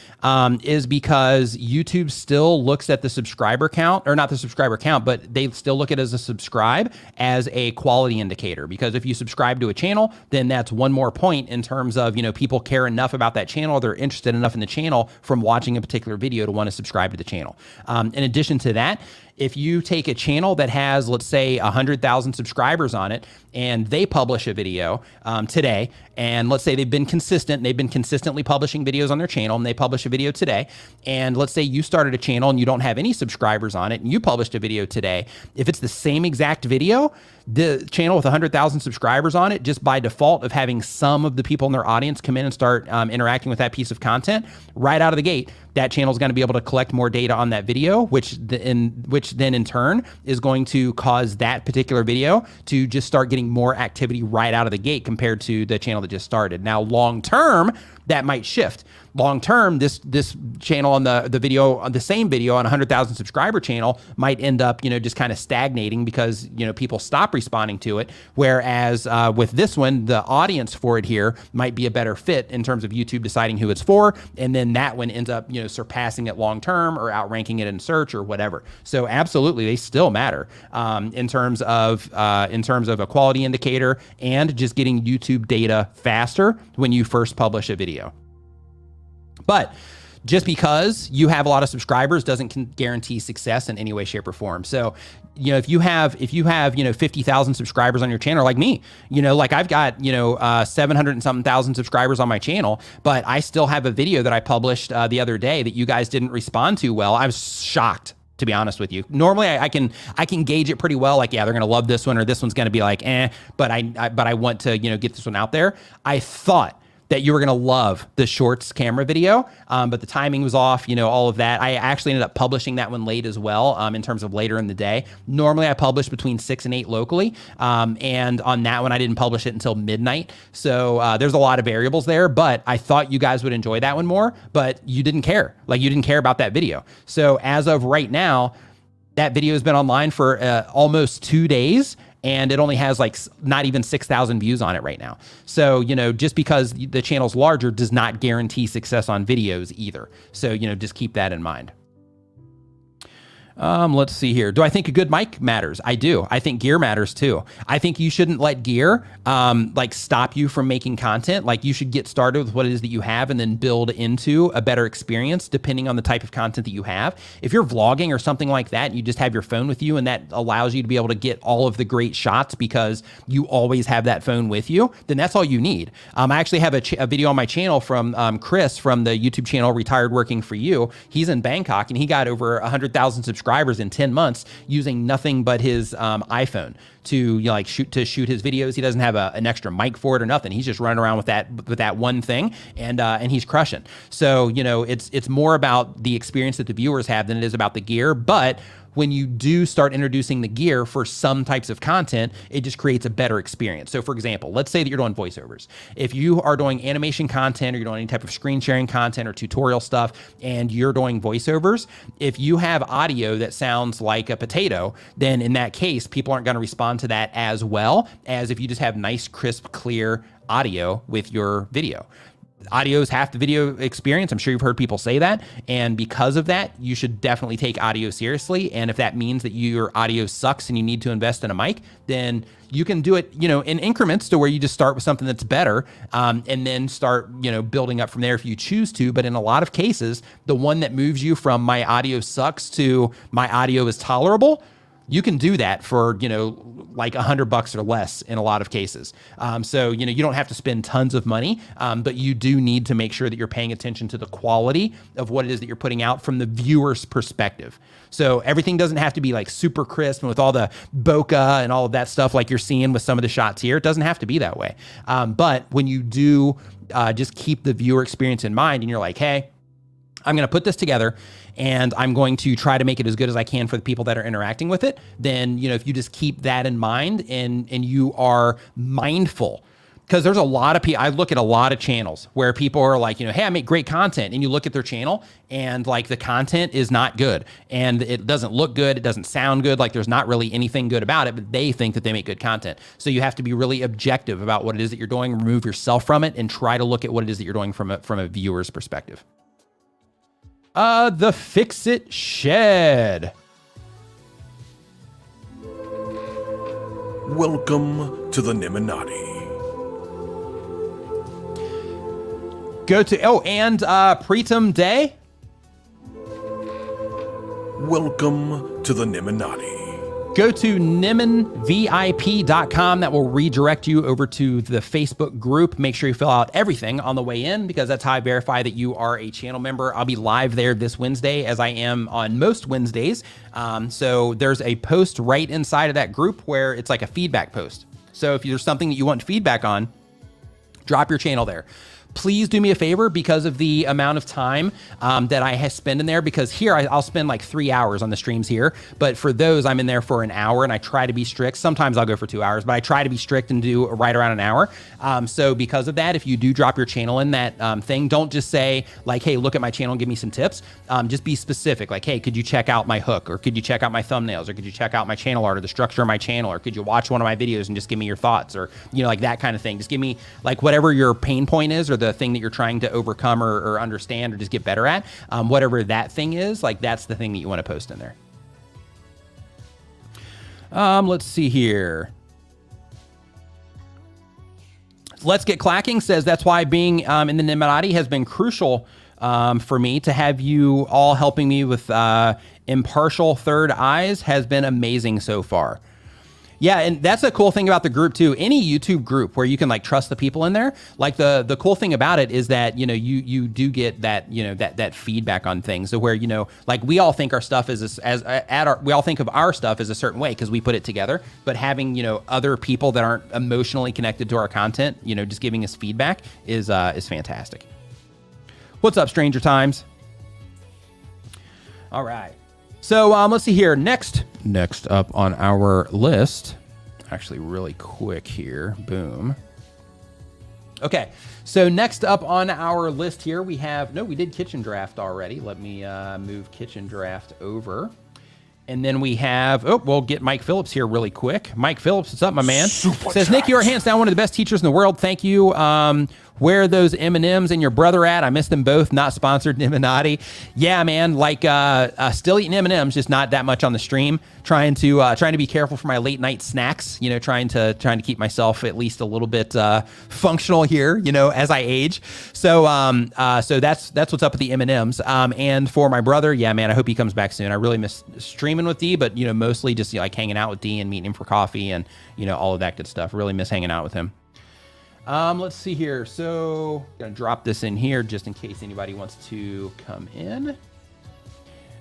is because YouTube still looks at the subscriber count, or not the subscriber count, but they still look at it as a subscribe as a quality indicator. Because if you subscribe to a channel, then that's one more point in terms of, people care enough about that channel, they're interested enough in the channel from watching a particular video to want to subscribe to the channel. In addition to that, if you take a channel that has, let's say, 100,000 subscribers on it, and they publish a video today, and let's say they've been consistent, they've been consistently publishing videos on their channel, and they publish a video today, and let's say you started a channel and you don't have any subscribers on it, and you published a video today, if it's the same exact video, the channel with 100,000 subscribers on it, just by default of having some of the people in their audience come in and start interacting with that piece of content, right out of the gate, that channel is going to be able to collect more data on that video, which then in turn is going to cause that particular video to just start getting more activity right out of the gate compared to the channel that just started. Now, long term, that might shift. Long term, this channel on the video, on the same video on 100,000 subscriber channel might end up, just kind of stagnating because, people stop responding to it. Whereas with this one, the audience for it here might be a better fit in terms of YouTube deciding who it's for. And then that one ends up, surpassing it long term or outranking it in search or whatever. So absolutely, they still matter in terms of a quality indicator and just getting YouTube data faster when you first publish a video. But just because you have a lot of subscribers doesn't guarantee success in any way, shape, or form. So, if you have 50,000 subscribers on your channel, like me, like I've got 700 and something thousand subscribers on my channel, but I still have a video that I published the other day that you guys didn't respond to well. I was shocked, to be honest with you. Normally I can gauge it pretty well. Like, yeah, they're going to love this one, or this one's going to be like, but I want to, get this one out there. I thought that you were going to love the shorts camera video, but the timing was off, all of that. I actually ended up publishing that one late as well, in terms of later in the day. Normally I publish between 6 and 8 locally, and on that one I didn't publish it until midnight. So there's a lot of variables there, but I thought you guys would enjoy that one more, but you didn't care. Like, you didn't care about that video. So as of right now, that video has been online for almost 2 days, and it only has like not even 6,000 views on it right now. So, just because the channel's larger does not guarantee success on videos either. So, just keep that in mind. Let's see here. Do I think a good mic matters? I do. I think gear matters too. I think you shouldn't let gear stop you from making content. Like, you should get started with what it is that you have and then build into a better experience depending on the type of content that you have. If you're vlogging or something like that, you just have your phone with you, and that allows you to be able to get all of the great shots because you always have that phone with you, then that's all you need. I actually have a video on my channel from Chris from the YouTube channel Retired Working For You. He's in Bangkok, and he got over 100,000 subscribers in 10 months using nothing but his iPhone to shoot his videos. He doesn't have an extra mic for it or nothing. He's just running around with that one thing, and he's crushing. So it's more about the experience that the viewers have than it is about the gear. But when you do start introducing the gear for some types of content, it just creates a better experience. So for example, let's say that you're doing voiceovers. If you are doing animation content, or you're doing any type of screen sharing content or tutorial stuff, and you're doing voiceovers, if you have audio that sounds like a potato, then in that case, people aren't going to respond to that as well as if you just have nice, crisp, clear audio with your video. Audio is half the video experience. I'm sure you've heard people say that. And because of that, you should definitely take audio seriously. And if that means that your audio sucks and you need to invest in a mic, then you can do it, in increments to where you just start with something that's better, and then start, building up from there if you choose to. But in a lot of cases, the one that moves you from my audio sucks to my audio is tolerable, you can do that for, like $100 or less in a lot of cases. So, you don't have to spend tons of money, but you do need to make sure that you're paying attention to the quality of what it is that you're putting out from the viewer's perspective. So everything doesn't have to be like super crisp and with all the bokeh and all of that stuff like you're seeing with some of the shots here. It doesn't have to be that way. But when you do just keep the viewer experience in mind, and you're like, hey, I'm going to put this together and I'm going to try to make it as good as I can for the people that are interacting with it, then, if you just keep that in mind and you are mindful, because there's a lot of people, I look at a lot of channels where people are like, hey, I make great content, and you look at their channel and like the content is not good and it doesn't look good. It doesn't sound good. Like, there's not really anything good about it, but they think that they make good content. So you have to be really objective about what it is that you're doing, remove yourself from it, and try to look at what it is that you're doing from a viewer's perspective. The Fix-It Shed. Welcome to the Nimminati. Go to, and Preetam Day. Welcome to the Nimminati. Go to nimminvip.com. That will redirect you over to the Facebook group. Make sure you fill out everything on the way in, because that's how I verify that you are a channel member. I'll be live there this Wednesday, as I am on most Wednesdays. So there's a post right inside of that group where it's like a feedback post. So if there's something that you want feedback on, drop your channel there. Please do me a favor, because of the amount of time that I spend in there, because here I'll spend like 3 hours on the streams here, but for those I'm in there for an hour, and I try to be strict. Sometimes I'll go for 2 hours, but I try to be strict and do right around an hour. So because of that, if you do drop your channel in that thing, don't just say like, hey, look at my channel and give me some tips. Just be specific, like, hey, could you check out my hook, or could you check out my thumbnails, or could you check out my channel art or the structure of my channel, or could you watch one of my videos and just give me your thoughts, or like that kind of thing. Just give me like whatever your pain point is, or the thing that you're trying to overcome or understand or just get better at, whatever that thing is, like that's the thing that you want to post in there. Let's see here. Let's Get Clacking says that's why being in the Nimminati has been crucial for me. To have you all helping me with impartial third eyes has been amazing so far. Yeah, and that's a cool thing about the group too. Any YouTube group where you can like trust the people in there, like the cool thing about it is that, you know, you do get that, you know, that feedback on things. So where, you know, like we all think our stuff is we all think of our stuff as a certain way because we put it together, but having, you know, other people that aren't emotionally connected to our content, you know, just giving us feedback is fantastic. What's up, Stranger Times? All right. So let's see here. Next up on our list, actually really quick here. Boom. Okay. So next up on our list here, we did Kitchen Draft already. Let me move Kitchen Draft over. And then we have, we'll get Mike Phillips here really quick. Mike Phillips, what's up, my man? Says, Nick, you are hands down one of the best teachers in the world. Thank you. Where are those M&Ms and your brother at? I miss them both. Not sponsored, Nimminati. Yeah, man. Like, still eating M&Ms, just not that much on the stream. Trying to be careful for my late night snacks. You know, trying to keep myself at least a little bit functional here. You know, as I age. So that's what's up with the M&Ms. And for my brother, yeah, man. I hope he comes back soon. I really miss streaming with D, but you know, mostly just like hanging out with D and meeting him for coffee and you know all of that good stuff. Really miss hanging out with him. Let's see here. So I'm gonna drop this in here just in case anybody wants to come in.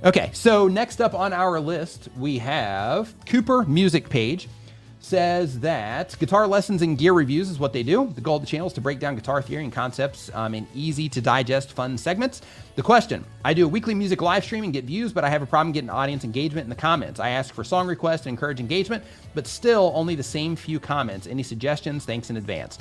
Okay, so next up on our list, we have Cooper Music Page. Says that guitar lessons and gear reviews is what they do. The goal of the channel is to break down guitar theory and concepts in easy to digest, fun segments. The question: I do a weekly music live stream and get views, but I have a problem getting audience engagement in the comments. I ask for song requests and encourage engagement, but still only the same few comments. Any suggestions? Thanks in advance.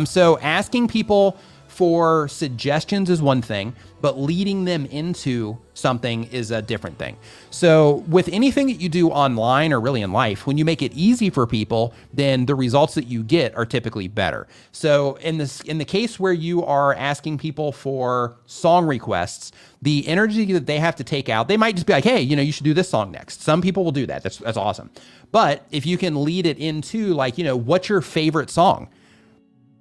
So asking people for suggestions is one thing, but leading them into something is a different thing. So with anything that you do online or really in life, when you make it easy for people, then the results that you get are typically better. So in the case where you are asking people for song requests, the energy that they have to take out, they might just be like, hey, you know, you should do this song next. Some people will do that. That's awesome. But if you can lead it into like, you know, what's your favorite song?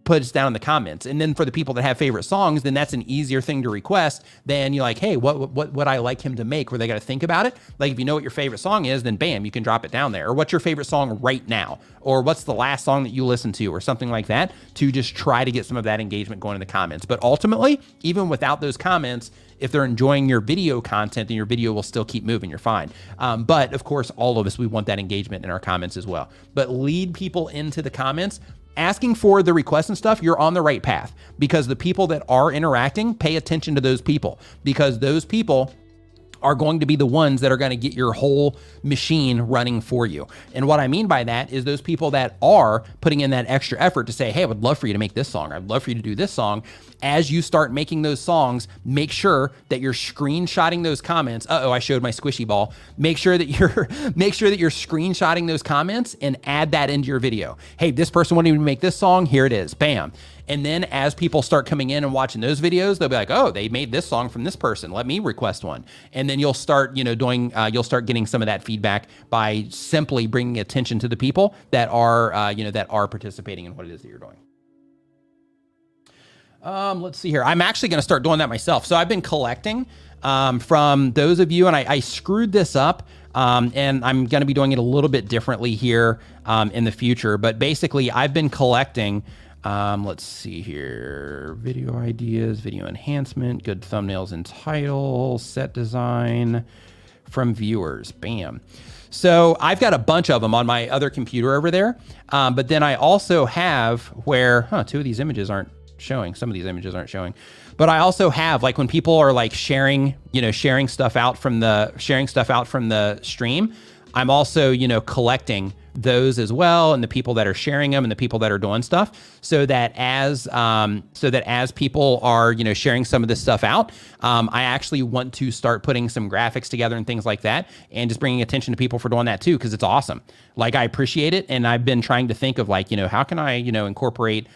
Put it down in the comments. And then for the people that have favorite songs, then that's an easier thing to request than you're like, hey, what would I like him to make, where they got to think about it. Like if you know what your favorite song is, then bam, you can drop it down there. Or what's your favorite song right now? Or what's the last song that you listened to, or something like that, to just try to get some of that engagement going in the comments. But ultimately, even without those comments, if they're enjoying your video content, then your video will still keep moving. You're fine. But of course, all of us, we want that engagement in our comments as well. But lead people into the comments. Asking for the requests and stuff, you're on the right path, because the people that are interacting, pay attention to those people, because those people are going to be the ones that are going to get your whole machine running for you. And what I mean by that is those people that are putting in that extra effort to say, hey, I would love for you to make this song. I'd love for you to do this song. As you start making those songs, make sure that you're screenshotting those comments. I showed my squishy ball. Make sure that you're screenshotting those comments and add that into your video. Hey, this person wanted me to make this song. Here it is. Bam. And then as people start coming in and watching those videos, they'll be like, oh, they made this song from this person. Let me request one. And then you'll start, you'll start getting some of that feedback by simply bringing attention to the people that are, that are participating in what it is that you're doing. Let's see here. I'm actually going to start doing that myself. So I've been collecting from those of you, and I screwed this up, and I'm going to be doing it a little bit differently here in the future. But basically, I've been collecting. Let's see here. Video ideas, video enhancement, good thumbnails and titles, set design from viewers. Bam. So I've got a bunch of them on my other computer over there. But then I also have where, two of these images aren't showing. Some of these images aren't showing. But I also have, like, when people are like sharing stuff out from the stream, I'm also, collecting those as well, and the people that are sharing them and the people that are doing stuff, so that as people are, sharing some of this stuff out, I actually want to start putting some graphics together and things like that, and just bringing attention to people for doing that too, because it's awesome. Like, I appreciate it, and I've been trying to think of like, how can I, incorporate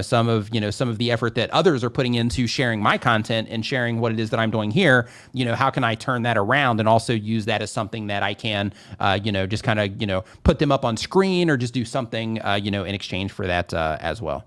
some of the effort that others are putting into sharing my content and sharing what it is that I'm doing here. How can I turn that around and also use that as something that I can, just kind of, put them up on screen, or just do something, in exchange for that as well.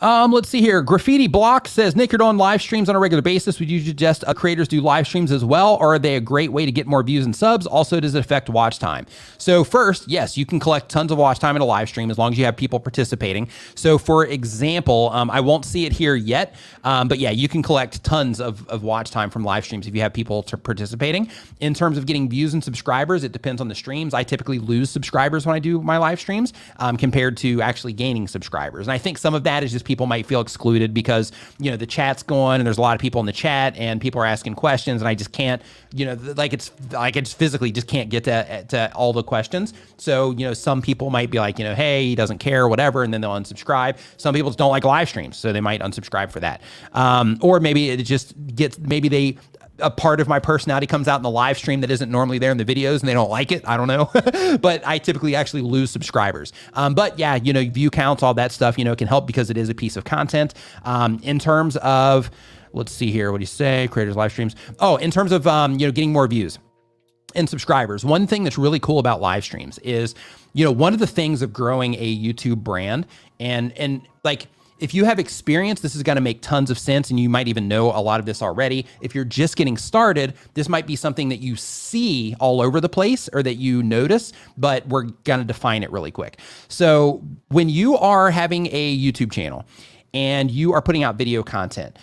Let's see here. Graffiti Block says, Nick, you're doing live streams on a regular basis. Would you suggest creators do live streams as well, or are they a great way to get more views and subs? Also, does it affect watch time? So first, yes, you can collect tons of watch time in a live stream as long as you have people participating. So for example, I won't see it here yet, but yeah, you can collect tons of watch time from live streams if you have people participating. In terms of getting views and subscribers, it depends on the streams. I typically lose subscribers when I do my live streams compared to actually gaining subscribers. And I think some of that is just people might feel excluded because, the chat's going and there's a lot of people in the chat and people are asking questions and I just can't, I just physically just can't get to all the questions. So, some people might be like, hey, he doesn't care, whatever, and then they'll unsubscribe. Some people just don't like live streams, so they might unsubscribe for that. Or maybe it just gets, a part of my personality comes out in the live stream that isn't normally there in the videos and they don't like it. I don't know. But I typically actually lose subscribers. But yeah, view counts, all that stuff, can help because it is a piece of content. In terms of, let's see here. What do you say? Creators live streams. Oh, in terms of, getting more views and subscribers. One thing that's really cool about live streams is, one of the things of growing a YouTube brand and like, if you have experience, this is going to make tons of sense, and you might even know a lot of this already. If you're just getting started, this might be something that you see all over the place or that you notice, but we're going to define it really quick. So when you are having a YouTube channel and you are putting out video content,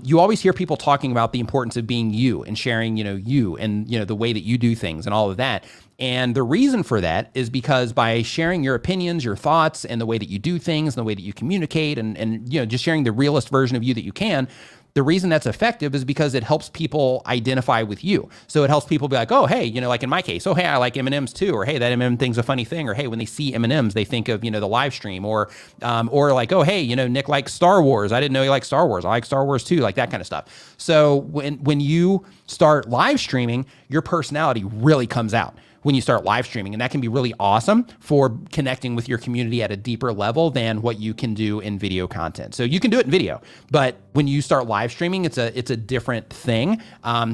you always hear people talking about the importance of being you and sharing, you and, the way that you do things and all of that. And the reason for that is because by sharing your opinions, your thoughts, and the way that you do things, and the way that you communicate, and just sharing the realest version of you that you can, the reason that's effective is because it helps people identify with you. So it helps people be like, oh, hey, like in my case, oh, hey, I like M&Ms too, or hey, that M&M thing's a funny thing, or hey, when they see M&Ms, they think of, the live stream, or like, oh, hey, Nick likes Star Wars. I didn't know he liked Star Wars. I like Star Wars too, like that kind of stuff. So when you start live streaming, your personality really comes out when you start live streaming. And that can be really awesome for connecting with your community at a deeper level than what you can do in video content. So you can do it in video, but when you start live streaming, it's a different thing.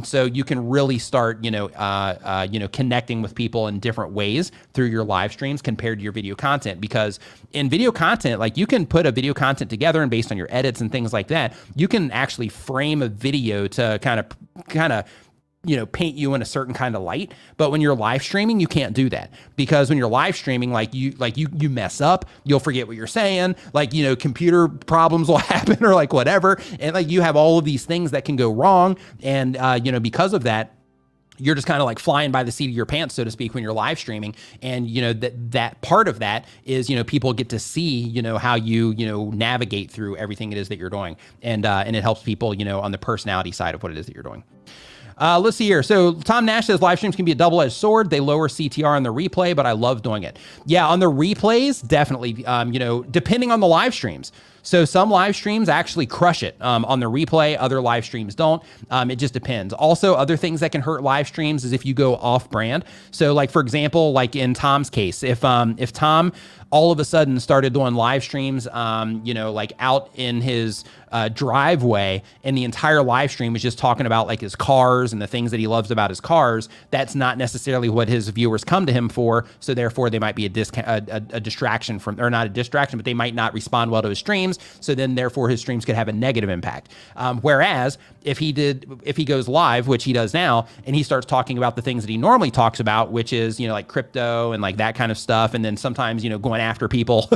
So you can really start, connecting with people in different ways through your live streams compared to your video content. Because in video content, like you can put a video content together and based on your edits and things like that, you can actually frame a video to kind of paint you in a certain kind of light. But when you're live streaming, you can't do that, because when you're live streaming, you mess up, you'll forget what you're saying, computer problems will happen or like whatever. And you have all of these things that can go wrong. And, because of that, you're just kind of like flying by the seat of your pants, so to speak, when you're live streaming. And, that part of that is, people get to see, how you, navigate through everything it is that you're doing. And it helps people, on the personality side of what it is that you're doing. Let's see here. So Tom Nash says live streams can be a double-edged sword. They lower CTR on the replay, but I love doing it. Yeah, on the replays, definitely, depending on the live streams. So some live streams actually crush it on the replay. Other live streams don't. It just depends. Also, other things that can hurt live streams is if you go off brand. So like, for example, like in Tom's case, if Tom all of a sudden started doing live streams, like out in his driveway, and the entire live stream was just talking about like his cars and the things that he loves about his cars, that's not necessarily what his viewers come to him for. So therefore they might be a distraction from, or not a distraction, but they might not respond well to his streams. So then therefore his streams could have a negative impact. Whereas if he goes live, which he does now, and he starts talking about the things that he normally talks about, which is, like crypto and like that kind of stuff. And then sometimes, going after people,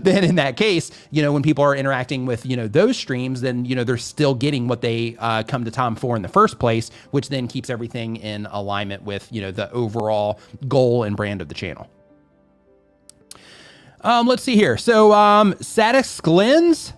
then in that case, when people are interacting with, those streams, then, they're still getting what they come to Tom for in the first place, which then keeps everything in alignment with, the overall goal and brand of the channel. Let's see here. So, Sadix Glens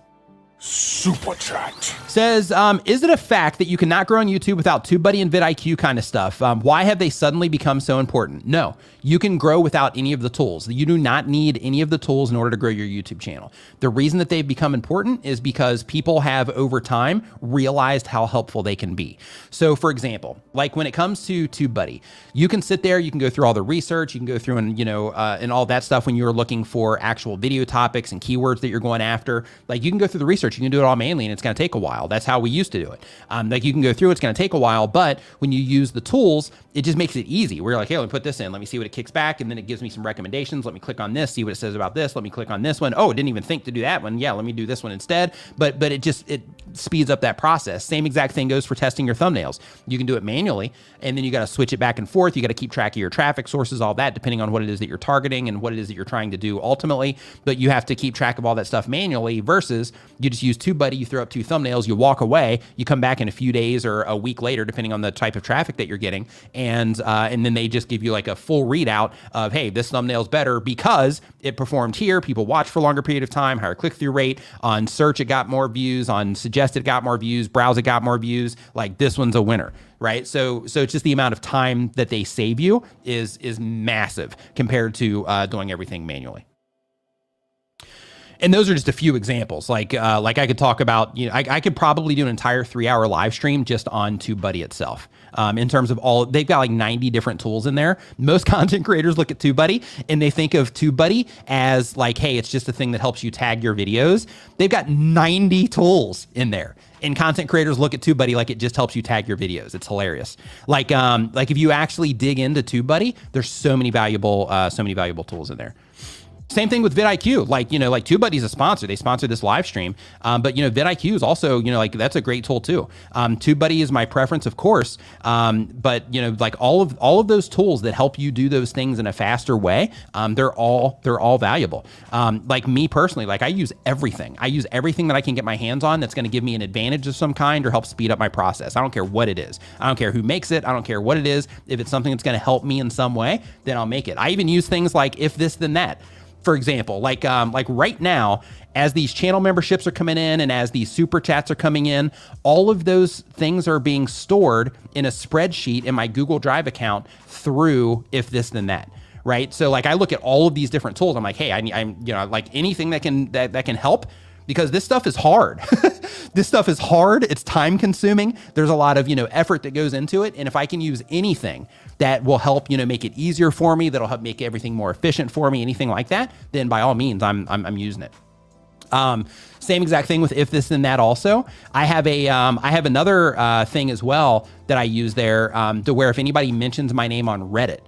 Superchat says, is it a fact that you cannot grow on YouTube without TubeBuddy and vidIQ kind of stuff? Why have they suddenly become so important? No, you can grow without any of the tools. You do not need any of the tools in order to grow your YouTube channel. The reason that they've become important is because people have over time realized how helpful they can be. So for example, like when it comes to TubeBuddy, you can sit there, you can go through all the research, you can go through and, and all that stuff when you're looking for actual video topics and keywords that you're going after. Like you can go through the research. search. You can do it all manually and it's going to take a while. That's how we used to do it. Like you can go through, it's going to take a while, but when you use the tools, it just makes it easy. We're like, hey, let me put this in. Let me see what it kicks back. And then it gives me some recommendations. Let me click on this, see what it says about this. Let me click on this one. Oh, I didn't even think to do that one. Yeah, let me do this one instead. But it speeds up that process. Same exact thing goes for testing your thumbnails. You can do it manually, and then you got to switch it back and forth. You got to keep track of your traffic sources, all that, depending on what it is that you're targeting and what it is that you're trying to do ultimately. But you have to keep track of all that stuff manually versus you just use TubeBuddy, you throw up 2 thumbnails, you walk away, you come back in a few days or a week later, depending on the type of traffic that you're getting. And then they just give you like a full readout of, hey, this thumbnail's better because it performed here. People watched for a longer period of time, higher click-through rate. On search, it got more views. On suggested, it got more views. Browse, it got more views. Like this one's a winner, right? So it's just the amount of time that they save you is massive compared to doing everything manually. And those are just a few examples. Like I could talk about, I could probably do an entire 3-hour live stream just on TubeBuddy itself. In terms of they've got like 90 different tools in there. Most content creators look at TubeBuddy and they think of TubeBuddy as like, hey, it's just a thing that helps you tag your videos. They've got 90 tools in there. And content creators look at TubeBuddy like it just helps you tag your videos. It's hilarious. Like if you actually dig into TubeBuddy, there's so many valuable tools in there. Same thing with vidIQ. Like TubeBuddy's a sponsor. They sponsor this live stream. But vidIQ is also, like that's a great tool too. TubeBuddy is my preference, of course. But like all of those tools that help you do those things in a faster way, they're all valuable. Like me personally, like I use everything. I use everything that I can get my hands on that's going to give me an advantage of some kind or help speed up my process. I don't care what it is. I don't care who makes it. I don't care what it is. If it's something that's going to help me in some way, then I'll make it. I even use things like if this, then that. For example, like right now, as these channel memberships are coming in and as these super chats are coming in, all of those things are being stored in a spreadsheet in my Google Drive account through if this, then that. Right. So like I look at all of these different tools. I'm like, hey, I'm like anything that can help. Because this stuff is hard. This stuff is hard. It's time consuming. There's a lot of, effort that goes into it. And if I can use anything that will help, make it easier for me, that'll help make everything more efficient for me, anything like that, then by all means, I'm using it. Same exact thing with if this, then that also. I have another thing as well that I use there to where if anybody mentions my name on Reddit,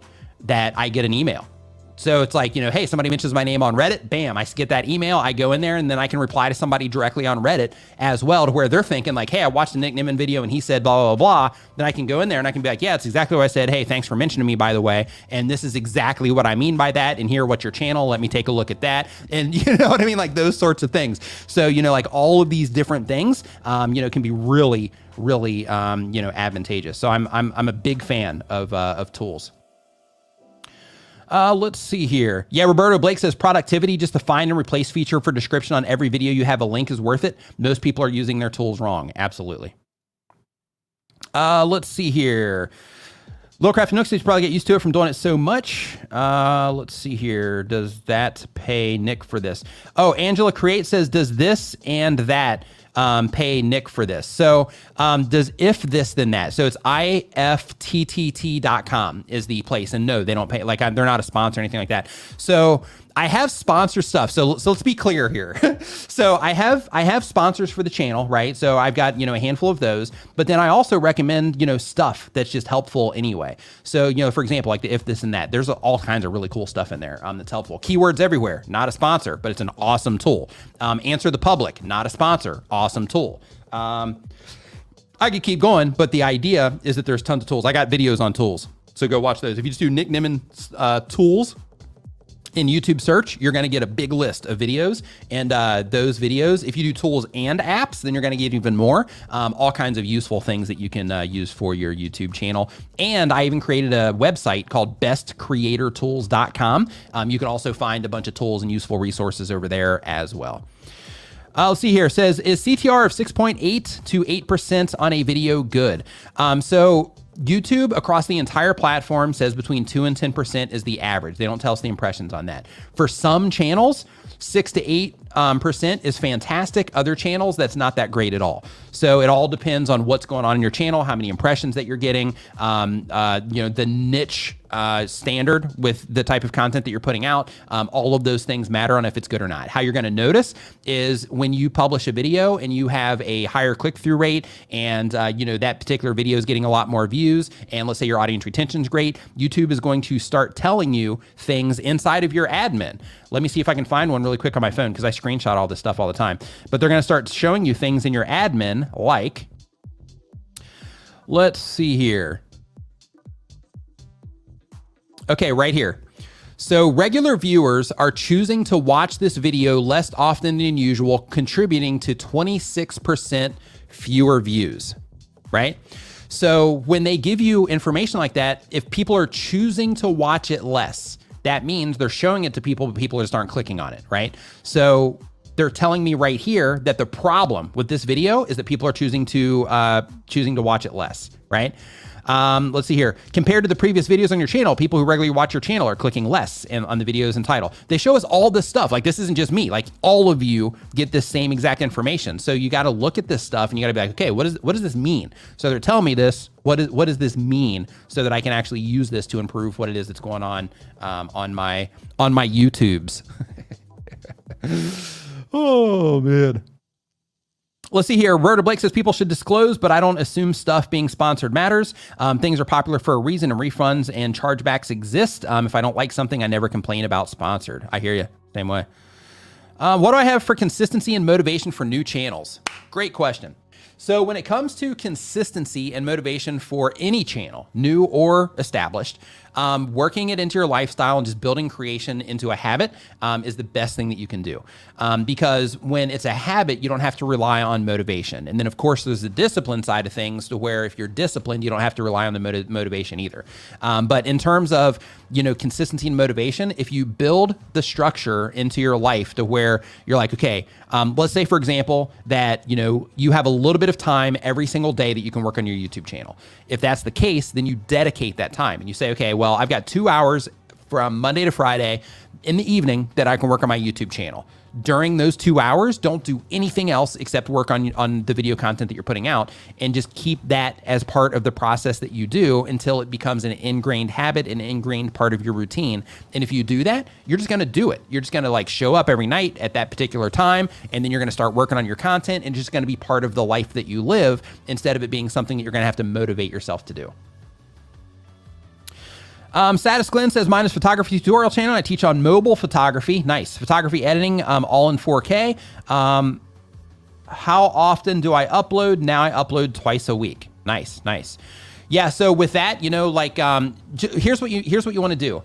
that I get an email. So it's like, hey, somebody mentions my name on Reddit, bam, I get that email, I go in there, and then I can reply to somebody directly on Reddit as well, to where they're thinking like, hey, I watched a Nick Nimmin video and he said blah, blah, blah. Then I can go in there and I can be like, yeah, it's exactly what I said. Hey, thanks for mentioning me, by the way. And this is exactly what I mean by that. And here, what's your channel? Let me take a look at that. And you know what I mean? Like those sorts of things. So, like all of these different things, can be really, really, advantageous. So I'm a big fan of tools. Let's see here. Yeah, Roberto Blake says productivity, just the find and replace feature for description on every video you have a link is worth it. Most people are using their tools wrong. Absolutely. Let's see here. Lowcraft Nooks, you probably get used to it from doing it so much. Let's see here. Does that pay Nick for this? Oh, Angela Create says, does this and that pay Nick for this? So does if this, then that. So it's ifttt.com is the place. And no, they don't pay. Like they're not a sponsor or anything like that. So I have sponsor stuff. So let's be clear here. So I have sponsors for the channel, right? So I've got, a handful of those, but then I also recommend, stuff that's just helpful anyway. So, for example, like the if this and that, there's all kinds of really cool stuff in there that's helpful. Keywords Everywhere, not a sponsor, but it's an awesome tool. Answer the Public, not a sponsor, awesome tool. I could keep going, but the idea is that there's tons of tools. I got videos on tools, so go watch those. If you just do Nick Nimmin tools in YouTube search, you're going to get a big list of videos. And those videos, if you do tools and apps, then you're going to get even more, all kinds of useful things that you can use for your YouTube channel. And I even created a website called bestcreatortools.com. You can also find a bunch of tools and useful resources over there as well. Let's see here. It says, is CTR of 6.8 to 8% on a video good? So YouTube across the entire platform says between 2 and 10% is the average. They don't tell us the impressions on that. For some channels, 6 to 8 percent is fantastic. Other channels, that's not that great at all. So it all depends on what's going on in your channel, how many impressions that you're getting, the niche standard with the type of content that you're putting out. All of those things matter on if it's good or not. How you're going to notice is when you publish a video and you have a higher click-through rate and that particular video is getting a lot more views, and let's say your audience retention is great, YouTube is going to start telling you things inside of your admin. Let me see if I can find one really quick on my phone because I screenshot all this stuff all the time. But they're going to start showing you things in your admin like, let's see here. Okay, right here. So regular viewers are choosing to watch this video less often than usual, contributing to 26% fewer views, right? So when they give you information like that, if people are choosing to watch it less, that means they're showing it to people, but people just aren't clicking on it, right? So they're telling me right here that the problem with this video is that people are choosing to watch it less, right? Let's see here. Compared to the previous videos on your channel, people who regularly watch your channel are clicking less on the videos and title. They show us all this stuff. Like, this isn't just me. Like, all of you get this same exact information. So you got to look at this stuff and you got to be like, okay, what does this mean? So they're telling me this. What does this mean so that I can actually use this to improve what it is that's going on my YouTubes? Oh, man. Let's see here. Roberto Blake says people should disclose, but I don't assume stuff being sponsored matters. Things are popular for a reason, and refunds and chargebacks exist. If I don't like something, I never complain about sponsored. I hear you. Same way. What do I have for consistency and motivation for new channels? Great question. So when it comes to consistency and motivation for any channel, new or established, working it into your lifestyle and just building creation into a habit is the best thing that you can do. Because when it's a habit, you don't have to rely on motivation. And then of course there's the discipline side of things to where if you're disciplined, you don't have to rely on the motivation either. But in terms of, consistency and motivation, if you build the structure into your life to where you're like, okay, let's say for example, that, you have a little bit of time every single day that you can work on your YouTube channel. If that's the case, then you dedicate that time and you say, okay, well, I've got 2 hours from Monday to Friday in the evening that I can work on my YouTube channel. During those 2 hours, don't do anything else except work on the video content that you're putting out, and just keep that as part of the process that you do until it becomes an ingrained habit, an ingrained part of your routine. And if you do that, you're just going to do it. You're just going to show up every night at that particular time, and then you're going to start working on your content, and just going to be part of the life that you live instead of it being something that you're going to have to motivate yourself to do. Satis Glenn says, mine is photography tutorial channel. I teach on mobile photography. Nice. Photography editing, all in 4K. How often do I upload? Now I upload twice a week. Nice. Yeah. So with that, here's what you want to do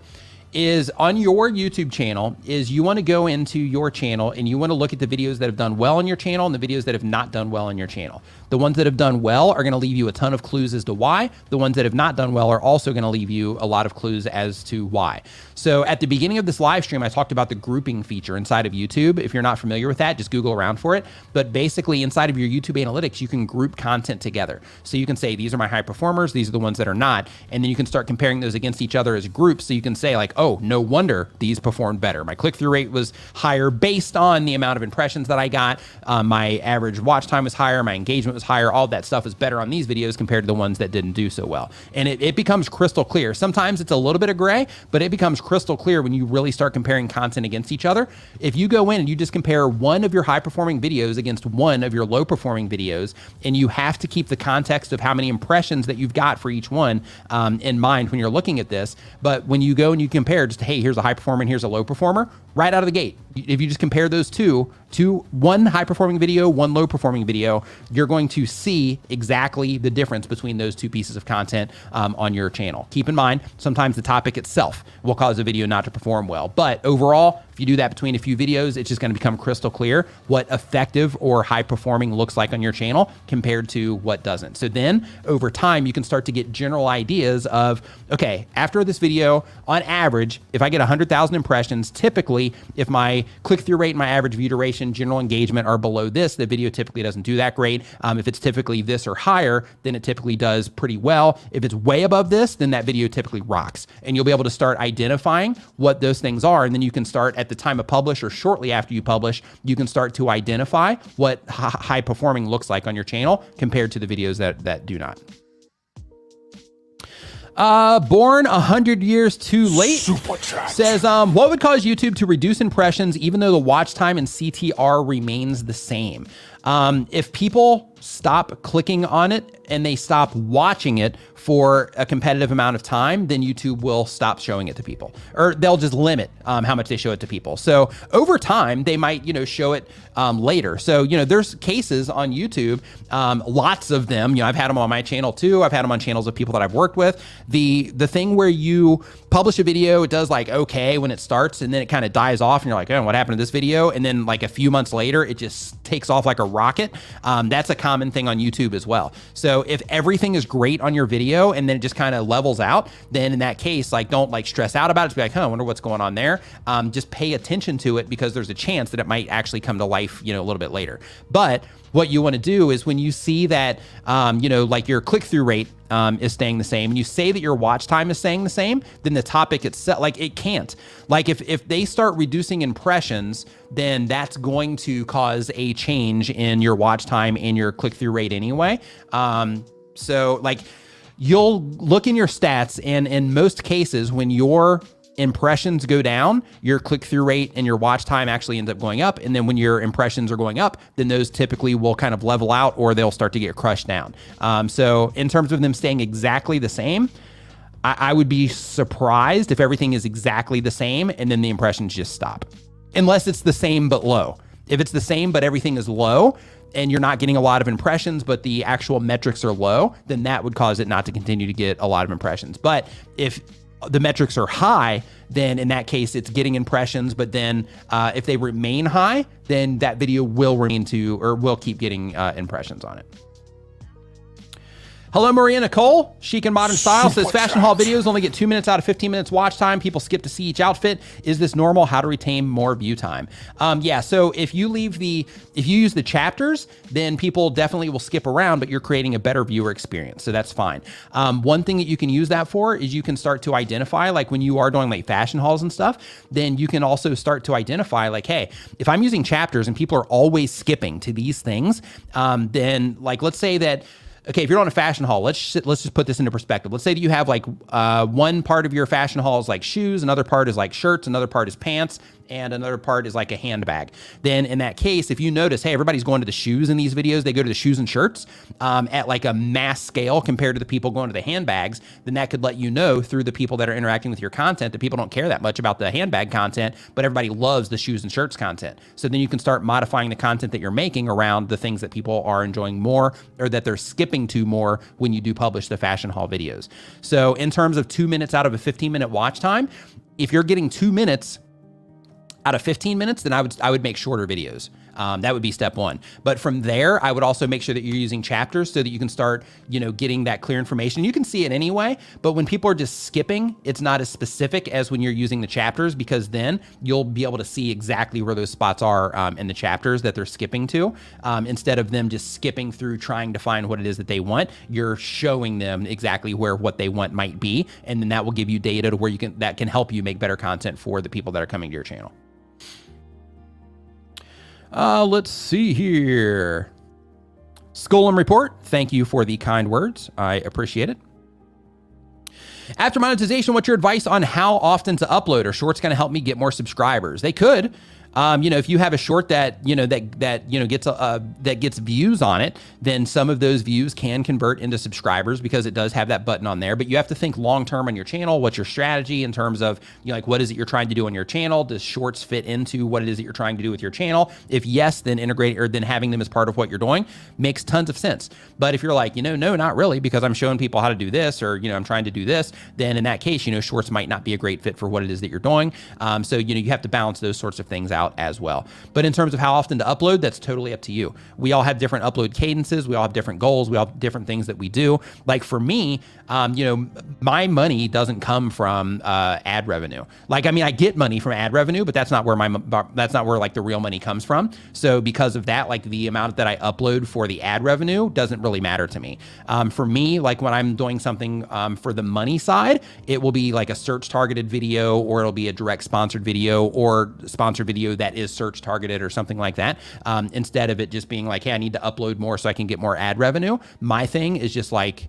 is on your YouTube channel is you want to go into your channel and you want to look at the videos that have done well on your channel and the videos that have not done well on your channel. The ones that have done well are going to leave you a ton of clues as to why. The ones that have not done well are also going to leave you a lot of clues as to why. So at the beginning of this live stream, I talked about the grouping feature inside of YouTube. If you're not familiar with that, just Google around for it. But basically inside of your YouTube analytics, you can group content together. So you can say, these are my high performers. These are the ones that are not. And then you can start comparing those against each other as groups. So you can say oh, no wonder these performed better. My click-through rate was higher based on the amount of impressions that I got. My average watch time was higher. My engagement was higher. All that stuff is better on these videos compared to the ones that didn't do so well. And it becomes crystal clear. Sometimes it's a little bit of gray, but it becomes crystal clear when you really start comparing content against each other. If you go in and you just compare one of your high-performing videos against one of your low-performing videos, and you have to keep the context of how many impressions that you've got for each one in mind when you're looking at this. But when you go and you compare just, hey, here's a high performer and here's a low performer, right out of the gate, if you just compare those two to one high performing video, one low performing video, you're going to see exactly the difference between those two pieces of content on your channel. Keep in mind, sometimes the topic itself will cause a video not to perform well. But overall, if you do that between a few videos, it's just going to become crystal clear what effective or high performing looks like on your channel compared to what doesn't. So then over time, you can start to get general ideas of, okay, after this video, on average, if I get 100,000 impressions, typically, if my click-through rate and my average view duration, general engagement are below this, the video typically doesn't do that great. If it's typically this or higher, then it typically does pretty well. If it's way above this, then that video typically rocks. And you'll be able to start identifying what those things are. And then you can start at at the time of publish or shortly after you publish, you can start to identify what high performing looks like on your channel compared to the videos that do not. Born 100 years too late says, what would cause YouTube to reduce impressions even though the watch time and CTR remains the same? If people stop clicking on it and they stop watching it for a competitive amount of time, then YouTube will stop showing it to people, or they'll just limit how much they show it to people. So over time, they might, show it later. So, there's cases on YouTube, lots of them, I've had them on my channel too. I've had them on channels of people that I've worked with. The thing where you publish a video, it does like, okay, when it starts, and then it kind of dies off and you're like, oh, what happened to this video? And then like a few months later, it just takes off like a rocket. That's a common thing on YouTube as well. So if everything is great on your video and then it just kind of levels out, then in that case, like, don't like stress out about it. Just be like, I wonder what's going on there. Just pay attention to it, because there's a chance that it might actually come to life, a little bit later. But what you want to do is when you see that, like your click-through rate is staying the same, and you say that your watch time is staying the same, then the topic itself, like, it can't. Like if they start reducing impressions, then that's going to cause a change in your watch time and your click-through rate anyway. So like, you'll look in your stats, and in most cases, when your impressions go down, your click-through rate and your watch time actually ends up going up. And then when your impressions are going up, then those typically will kind of level out, or they'll start to get crushed down. So in terms of them staying exactly the same, I would be surprised if everything is exactly the same and then the impressions just stop. Unless it's the same but low. If it's the same but everything is low and you're not getting a lot of impressions, but the actual metrics are low, then that would cause it not to continue to get a lot of impressions. But if the metrics are high, then in that case, it's getting impressions. But then if they remain high, then that video will will keep getting impressions on it. Hello, Maria Nicole. Chic and Modern Style says, fashion haul videos only get 2 minutes out of 15 minutes watch time. People skip to see each outfit. Is this normal? How to retain more view time? Yeah, so if you use the chapters, then people definitely will skip around, but you're creating a better viewer experience. So that's fine. One thing that you can use that for is you can start to identify, like when you are doing like fashion hauls and stuff, then you can also start to identify like, hey, if I'm using chapters and people are always skipping to these things, then like, let's say that, okay, if you're on a fashion haul, let's just put this into perspective. Let's say that you have like one part of your fashion haul is like shoes, another part is like shirts, another part is pants, and another part is like a handbag. Then in that case, if you notice, hey, everybody's going to the shoes in these videos, they go to the shoes and shirts at like a mass scale compared to the people going to the handbags, then that could let you know through the people that are interacting with your content that people don't care that much about the handbag content, but everybody loves the shoes and shirts content. So then you can start modifying the content that you're making around the things that people are enjoying more, or that they're skipping to more when you do publish the fashion haul videos. So in terms of 2 minutes out of a 15-minute watch time, if you're getting 2 minutes out of 15 minutes, then I would make shorter videos. That would be step one. But from there, I would also make sure that you're using chapters so that you can start, getting that clear information. You can see it anyway, but when people are just skipping, it's not as specific as when you're using the chapters, because then you'll be able to see exactly where those spots are in the chapters that they're skipping to. Instead of them just skipping through trying to find what it is that they want, you're showing them exactly where what they want might be. And then that will give you data to where that can help you make better content for the people that are coming to your channel. Let's see here. Skolum Report, thank you for the kind words. I appreciate it. After monetization, what's your advice on how often to upload? Are shorts going to help me get more subscribers? They could. If you have a short that gets views on it, then some of those views can convert into subscribers because it does have that button on there. But you have to think long-term on your channel. What's your strategy in terms of, what is it you're trying to do on your channel? Does shorts fit into what it is that you're trying to do with your channel? If yes, then then having them as part of what you're doing makes tons of sense. But if you're like, no, not really, because I'm showing people how to do this, or, I'm trying to do this, then in that case, shorts might not be a great fit for what it is that you're doing. So you have to balance those sorts of things out out as well. But in terms of how often to upload, that's totally up to you. We all have different upload cadences. We all have different goals. We all have different things that we do. Like for me, my money doesn't come from ad revenue. Like, I mean, I get money from ad revenue, but that's not where like the real money comes from. So because of that, like the amount that I upload for the ad revenue doesn't really matter to me. For me, like when I'm doing something for the money side, it will be like a search targeted video, or it'll be a direct sponsored video, or sponsored video that is search targeted or something like that. Instead of it just being like, hey, I need to upload more so I can get more ad revenue. My thing is just like,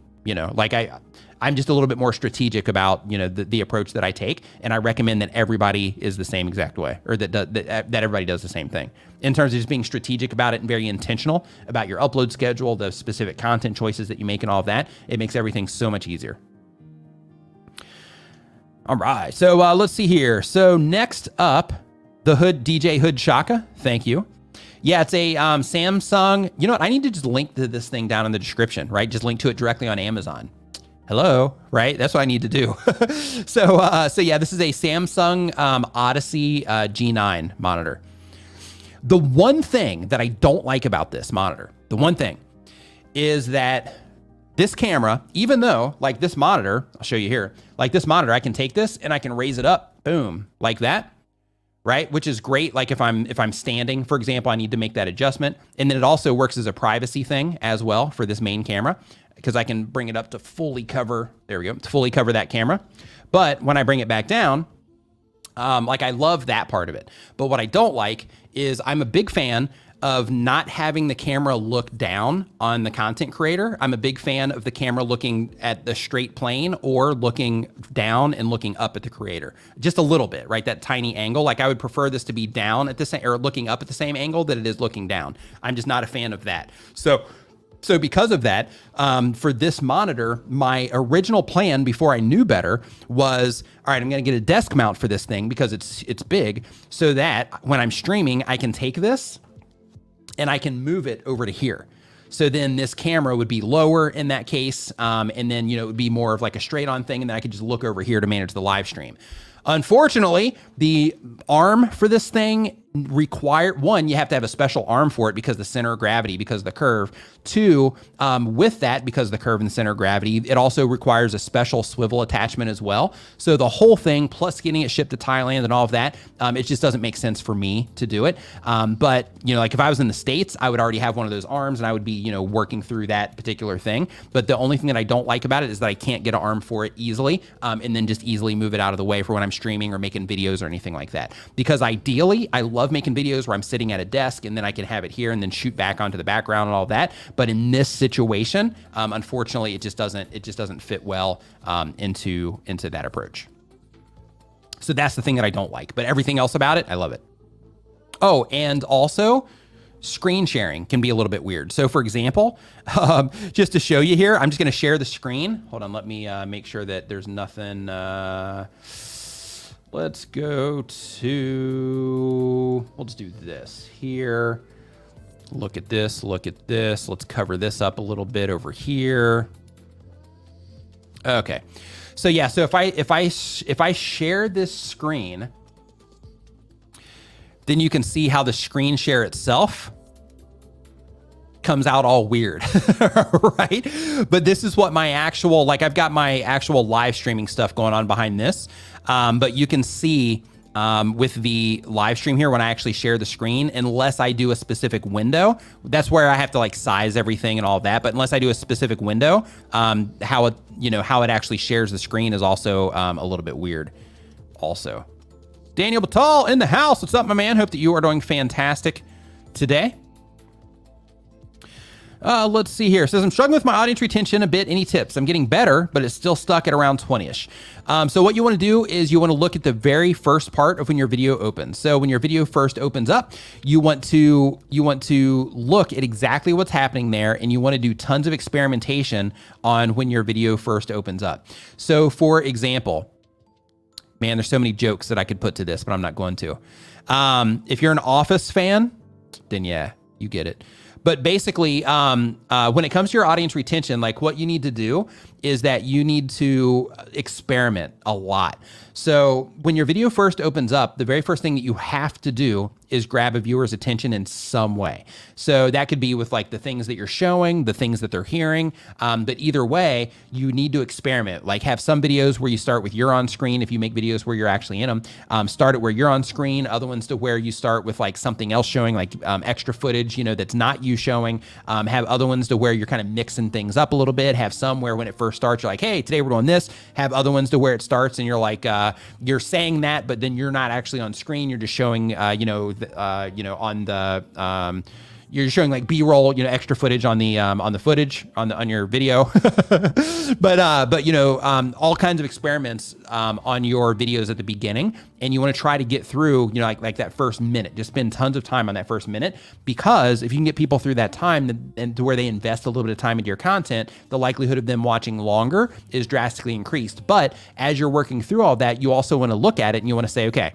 I'm just a little bit more strategic about, the approach that I take. And I recommend that everybody is the same exact way, or that everybody does the same thing in terms of just being strategic about it and very intentional about your upload schedule, the specific content choices that you make and all of that. It makes everything so much easier. All right. So let's see here. So next up, the DJ Hood Shaka. Thank you. Yeah, it's a Samsung. You know what? I need to just link to this thing down in the description, right? Just link to it directly on Amazon. Hello, right? That's what I need to do. So yeah, this is a Samsung Odyssey G9 monitor. The one thing that I don't like about this monitor, the one thing is that this camera, even though like this monitor, I'll show you here, like this monitor, I can take this and I can raise it up, boom, like that. Right? Which is great. Like if I'm standing, for example, I need to make that adjustment. And then it also works as a privacy thing as well for this main camera, because I can bring it up to fully cover, there we go, to fully cover that camera. But when I bring it back down, like I love that part of it. But what I don't like is I'm a big fan of not having the camera look down on the content creator. I'm a big fan of the camera looking at the straight plane or looking down and looking up at the creator. Just a little bit, right? That tiny angle. Like I would prefer this to be down at the same, or looking up at the same angle that it is looking down. I'm just not a fan of that. So because of that, for this monitor, my original plan before I knew better was, all right, I'm going to get a desk mount for this thing because it's big, so that when I'm streaming, I can take this and I can move it over to here. So then this camera would be lower in that case. And then, it would be more of like a straight on thing. And then I could just look over here to manage the live stream. Unfortunately, the arm for this thing one, you have to have a special arm for it because the center of gravity, because of the curve. Two, with that, because of the curve and the center of gravity, it also requires a special swivel attachment as well. So the whole thing, plus getting it shipped to Thailand and all of that, it just doesn't make sense for me to do it. But, like if I was in the States, I would already have one of those arms and I would be, working through that particular thing. But the only thing that I don't like about it is that I can't get an arm for it easily, and then just easily move it out of the way for when I'm streaming or making videos or anything like that. Because ideally, I love making videos where I'm sitting at a desk and then I can have it here and then shoot back onto the background and all that. But in this situation, unfortunately, it just doesn't fit well into that approach. So that's the thing that I don't like. But everything else about it, I love it. Oh, and also screen sharing can be a little bit weird. So for example, just to show you here, I'm just going to share the screen. Hold on, let me make sure that there's nothing. Let's go to, we'll just do this here. Look at this, look at this. Let's cover this up a little bit over here. Okay. So yeah, so if I share this screen, then you can see how the screen share itself comes out all weird, right? But this is what my actual, like I've got my actual live streaming stuff going on behind this. But you can see with the live stream here, when I actually share the screen, unless I do a specific window, that's where I have to like size everything and all of that. But unless I do a specific window, how it actually shares the screen is also a little bit weird also. Daniel Batal in the house. What's up, my man? Hope that you are doing fantastic today. Let's see here. It says, I'm struggling with my audience retention a bit. Any tips? I'm getting better, but it's still stuck at around 20-ish. So what you want to do is you want to look at the very first part of when your video opens. So when your video first opens up, you want to look at exactly what's happening there, and you want to do tons of experimentation on when your video first opens up. So for example, man, there's so many jokes that I could put to this, but I'm not going to. If you're an Office fan, then yeah, you get it. But basically, when it comes to your audience retention, like what you need to do is that you need to experiment a lot. So when your video first opens up, the very first thing that you have to do is grab a viewer's attention in some way. So that could be with like the things that you're showing, the things that they're hearing. But either way, you need to experiment. Like have some videos where you start with you're on screen. If you make videos where you're actually in them, start it where you're on screen. Other ones to where you start with like something else showing, like extra footage, that's not you showing. Have other ones to where you're kind of mixing things up a little bit. Have some where when it first starts, you're like, hey, today we're doing this. Have other ones to where it starts and you're like, you're saying that, but then you're not actually on screen. You're just showing, on the, you're showing like B-roll, extra footage on the footage on your video, but all kinds of experiments on your videos at the beginning, and you want to try to get through, like that first minute. Just spend tons of time on that first minute, because if you can get people through that time and to where they invest a little bit of time into your content, the likelihood of them watching longer is drastically increased. But as you're working through all that, you also want to look at it and you want to say, okay,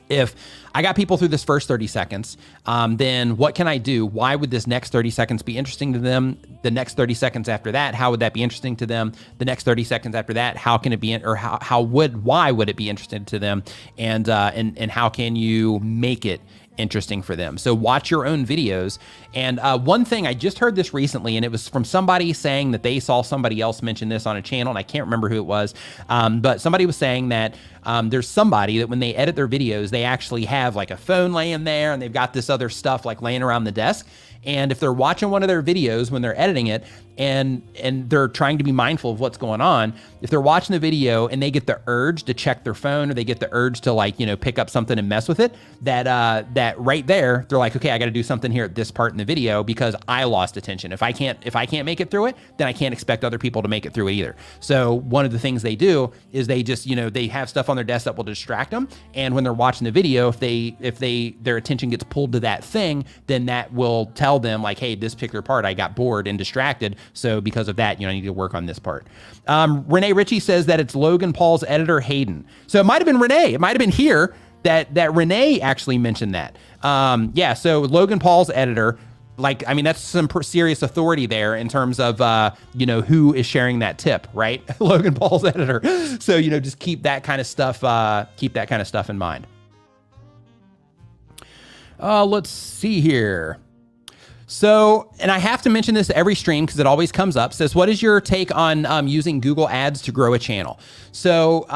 if I got people through this first 30 seconds, then what can I do? Why would this next 30 seconds be interesting to them? The next 30 seconds after that, how would that be interesting to them? The next 30 seconds after that, how can it be, or why would it be interesting to them? And how can you make it interesting for them? So watch your own videos. And one thing, I just heard this recently, and it was from somebody saying that they saw somebody else mention this on a channel, and I can't remember who it was, but somebody was saying that there's somebody that when they edit their videos, they actually have like a phone laying there, and they've got this other stuff like laying around the desk. And if they're watching one of their videos when they're editing it, and they're trying to be mindful of what's going on, if they're watching the video and they get the urge to check their phone, or they get the urge to pick up something and mess with it, that right there, they're like, okay, I got to do something here at this part in the video because I lost attention. If I can't make it through it, then I can't expect other people to make it through it either. So one of the things they do is they just, they have stuff on their desk that will distract them. And when they're watching the video, if their attention gets pulled to that thing, then that will tell them like, hey, this particular part, I got bored and distracted. So because of that, I need to work on this part. Renee Ritchie says that it's Logan Paul's editor, Hayden. So it might've been Renee. It might've been here that Renee actually mentioned that. So Logan Paul's editor, that's some serious authority there in terms of, who is sharing that tip, right? Logan Paul's editor. So, just keep that kind of stuff in mind. Let's see here. So, and I have to mention this every stream because it always comes up, says, what is your take on using Google Ads to grow a channel? So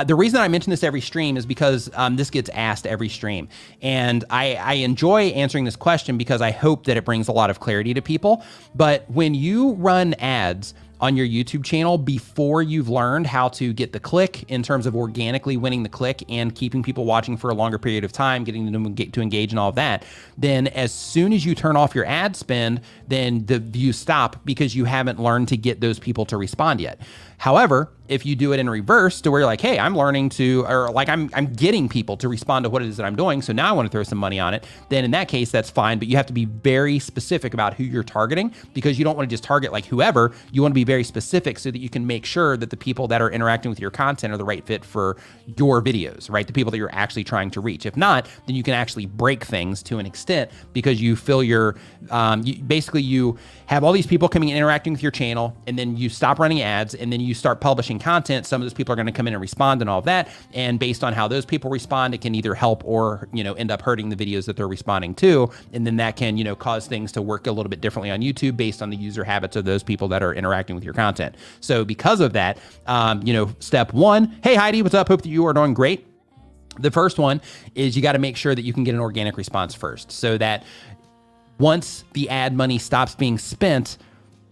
the reason I mention this every stream is because this gets asked every stream. And I enjoy answering this question because I hope that it brings a lot of clarity to people. But when you run ads on your YouTube channel before you've learned how to get the click in terms of organically winning the click and keeping people watching for a longer period of time, getting them to engage and all of that, then as soon as you turn off your ad spend, then the views stop because you haven't learned to get those people to respond yet. However, if you do it in reverse to where you're like, hey, I'm learning to, or like I'm getting people to respond to what it is that I'm doing, so now I want to throw some money on it, then in that case, that's fine. But you have to be very specific about who you're targeting, because you don't want to just target like whoever. You want to be very specific so that you can make sure that the people that are interacting with your content are the right fit for your videos, right? The people that you're actually trying to reach. If not, then you can actually break things to an extent because you fill your, you have all these people coming and interacting with your channel, and then you stop running ads, and then you start publishing content. Some of those people are going to come in and respond and all of that. And based on how those people respond, it can either help or, end up hurting the videos that they're responding to. And then that can, cause things to work a little bit differently on YouTube based on the user habits of those people that are interacting with your content. So because of that, step one, hey, Heidi, what's up? Hope that you are doing great. The first one is you got to make sure that you can get an organic response first, so that once the ad money stops being spent,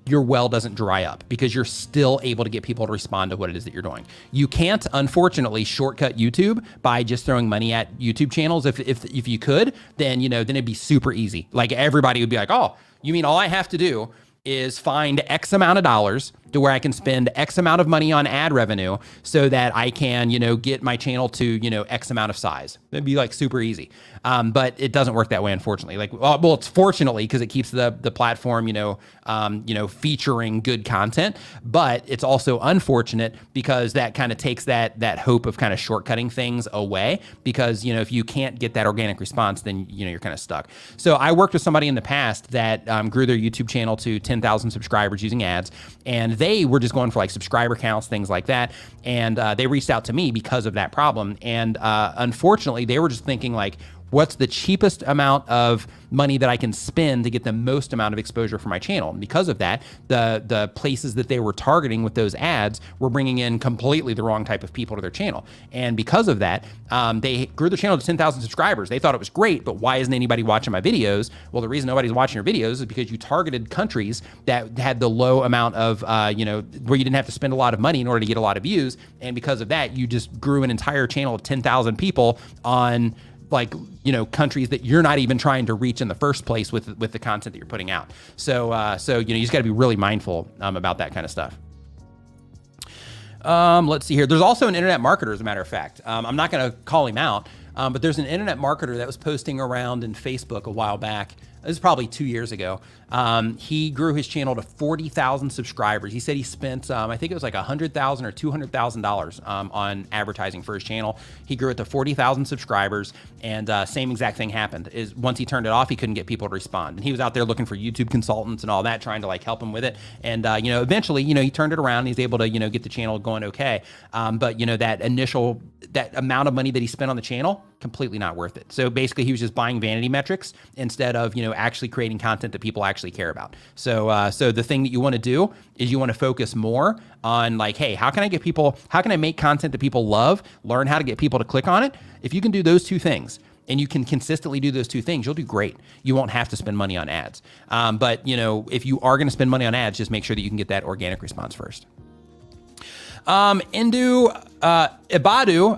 your well doesn't dry up, because you're still able to get people to respond to what it is that you're doing. You can't, unfortunately, shortcut YouTube by just throwing money at YouTube channels. If you could, then, then it'd be super easy. Like everybody would be like, oh, you mean all I have to do is find X amount of dollars to where I can spend X amount of money on ad revenue so that I can, get my channel to, X amount of size. It'd be like super easy. But it doesn't work that way, unfortunately. Well, it's fortunately because it keeps the platform, featuring good content, but it's also unfortunate because that kind of takes that hope of kind of shortcutting things away, because, if you can't get that organic response, then, you're kind of stuck. So I worked with somebody in the past that grew their YouTube channel to 10,000 subscribers using ads, and they were just going for like subscriber counts, things like that. And they reached out to me because of that problem. And unfortunately, they were just thinking like, what's the cheapest amount of money that I can spend to get the most amount of exposure for my channel. And because of that, the places that they were targeting with those ads were bringing in completely the wrong type of people to their channel. And because of that, they grew their channel to 10,000 subscribers. They thought it was great, but why isn't anybody watching my videos? Well, the reason nobody's watching your videos is because you targeted countries that had the low amount of, where you didn't have to spend a lot of money in order to get a lot of views. And because of that, you just grew an entire channel of 10,000 people on countries that you're not even trying to reach in the first place with the content that you're putting out. So you just got to be really mindful about that kind of stuff. Let's see here. There's also an internet marketer, as a matter of fact. I'm not going to call him out, but there's an internet marketer that was posting around in Facebook a while back. This is probably 2 years ago. He grew his channel to 40,000 subscribers. He said he spent, I think it was like $100,000 or $200,000 on advertising for his channel. He grew it to 40,000 subscribers, and same exact thing happened. Is once he turned it off, he couldn't get people to respond, and he was out there looking for YouTube consultants and all that, trying to help him with it. And eventually, he turned it around. He's able to get the channel going okay. But that amount of money that he spent on the channel, completely not worth it. So basically, he was just buying vanity metrics instead of actually creating content that people actually care about. So the thing that you want to do is you want to focus more on hey, how can I make content that people love, learn how to get people to click on it? If you can do those two things, and you can consistently do those two things, you'll do great. You won't have to spend money on ads. But if you are going to spend money on ads, just make sure that you can get that organic response first. Ibadu,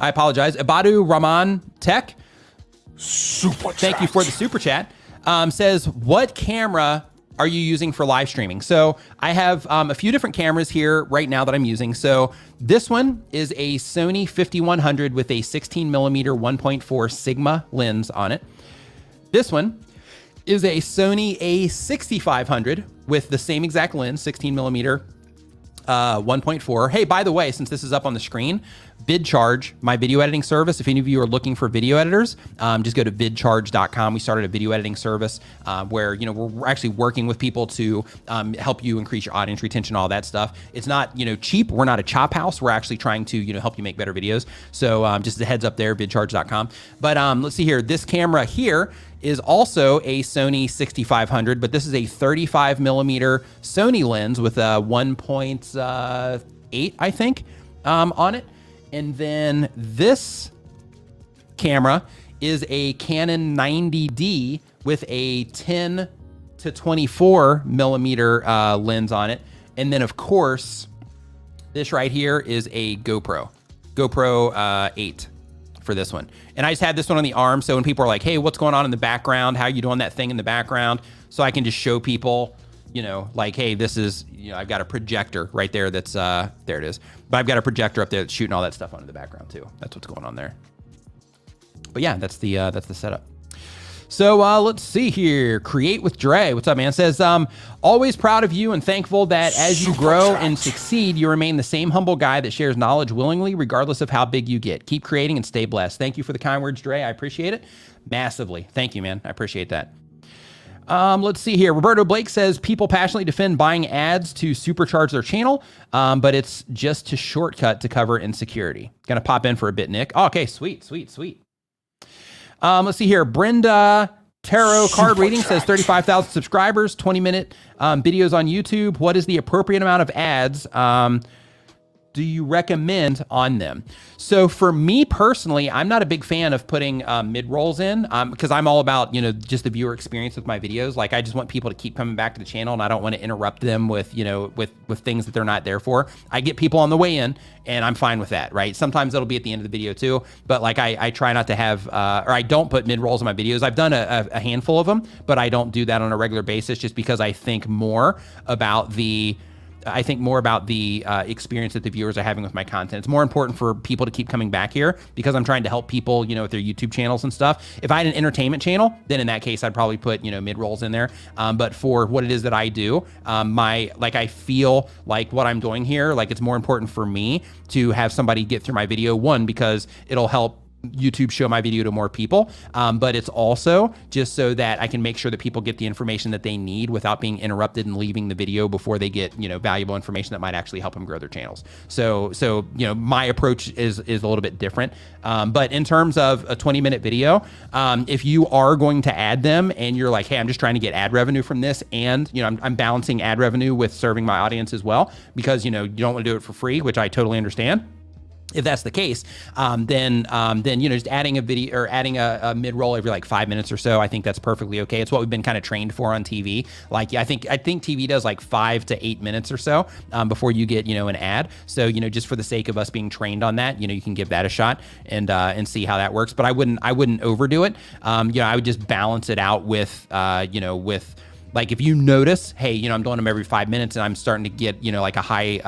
I apologize, Ibadu Rahman Tech, Super chat. thank you for the super chat, says, what camera are you using for live streaming? So I have a few different cameras here right now that I'm using. So this one is a Sony 5100 with a 16 millimeter 1.4 Sigma lens on it. This one is a Sony A6500 with the same exact lens, 16 millimeter 1.4. Hey, by the way, since this is up on the screen, VidCharge, my video editing service. If any of you are looking for video editors, just go to vidcharge.com. We started a video editing service where we're actually working with people to help you increase your audience retention, all that stuff. It's not cheap. We're not a chop house. We're actually trying to help you make better videos. So just a heads up there, vidcharge.com. But let's see here. This camera here is also a Sony 6500, but this is a 35 millimeter Sony lens with a 1.8, I think, on it. And then this camera is a Canon 90D with a 10 to 24 millimeter lens on it. And then of course, this right here is a GoPro 8 for this one. And I just had this one on the arm. So when people are like, hey, what's going on in the background? How are you doing that thing in the background? So I can just show people, hey, this is, I've got a projector right there that's, there it is. But I've got a projector up there that's shooting all that stuff onto the background too. That's what's going on there. But yeah, that's the setup. So let's see here. Create with Dre. What's up, man? Says, always proud of you and thankful that as you grow and succeed, you remain the same humble guy that shares knowledge willingly, regardless of how big you get. Keep creating and stay blessed. Thank you for the kind words, Dre. I appreciate it massively. Thank you, man. I appreciate that. Let's see here. Roberto Blake says, people passionately defend buying ads to supercharge their channel, but it's just to shortcut to cover insecurity. Gonna pop in for a bit, Nick. Oh, okay, sweet. Let's see here. Brenda Tarot Card Reading says 35,000 subscribers, 20-minute videos on YouTube. What is the appropriate amount of ads do you recommend on them? So for me personally, I'm not a big fan of putting mid-rolls in because I'm all about, just the viewer experience with my videos. Like I just want people to keep coming back to the channel and I don't want to interrupt them with, with things that they're not there for. I get people on the way in and I'm fine with that, right? Sometimes it'll be at the end of the video too, but like I try not to have, or I don't put mid-rolls in my videos. I've done a handful of them, but I don't do that on a regular basis just because I think more about the experience that the viewers are having with my content. It's more important for people to keep coming back here because I'm trying to help people, with their YouTube channels and stuff. If I had an entertainment channel, then in that case, I'd probably put, mid-rolls in there. But for what it is that I do, I feel like what I'm doing here, like it's more important for me to have somebody get through my video, one, because it'll help YouTube show my video to more people, but it's also just so that I can make sure that people get the information that they need without being interrupted and leaving the video before they get, valuable information that might actually help them grow their channels. So my approach is a little bit different. But in terms of a 20-minute video, if you are going to add them and you're like, hey, I'm just trying to get ad revenue from this, and I'm balancing ad revenue with serving my audience as well, because you don't want to do it for free, which I totally understand. If that's the case, then just adding a video or adding a mid-roll every like 5 minutes or so, I think that's perfectly okay. It's what we've been kind of trained for on TV. Like, I think TV does like 5 to 8 minutes or so before you get an ad. So just for the sake of us being trained on that, you can give that a shot and see how that works. But I wouldn't overdo it. I would just balance it out with like if you notice, hey, I'm doing them every 5 minutes and I'm starting to get, like a high,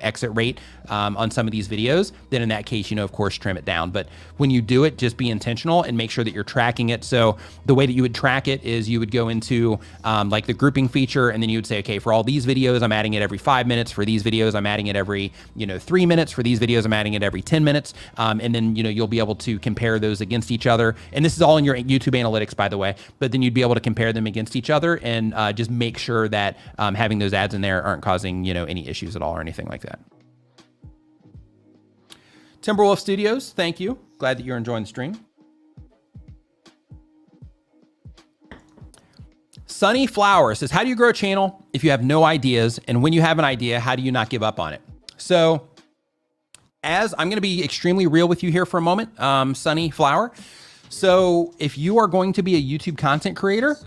exit rate on some of these videos, then in that case, of course, trim it down. But when you do it, just be intentional and make sure that you're tracking it. So the way that you would track it is you would go into like the grouping feature, and then you would say, okay, for all these videos, I'm adding it every 5 minutes. For these videos, I'm adding it every, 3 minutes. For these videos, I'm adding it every 10 minutes. And then, you'll be able to compare those against each other. And this is all in your YouTube analytics, by the way, but then you'd be able to compare them against each other and just make sure that having those ads in there aren't causing, any issues at all or anything like that. Timberwolf Studios, thank you. Glad that you're enjoying the stream. Sunny Flower says, how do you grow a channel if you have no ideas? And when you have an idea, how do you not give up on it? So as I'm going to be extremely real with you here for a moment, Sunny Flower. So if you are going to be a YouTube content creator,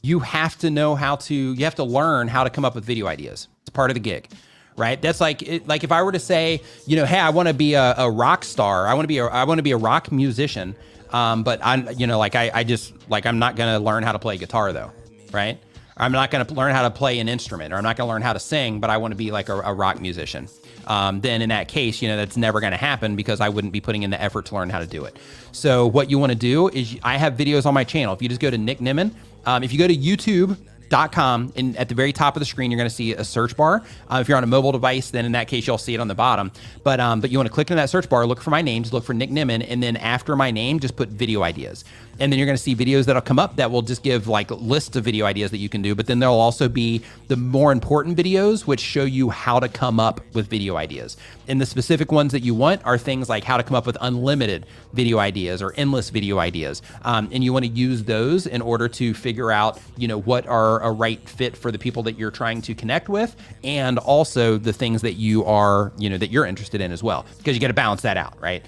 you have to learn how to come up with video ideas. It's part of the gig, right? That's like if I were to say, hey, I want to be a rock star. I want to be a rock musician. But I'm not going to learn how to play guitar though, right? I'm not going to learn how to play an instrument, or I'm not going to learn how to sing, but I want to be like a rock musician. Then in that case, that's never going to happen because I wouldn't be putting in the effort to learn how to do it. So what you want to do is I have videos on my channel. If you just go to Nick Nimmin, if you go to YouTube.com, and at the very top of the screen, you're going to see a search bar. If you're on a mobile device, then in that case, you'll see it on the bottom. But you want to click in that search bar, look for my name, just look for Nick Nimmin, and then after my name, just put video ideas. And then you're going to see videos that'll come up that will just give like lists of video ideas that you can do. But then there'll also be the more important videos, which show you how to come up with video ideas. And the specific ones that you want are things like how to come up with unlimited video ideas or endless video ideas. And you want to use those in order to figure out, what are a right fit for the people that you're trying to connect with, and also the things that you are, that you're interested in as well, because you got to balance that out, right?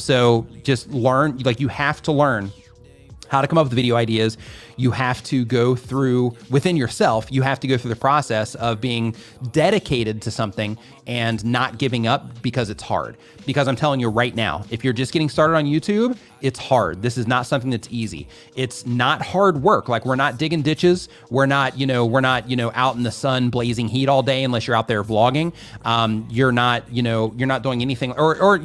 So just learn, you have to learn how to come up with video ideas. You have to go through within yourself. You have to go through the process of being dedicated to something and not giving up because it's hard. Because I'm telling you right now, if you're just getting started on YouTube, it's hard. This is not something that's easy. It's not hard work. Like, we're not digging ditches. We're not out in the sun blazing heat all day unless you're out there vlogging. You're not doing anything, or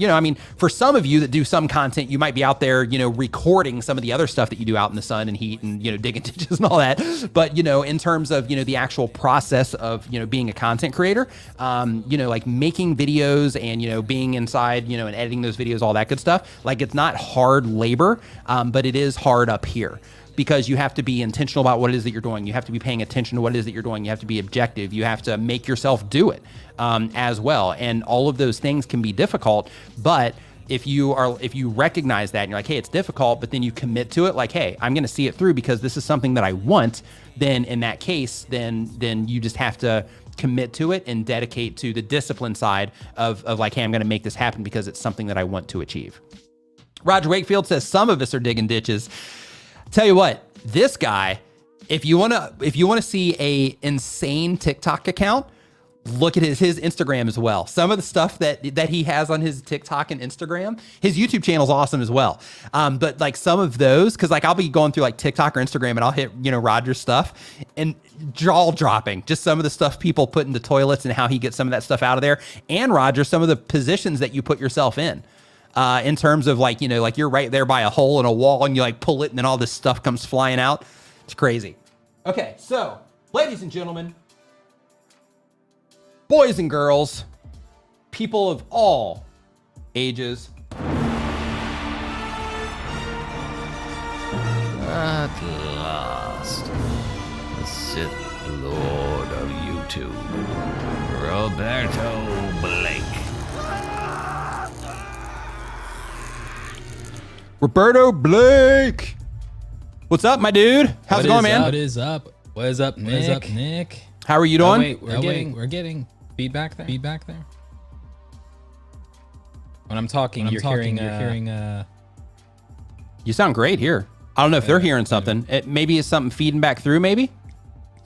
for some of you that do some content, you might be out there, recording some of the other stuff that you do out in the sun and heat and, digging ditches and all that. But, in terms of, the actual process of, being a content creator, like making videos and, being inside, and editing those videos, all that good stuff. Like, it's not hard labor, but it is hard up here, because you have to be intentional about what it is that you're doing. You have to be paying attention to what it is that you're doing. You have to be objective. You have to make yourself do it as well. And all of those things can be difficult, but if you recognize that and you're like, hey, it's difficult, but then you commit to it, like, hey, I'm going to see it through because this is something that I want, then in that case, then you just have to commit to it and dedicate to the discipline side of like, hey, I'm going to make this happen because it's something that I want to achieve. Roger Wakefield says some of us are digging ditches. Tell you what, this guy, if you want to see a insane TikTok account, look at his Instagram as well. Some of the stuff that he has on his TikTok and Instagram, his YouTube channel is awesome as well. But like some of those, cause like I'll be going through like TikTok or Instagram and I'll hit, Roger's stuff and jaw dropping, just some of the stuff people put into toilets and how he gets some of that stuff out of there. And Roger, some of the positions that you put yourself in terms of like, like you're right there by a hole in a wall and you like pull it and then all this stuff comes flying out. It's crazy. Okay. So ladies and gentlemen, boys and girls, people of all ages, At last, the Sith Lord of YouTube, Roberto Blake. Roberto Blake. What's up, my dude? How's it going, man? What is up? What is up, Nick? What is up, Nick? How are you doing? Wait, we're getting feedback there. When I'm talking, you're hearing. You sound great here. I don't know if they're hearing something. Maybe it's something feeding back through. Maybe.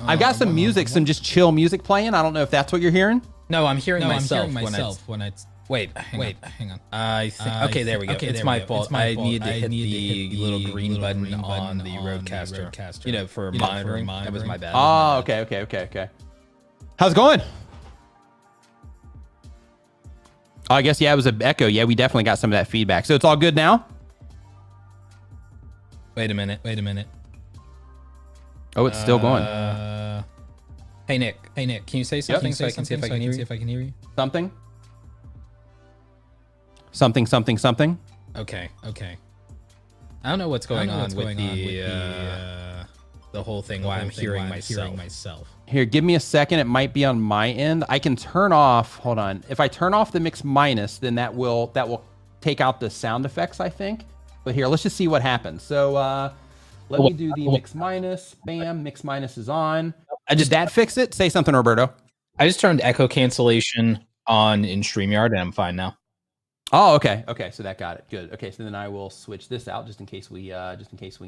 I've got some music, some just chill music playing. I don't know if that's what you're hearing. No, I'm hearing myself when I. Wait, hang on. I think. Okay, there we go. It's my fault. I need to hit the little green button on the Rodecaster. You know, for monitoring. That was my bad. Oh, okay. How's it going? Oh, I guess, yeah, it was an echo. Yeah, we definitely got some of that feedback. So it's all good now? Wait a minute. Oh, it's still going. Hey, Nick, can you say something so I can see if I can hear you? Something? Something. Okay. I don't know what's going on with the whole thing. Why I'm hearing myself. Here, give me a second. It might be on my end. I can turn off. Hold on. If I turn off the mix minus, then that will take out the sound effects, I think. But here, let's just see what happens. So let me do the mix minus. Bam, mix minus is on. Did that fix it? Say something, Roberto. I just turned echo cancellation on in StreamYard, and I'm fine now. Oh, okay. So that got it. Good. Okay, so then I will switch this out just in case we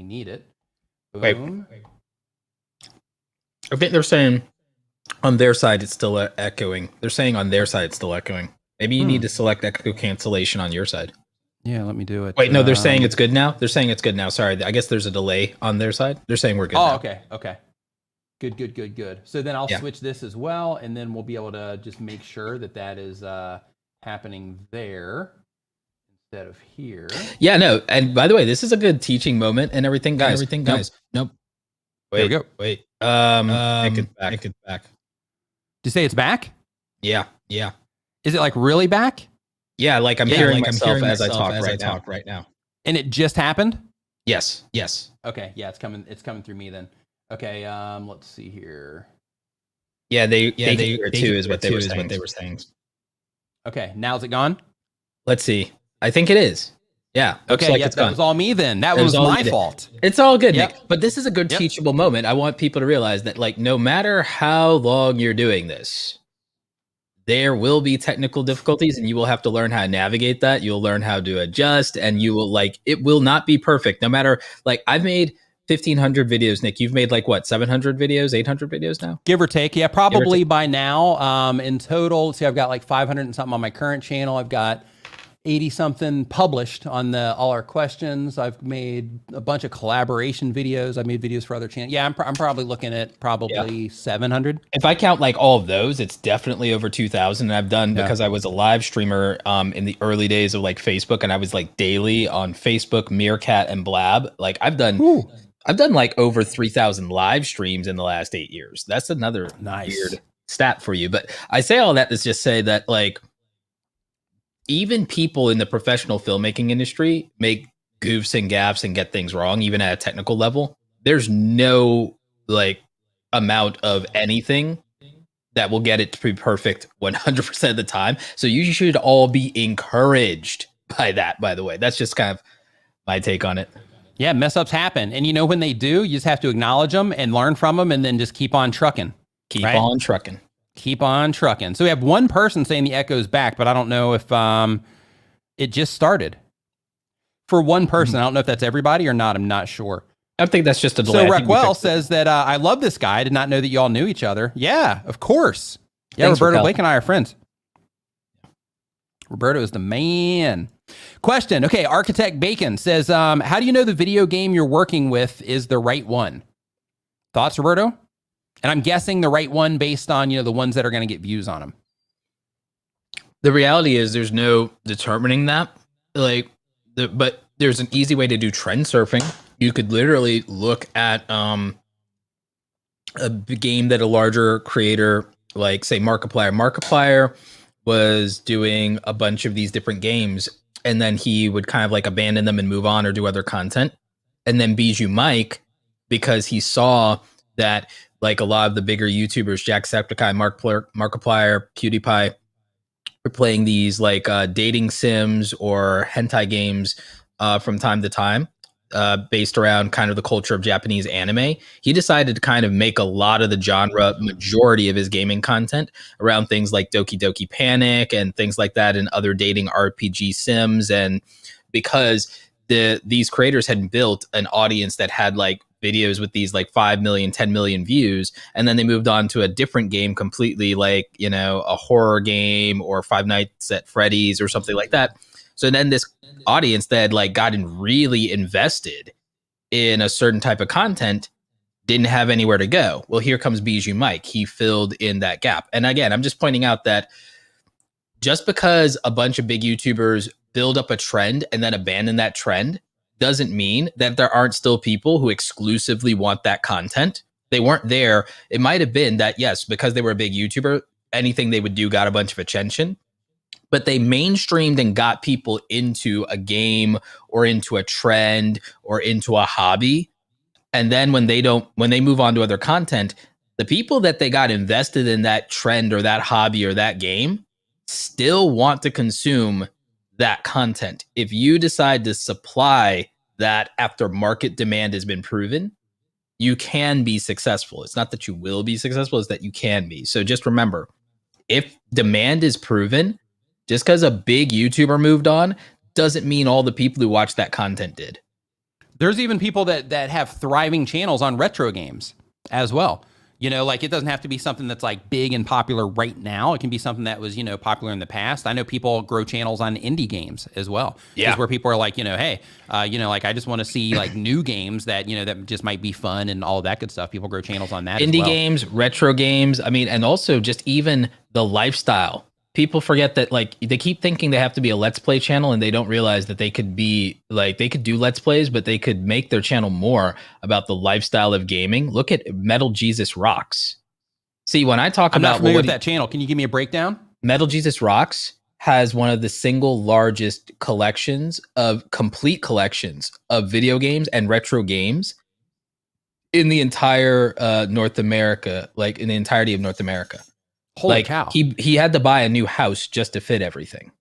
need it. Boom. Wait. I think they're saying on their side it's still echoing. Maybe you need to select echo cancellation on your side. Yeah, let me do it. Wait, no, they're saying it's good now. Sorry, I guess there's a delay on their side. They're saying we're good now. Okay. Good. So then I'll switch this as well, and then we'll be able to just make sure that is happening there instead of here. Yeah, no. And by the way, this is a good teaching moment and everything, guys. Nope. There we go. Wait. Make it back. Did you say it's back? Yeah. Is it like really back? Yeah, like I'm hearing myself as I talk right now. And it just happened? Yes. Okay, yeah, it's coming through me then. Okay, let's see here. Yeah, they hear it too, is what they were saying. Okay, now is it gone? Let's see. I think it is. Yeah. Okay, like that was all me then. That was my fault. It's all good, Nick. But this is a good teachable moment. I want people to realize that, like, no matter how long you're doing this, there will be technical difficulties, and you will have to learn how to navigate that. You'll learn how to adjust, and you will, like, it will not be perfect. No matter, like, I've made 1,500 videos, Nick. You've made like what, 700 videos, 800 videos now? Give or take. Yeah, probably by now. In total, see, I've got like 500 and something on my current channel. I've got 80 something published on all our questions. I've made a bunch of collaboration videos. I've made videos for other channels. Yeah, I'm probably looking at 700. If I count like all of those, it's definitely over 2,000. And I've done, because I was a live streamer in the early days of like Facebook, and I was like daily on Facebook, Meerkat, and Blab. Like I've done like over 3,000 live streams in the last 8 years. That's another weird stat for you. But I say all that to just say that, like, even people in the professional filmmaking industry make goofs and gaffes and get things wrong, even at a technical level. There's no like amount of anything that will get it to be perfect 100% of the time. So you should all be encouraged by that, by the way. That's just kind of my take on it. Yeah, mess ups happen. And you know, when they do, you just have to acknowledge them and learn from them, and then just keep on trucking. Keep on trucking. So we have one person saying the echo's back, but I don't know if it just started. For one person, I don't know if that's everybody or not. I'm not sure. I think that's just a delay. So Raquel says that I love this guy. I did not know that you all knew each other. Yeah, of course. Yeah, thanks, Roberto, Raquel. Blake and I are friends. Roberto is the man. Question. Okay, Architect Bacon says, how do you know the video game you're working with is the right one? Thoughts, Roberto? And I'm guessing the right one based on, the ones that are going to get views on them. The reality is there's no determining that. But there's an easy way to do trend surfing. You could literally look at a game that a larger creator, like say Markiplier. Markiplier was doing a bunch of these different games, and then he would kind of like abandon them and move on or do other content. And then Bijou Mike because he saw that like a lot of the bigger YouTubers, Jacksepticeye, Markiplier, PewDiePie, were playing these like dating sims or hentai games from time to time, based around kind of the culture of Japanese anime. He decided to kind of make a lot of the genre, majority of his gaming content around things like Doki Doki Panic and things like that, and other dating RPG sims. And because these creators had built an audience that had like videos with these like 5 million, 10 million views, and then they moved on to a different game completely, like, you know, a horror game or Five Nights at Freddy's or something like that. So then this audience that had like gotten really invested in a certain type of content didn't have anywhere to go. Well, here comes Bijou Mike. He filled in that gap. And again, I'm just pointing out that just because a bunch of big YouTubers build up a trend and then abandon that trend doesn't mean that there aren't still people who exclusively want that content. They weren't there. It might have been that, yes, because they were a big YouTuber, anything they would do got a bunch of attention, but they mainstreamed and got people into a game or into a trend or into a hobby. And then when they move on to other content, the people that they got invested in that trend or that hobby or that game still want to consume that content. If you decide to supply that after market demand has been proven, you can be successful. It's not that you will be successful, it's that you can be. So just remember, if demand is proven, just because a big YouTuber moved on doesn't mean all the people who watch that content did. There's even people that have thriving channels on retro games as well. You know, like it doesn't have to be something that's like big and popular right now. It can be something that was, you know, popular in the past. I know people grow channels on indie games as well. Yeah. Where people are like, you know, hey, you know, like I just want to see like new games that, you know, that just might be fun and all of that good stuff. People grow channels on that. Indie as well. games, retro games. I mean, and also just even the lifestyle. People forget that, like, they keep thinking they have to be a Let's Play channel, and they don't realize that they could be like, they could do Let's Plays, but they could make their channel more about the lifestyle of gaming. Look at Metal Jesus Rocks. See, when I talk I'm about not familiar with that channel. Can you give me a breakdown? Metal Jesus Rocks has one of the single largest complete collections of video games and retro games in the entire North America, like in the entirety of North America. Holy cow. He had to buy a new house just to fit everything.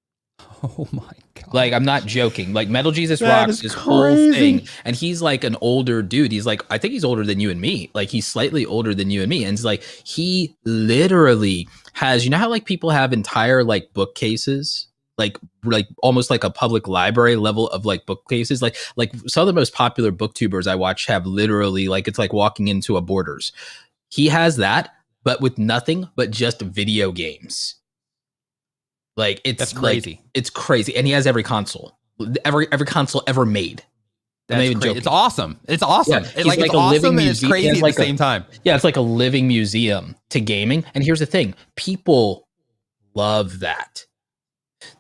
Oh my God. Like, I'm not joking. Like, Metal Jesus Rocks, this whole thing. And he's like an older dude. He's like, I think he's older than you and me. Like, he's slightly older than you and me. And it's like, he literally has, you know how like people have entire like bookcases? Like almost like a public library level of like bookcases. Like some of the most popular booktubers I watch have literally, like, it's like walking into a Borders. He has that, but with nothing but just video games. Like, that's crazy. Like, it's crazy. And he has every console console ever made. That's crazy. It's awesome. It's awesome. Yeah, it's like it's awesome and it's crazy at the same time. Yeah, it's like a living museum to gaming. And here's the thing. People love that.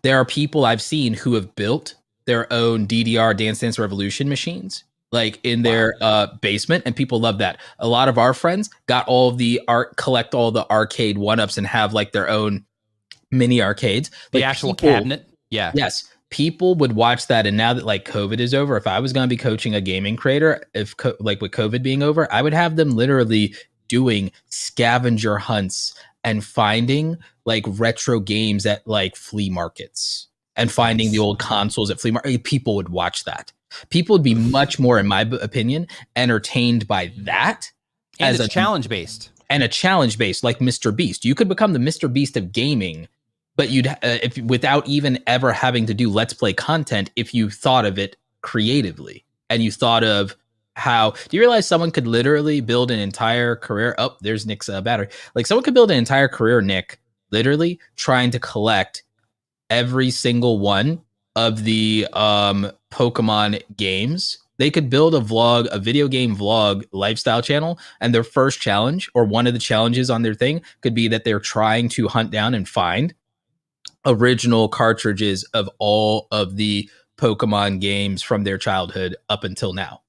There are people I've seen who have built their own DDR Dance Dance Revolution machines, like in their basement, and people love that. A lot of our friends got all of the collect all the arcade 1-ups and have like their own mini arcades. The actual cabinet. Yeah. Yes. People would watch that. And now that like COVID is over, if I was going to be coaching a gaming creator, like with COVID being over, I would have them literally doing scavenger hunts and finding like retro games at like flea markets and finding the old consoles at flea market. People would watch that. People would be much more, in my opinion, entertained by that. And as it's challenge based. And a challenge based, like Mr. Beast. You could become the Mr. Beast of gaming, but you'd if without even ever having to do Let's Play content, if you thought of it creatively and you thought of how, do you realize someone could literally build an entire career? Oh, there's Nick's battery. Like, someone could build an entire career, Nick, literally trying to collect every single one of the Pokemon games. They could build a video game vlog lifestyle channel, and their first challenge, or one of the challenges on their thing, could be that they're trying to hunt down and find original cartridges of all of the Pokemon games from their childhood up until now.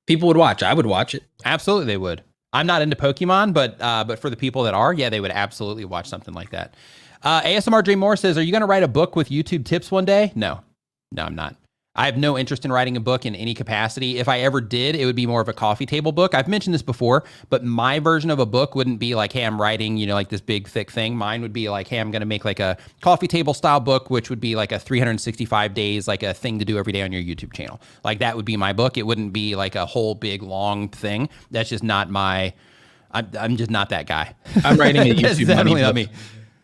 People would watch. I would watch it. Absolutely, they would. I'm not into Pokemon, but for the people that are, yeah, they would absolutely watch something like that. ASMR Dream Moore says, are you going to write a book with YouTube tips one day? No, I'm not. I have no interest in writing a book in any capacity. If I ever did, it would be more of a coffee table book. I've mentioned this before, but my version of a book wouldn't be like, hey, I'm writing, like this big, thick thing. Mine would be like, hey, I'm going to make like a coffee table style book, which would be like a 365 days, like a thing to do every day on your YouTube channel. Like that would be my book. It wouldn't be like a whole big, long thing. That's just not I'm just not that guy. I'm writing a YouTube money book. Me.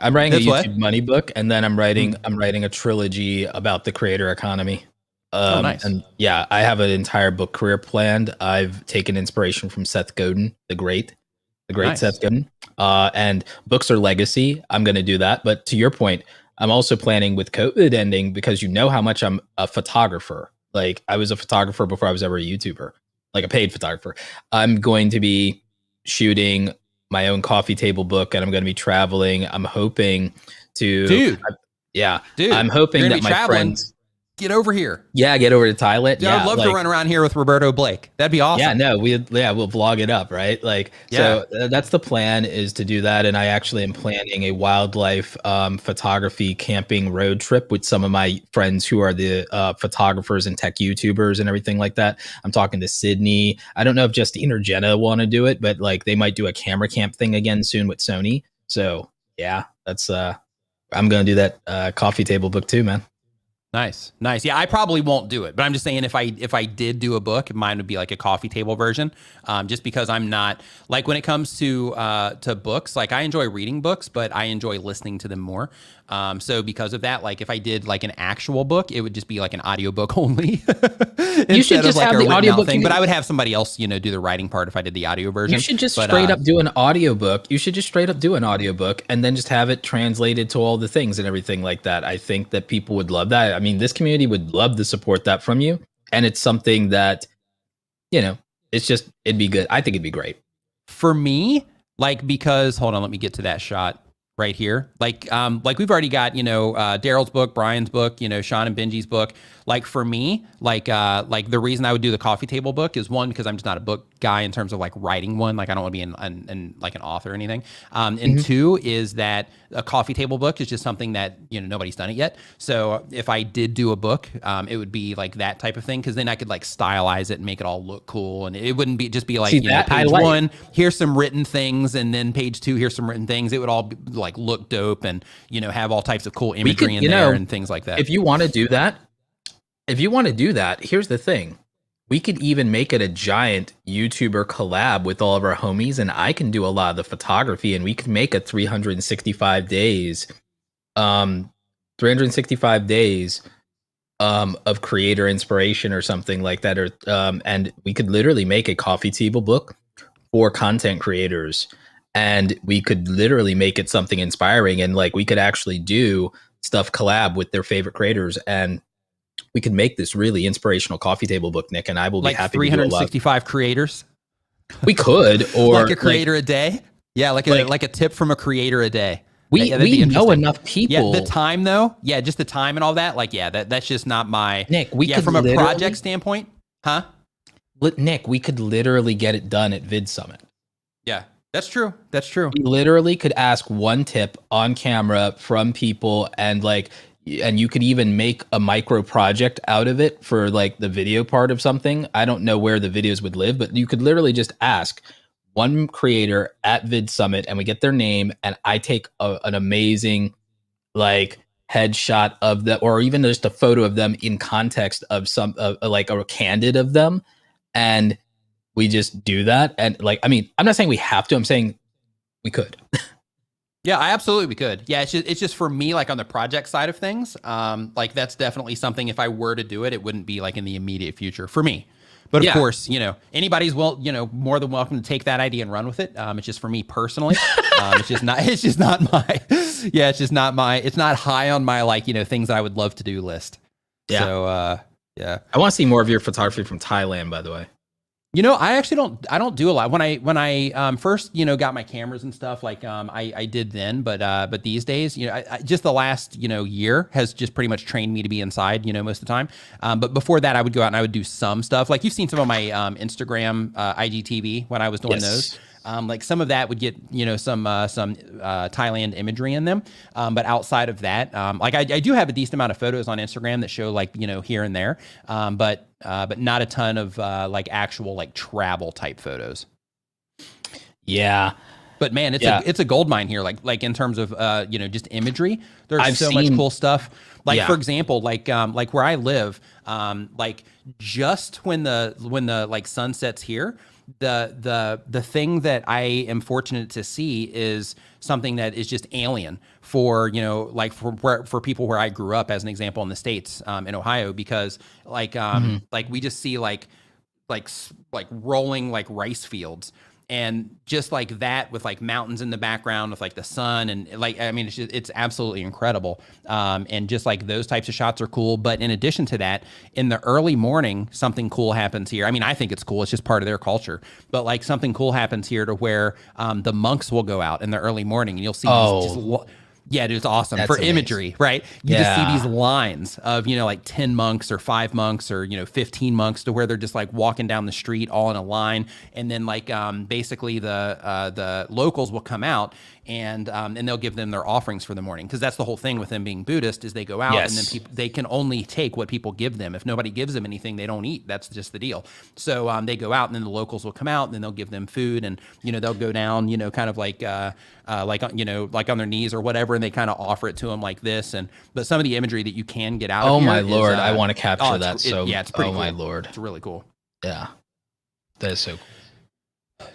I'm writing a YouTube money book, and then I'm writing a trilogy about the creator economy. Nice. And yeah, I have an entire book career planned. I've taken inspiration from Seth Godin, the great nice. Seth Godin. And books are legacy. I'm going to do that. But to your point, I'm also planning with COVID ending, because how much I'm a photographer. Like I was a photographer before I was ever a YouTuber, like a paid photographer. I'm going to be shooting my own coffee table book, and I'm going to be traveling. I'm hoping to, dude. I'm hoping that my friends get over here. Yeah, get over to Thailand. Yeah, I'd love to run around here with Roberto Blake. That'd be awesome. Yeah, no, we'll vlog it up, right? So that's the plan, is to do that. And I actually am planning a wildlife photography camping road trip with some of my friends who are the photographers and tech YouTubers and everything like that. I'm talking to Sydney. I don't know if Justine or Jenna want to do it, but like they might do a camera camp thing again soon with Sony. So yeah, that's I'm gonna do that coffee table book too, man. Nice. Yeah, I probably won't do it, but I'm just saying if I did do a book, mine would be like a coffee table version. Just because I'm not like, when it comes to books, like I enjoy reading books, but I enjoy listening to them more. So because of that, like if I did like an actual book, it would just be like an audiobook only. You should just have the audiobook thing, but I would have somebody else, do the writing part if I did the audio version. You should just straight up do an audiobook. You should just straight up do an audiobook and then just have it translated to all the things and everything like that. I think that people would love that. I mean, this community would love to support that from you. And it's something that, it'd be good. I think it'd be great. For me, because hold on, let me get to that shot right here. Like we've already got, Daryl's book, Brian's book, Sean and Benji's book. Like for me, like the reason I would do the coffee table book is, one, because I'm just not a book guy in terms of like writing one. Like I don't want to be in like an author or anything. And two is that a coffee table book is just something that, nobody's done it yet. So if I did do a book, it would be like that type of thing. Cause then I could like stylize it and make it all look cool. And it wouldn't be just be like, page one, here's some written things. And then page two, here's some written things. It would all be, like look dope and, have all types of cool imagery in there and things like that. If you want to do that, here's the thing. We could even make it a giant YouTuber collab with all of our homies, and I can do a lot of the photography, and we could make a 365 days of creator inspiration or something like that. Or and we could literally make a coffee table book for content creators, and we could literally make it something inspiring, and like we could actually do stuff collab with their favorite creators, and we could make this really inspirational coffee table book, Nick, and I will be happy to do 365 creators. We could, or like a creator a day. Yeah, like a tip from a creator a day. We know enough people. Yeah, the time though. Yeah, just the time and all that. Like, yeah, that's just not my. Nick, could from a project standpoint, huh? Nick, we could literally get it done at Vid Summit. Yeah, that's true. We literally could ask one tip on camera from people, and you could even make a micro project out of it for like the video part of something. I don't know where the videos would live, but you could literally just ask one creator at Vid Summit, and we get their name, and I take an amazing like headshot of them, or even just a photo of them in context of some like a candid of them, and we just do that. And like, I mean, I'm not saying we have to. I'm saying we could. Yeah, I absolutely could. Yeah, it's just for me, like on the project side of things, like that's definitely something, if I were to do it, it wouldn't be like in the immediate future for me. But of course, anybody's more than welcome to take that idea and run with it. It's just for me personally. It's not high on my things that I would love to do list. Yeah. So, yeah. I want to see more of your photography from Thailand, by the way. I actually don't do a lot. When I first, got my cameras and stuff, I did then, but these days, I just the last, year has just pretty much trained me to be inside, most of the time. But before that, I would go out and I would do some stuff. Like you've seen some of my Instagram, IGTV when I was doing those. Like some of that would get, some Thailand imagery in them. But outside of that, like I do have a decent amount of photos on Instagram that show like, here and there. But not a ton of like actual like travel type photos. Yeah. But man, it's a gold mine here. Like in terms of, just imagery, there's so much cool stuff. Like for example, like where I live, like just when the like sun sets here, the thing that I am fortunate to see is something that is just alien for, like for people where I grew up, as an example, in the States, in Ohio, because like we just see like rolling like rice fields. And just like that, with like mountains in the background, with like the sun, and like, I mean, it's absolutely incredible. And just like those types of shots are cool. But in addition to that, in the early morning, something cool happens here. I mean, I think it's cool. It's just part of their culture. But like something cool happens here to where the monks will go out in the early morning, and you'll see yeah, dude, it's awesome. That's for amazing. Imagery, right? You just see these lines of, like 10 monks or 5 monks or, 15 monks, to where they're just like walking down the street all in a line. And then like basically the locals will come out and they'll give them their offerings for the morning. Because that's the whole thing with them being Buddhist, is they go out and then they can only take what people give them. If nobody gives them anything, they don't eat. That's just the deal. So they go out, and then the locals will come out, and then they'll give them food, and they'll go down, kind of like on their knees or whatever, and they kind of offer it to them like this. But some of the imagery that you can get out of here my lord, I want to capture that. It's pretty cool. My lord, it's really cool. Yeah, that is so cool.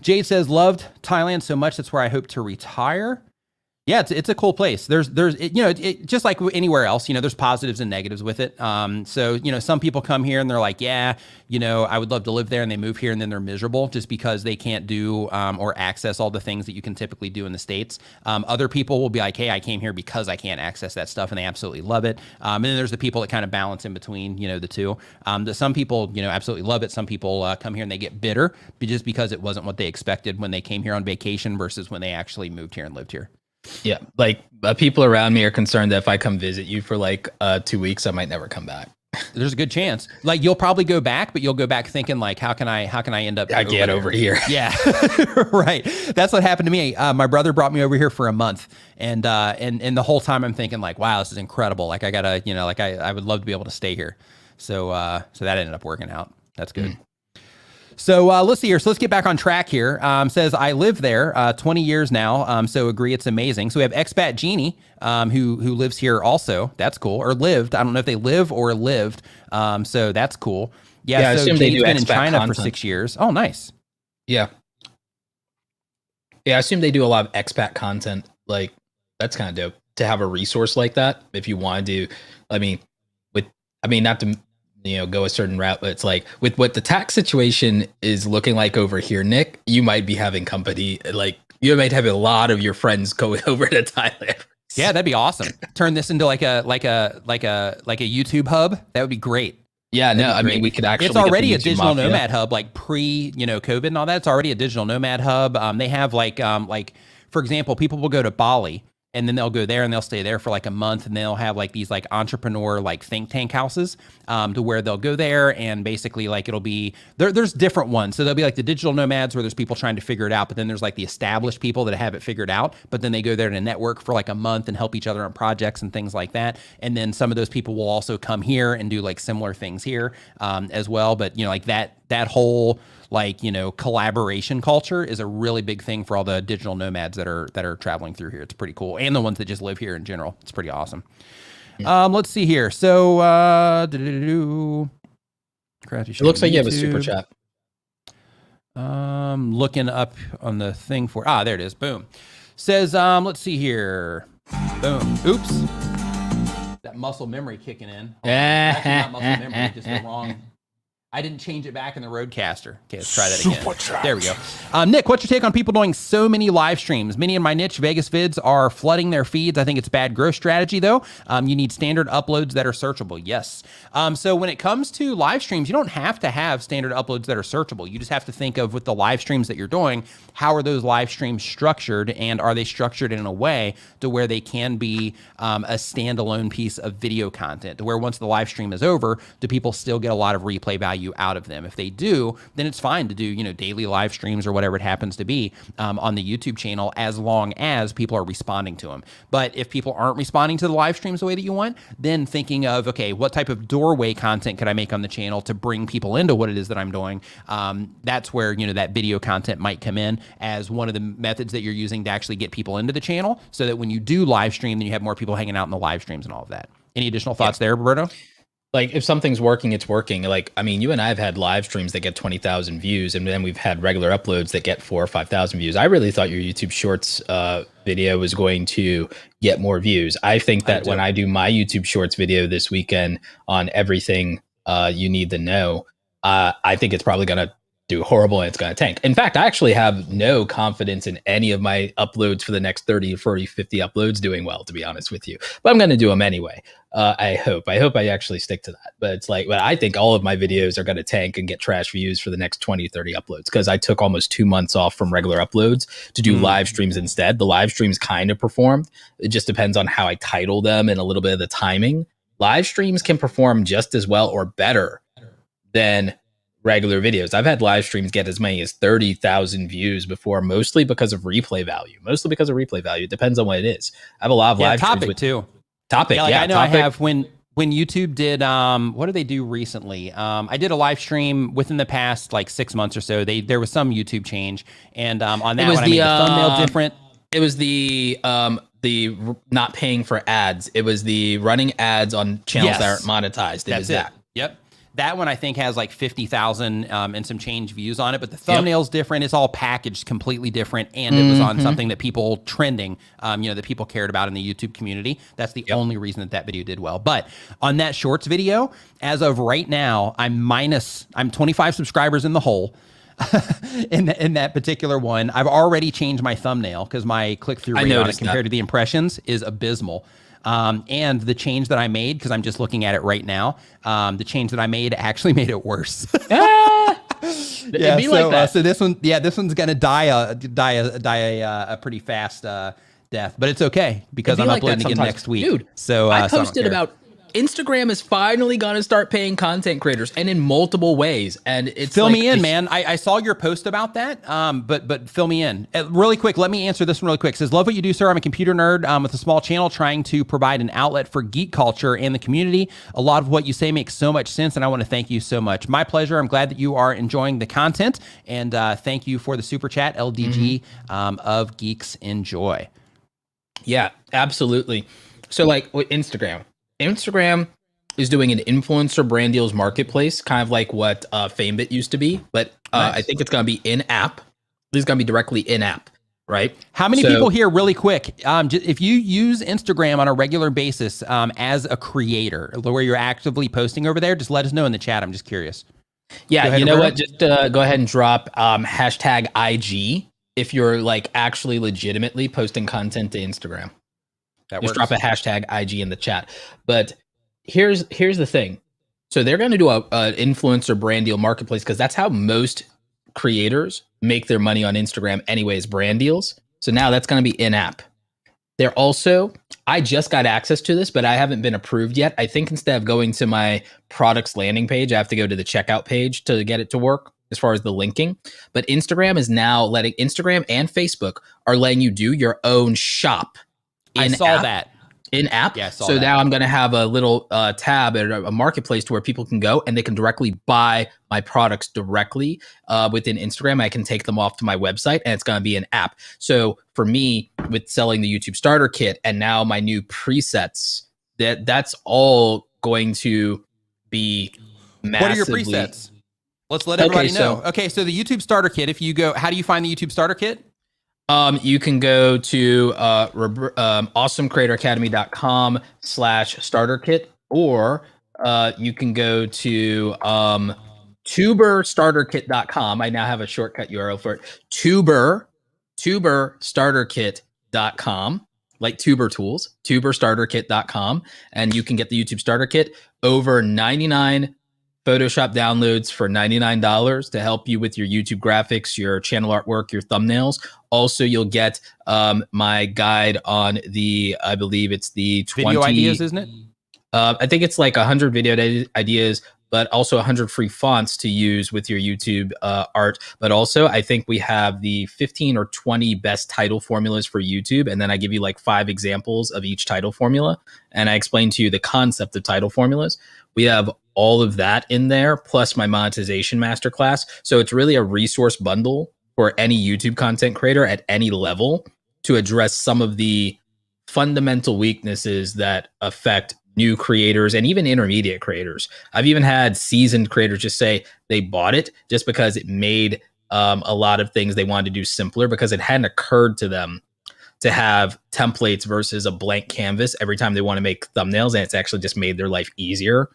Jade says, loved Thailand so much, that's where I hope to retire. Yeah, it's a cool place. There's just like anywhere else, there's positives and negatives with it. So, some people come here and they're like, yeah, I would love to live there, and they move here and then they're miserable just because they can't do or access all the things that you can typically do in the States. Other people will be like, hey, I came here because I can't access that stuff, and they absolutely love it. And then there's the people that kind of balance in between, the two. Some people, absolutely love it. Some people come here and they get bitter just because it wasn't what they expected when they came here on vacation versus when they actually moved here and lived here. Yeah, like people around me are concerned that if I come visit you for like 2 weeks, I might never come back. There's a good chance. Like you'll probably go back, but you'll go back thinking like, how can I end up? I get over here. Yeah, right. That's what happened to me. My brother brought me over here for a month, and the whole time I'm thinking like, wow, this is incredible. Like I gotta, like I would love to be able to stay here. So that ended up working out. That's good. So let's see here. So let's get back on track here. Says, I live there 20 years now. So agree, it's amazing. So we have Expat Jeannie, who lives here also. That's cool. Or lived. I don't know if they live or lived. So that's cool. Yeah, I so assume Jane's they do been in expat China content for 6 years. Oh, nice. Yeah. Yeah, I assume they do a lot of expat content. Like, that's kind of dope to have a resource like that. If you want to do, not to go a certain route, but it's like with what the tax situation is looking like over here, Nick, you might be having company. Like you might have a lot of your friends going over to Thailand. Yeah, that'd be awesome. Turn this into like a YouTube hub. That would be great. Yeah, no, I mean we could actually. It's already a digital nomad hub, like pre COVID and all that. It's already a digital nomad hub. They have like for example, people will go to Bali. And then they'll go there and they'll stay there for like a month, and they'll have like these like entrepreneur like think tank houses to where they'll go there, and basically like it'll be there's different ones. So there'll be like the digital nomads where there's people trying to figure it out, but then there's like the established people that have it figured out, but then they go there to network for like a month and help each other on projects and things like that. And then some of those people will also come here and do like similar things here as well. But like that whole like collaboration culture is a really big thing for all the digital nomads that are traveling through here. It's pretty cool, and the ones that just live here in general. It's pretty awesome. Let's see here. So it looks like you have a super chat. Looking up on the thing for there it is. Boom. Says let's see here. Boom. Oops. That muscle memory kicking in. Actually not muscle memory, just the wrong. I didn't change it back in the Roadcaster. Okay, let's try that again. Superchat. There we go. Nick, what's your take on people doing so many live streams? Many in my niche Vegas vids are flooding their feeds. I think it's bad growth strategy, though. You need standard uploads that are searchable. Yes. So when it comes to live streams, you don't have to have standard uploads that are searchable. You just have to think of with the live streams that you're doing, how are those live streams structured, and are they structured in a way to where they can be a standalone piece of video content, to where once the live stream is over, do people still get a lot of replay value value out of them. If they do, then it's fine to do, you know, daily live streams or whatever it happens to be on the YouTube channel, as long as people are responding to them. But if people aren't responding to the live streams the way that you want, then thinking of, okay, what type of doorway content could I make on the channel to bring people into what it is that I'm doing? That's where, you know, that video content might come in as one of the methods that you're using to actually get people into the channel, so that when you do live stream, then you have more people hanging out in the live streams and all of that. Any additional thoughts there, Roberto? Like, if something's working, it's working. Like, I mean, you and I have had live streams that get 20,000 views, and then we've had regular uploads that get 4,000 or 5,000 views. I really thought your YouTube Shorts video was going to get more views. I think that when I do my YouTube Shorts video this weekend on everything you need to know, I think it's probably going to do horrible and it's going to tank. In fact, I actually have no confidence in any of my uploads for the next 30, 40, 50 uploads doing well, to be honest with you. But I'm going to do them anyway. I hope I actually stick to that. But it's like, but I think all of my videos are going to tank and get trash views for the next 20, 30 uploads, because I took almost 2 months off from regular uploads to do live streams instead. The live streams kind of performed. It just depends on how I title them and a little bit of the timing. Live streams can perform just as well or better than regular videos. I've had live streams get as many as 30,000 views before, mostly because of replay value. It depends on what it is. I have a lot of live topic streams with too. Topic. Yeah, I know. Topic. I have when YouTube did what did they do recently? I did a live stream within the past like 6 months or so. There was some YouTube change, and on that one I made the thumbnail different. It was the not paying for ads. It was the running ads on channels that aren't monetized. It was that. Yep. That one I think has like 50,000 and some change views on it, but the thumbnail's different. It's all packaged completely different, and it was on something that people trending, that people cared about in the YouTube community. That's the only reason that video did well. But on that Shorts video, as of right now, I'm 25 subscribers in the hole. in that particular one, I've already changed my thumbnail because my click-through rate on it compared to the impressions is abysmal. And the change that I made, because I'm just looking at it right now, the change that I made actually made it worse. So this one's gonna die a pretty fast death, but it's okay because I'm uploading again next week. Dude, so I posted about Instagram is finally going to start paying content creators, and in multiple ways. And it's fill me in, man. I saw your post about that. But fill me in really quick. Let me answer this one really quick. It says, love what you do, sir. I'm a computer nerd with a small channel trying to provide an outlet for geek culture and the community. A lot of what you say makes so much sense, and I want to thank you so much. My pleasure. I'm glad that you are enjoying the content, and thank you for the super chat, LDG of Geeks Enjoy. Yeah, absolutely. So like with Instagram is doing an influencer brand deals marketplace, kind of like what FameBit used to be, but nice. I think it's going to be in-app. This is going to be directly in-app, right? How many people here, really quick, if you use Instagram on a regular basis as a creator, where you're actively posting over there, just let us know in the chat. I'm just curious. Yeah, you know what? Just go ahead and drop hashtag IG if you're like actually legitimately posting content to Instagram. Just drop a hashtag IG in the chat. But here's the thing. So they're going to do a influencer brand deal marketplace, because that's how most creators make their money on Instagram anyways, brand deals. So now that's going to be in-app. They're also, I just got access to this, but I haven't been approved yet. I think instead of going to my products landing page, I have to go to the checkout page to get it to work as far as the linking. But Instagram and Facebook are letting you do your own shop. I saw that. In app. Yeah, I saw so that. Now I'm going to have a little tab at a marketplace to where people can go and they can directly buy my products directly within Instagram. I can take them off to my website, and it's going to be an app. So for me, with selling the YouTube starter kit and now my new presets, that's all going to be massively. What are your presets? Let's let everybody know. Okay, so the YouTube starter kit, if you go, how do you find the YouTube starter kit? You can go to awesomecreatoracademy.com/starter kit, or you can go to tuberstarterkit.com. I now have a shortcut URL for it. tuberstarterkit.com, like tuber tools, tuberstarterkit.com, and you can get the YouTube starter kit. Over 99 Photoshop downloads for $99 to help you with your YouTube graphics, your channel artwork, your thumbnails. Also, you'll get my guide on I believe it's the 20 video ideas, isn't it? I think it's like 100 video ideas but also 100 free fonts to use with your YouTube art. But also, I think we have the 15 or 20 best title formulas for YouTube. And then I give you like 5 examples of each title formula. And I explain to you the concept of title formulas. We have all of that in there, plus my monetization masterclass. So it's really a resource bundle for any YouTube content creator at any level to address some of the fundamental weaknesses that affect new creators and even intermediate creators. I've even had seasoned creators just say they bought it just because it made a lot of things they wanted to do simpler, because it hadn't occurred to them to have templates versus a blank canvas every time they want to make thumbnails, and it's actually just made their life easier.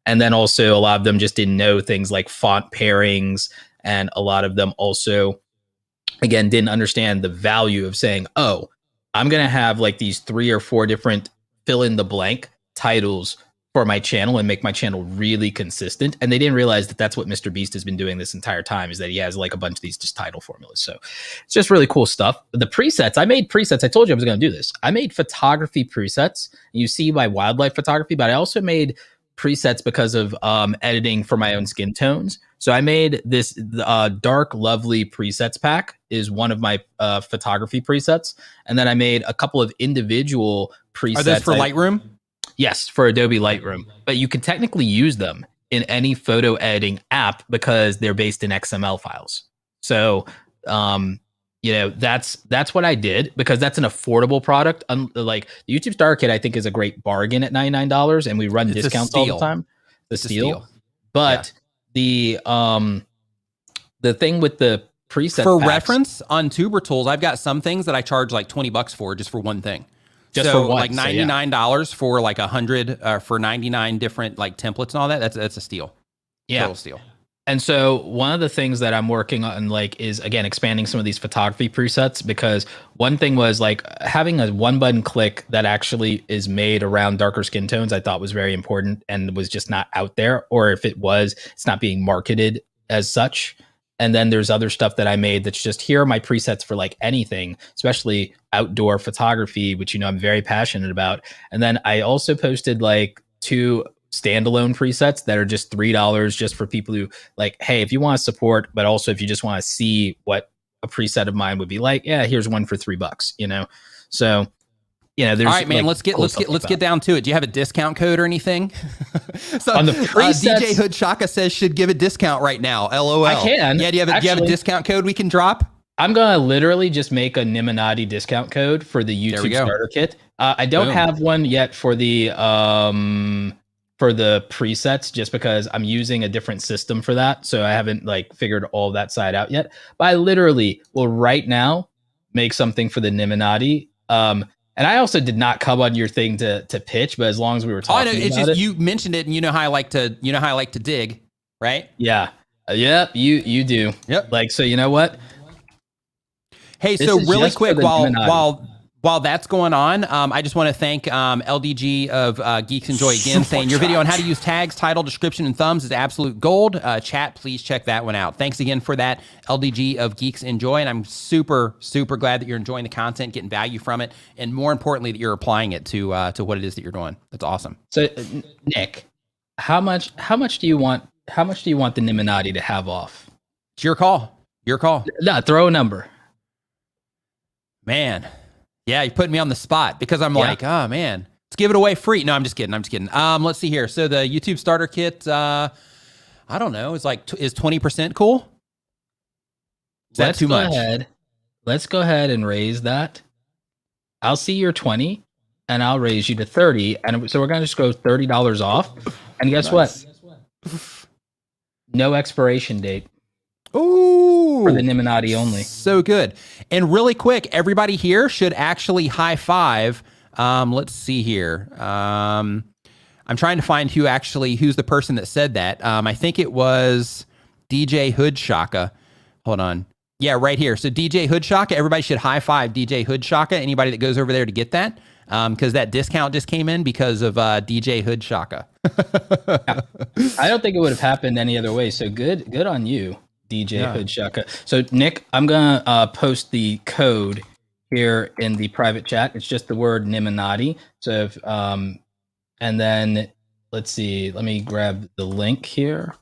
And then also a lot of them just didn't know things like font pairings, and a lot of them also, again, didn't understand the value of saying, oh, I'm going to have like these 3 or 4 different fill in the blank titles for my channel and make my channel really consistent. And they didn't realize that that's what Mr. Beast has been doing this entire time, is that he has like a bunch of these just title formulas. So it's just really cool stuff. The presets, I made presets. I told you I was going to do this. I made photography presets. You see my wildlife photography, but I also made presets because of editing for my own skin tones. So I made this dark, lovely presets pack is one of my photography presets. And then I made a couple of individual presets. Are those for Lightroom? Yes, for Adobe Lightroom. But you can technically use them in any photo editing app because they're based in XML files. So, that's what I did, because that's an affordable product. Like the YouTube Starter Kit, I think is a great bargain at $99, and we run discounts all the time. It's a steal. But the thing with the preset for packs, reference on Tuber Tools, I've got some things that I charge like $20 for just for one thing. Just so for one, like $99 for like 100 for 99 different like templates and all that. That's a steal. Yeah, total steal. And so one of the things that I'm working on like is, again, expanding some of these photography presets, because one thing was like having a one button click that actually is made around darker skin tones, I thought was very important and was just not out there, or if it was, it's not being marketed as such. And then there's other stuff that I made that's just, here are my presets for like anything, especially outdoor photography, which, I'm very passionate about. And then I also posted like 2 standalone presets that are just $3 just for people who like, hey, if you want to support, but also if you just want to see what a preset of mine would be like, yeah, here's one for $3, So, there's all right, man, like, let's get down to it. Do you have a discount code or anything? So on the presets, DJ Hood Shaka says should give a discount right now. LOL. I can. Yeah, do you have a discount code we can drop? I'm gonna literally just make a Nimminati discount code for the YouTube Starter Kit. I don't have one yet for the presets, just because I'm using a different system for that, so I haven't like figured all that side out yet. But I literally will right now make something for the Nimminati. And I also did not come on your thing to pitch, but as long as we were talking, it's about just it, you mentioned it, and you know how I like to dig, right? Yeah, yep, you do. Yep. Like, so you know what? Hey, This so is really just for quick, the Nimminati. while that's going on, I just want to thank LDG of Geeks Enjoy again, saying your video on how to use tags, title, description, and thumbs is absolute gold. Chat, please check that one out. Thanks again for that, LDG of Geeks Enjoy, and I'm super, super glad that you're enjoying the content, getting value from it, and more importantly, that you're applying it to what it is that you're doing. That's awesome. So, Nick, how much do you want the Nimminati to have off? It's your call. Your call. No, throw a number. Man. Yeah, you put me on the spot, because I'm like, oh man, let's give it away free. No, I'm just kidding. Let's see here. So the YouTube Starter Kit, I don't know. It's like, is 20% cool? Is that too much? Let's go ahead and raise that. I'll see your 20, and I'll raise you to 30, and so we're gonna just go $30 off. And guess what? No expiration date. Ooh, for the Nimminati only. So good. And really quick, everybody here should actually high five. Let's see here. I'm trying to find who's the person that said that. I think it was DJ Hood Shaka. Hold on. Yeah, right here. So DJ Hood Shaka, everybody should high five DJ Hood Shaka. Anybody that goes over there to get that. Because that discount just came in because of DJ Hood Shaka. I don't think it would have happened any other way. So good on you, DJ Hood Shaka. So Nick, I'm gonna post the code here in the private chat. It's just the word Nimminati. So if, and then let's see. Let me grab the link here.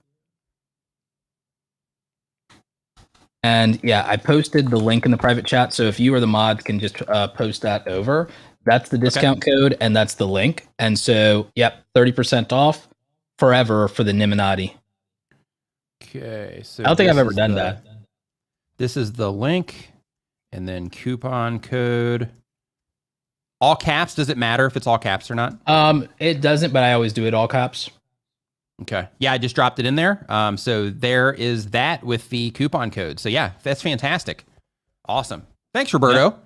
And yeah, I posted the link in the private chat. So if you or the mods can just post that over, that's the discount code and that's the link. And so, yep, 30% off forever for the Nimminati. Okay. So I don't think I've ever done that. This is the link and then coupon code. All caps. Does it matter if it's all caps or not? It doesn't, but I always do it all caps. Okay. Yeah, I just dropped it in there. So there is that with the coupon code. So yeah, that's fantastic. Awesome. Thanks, Roberto.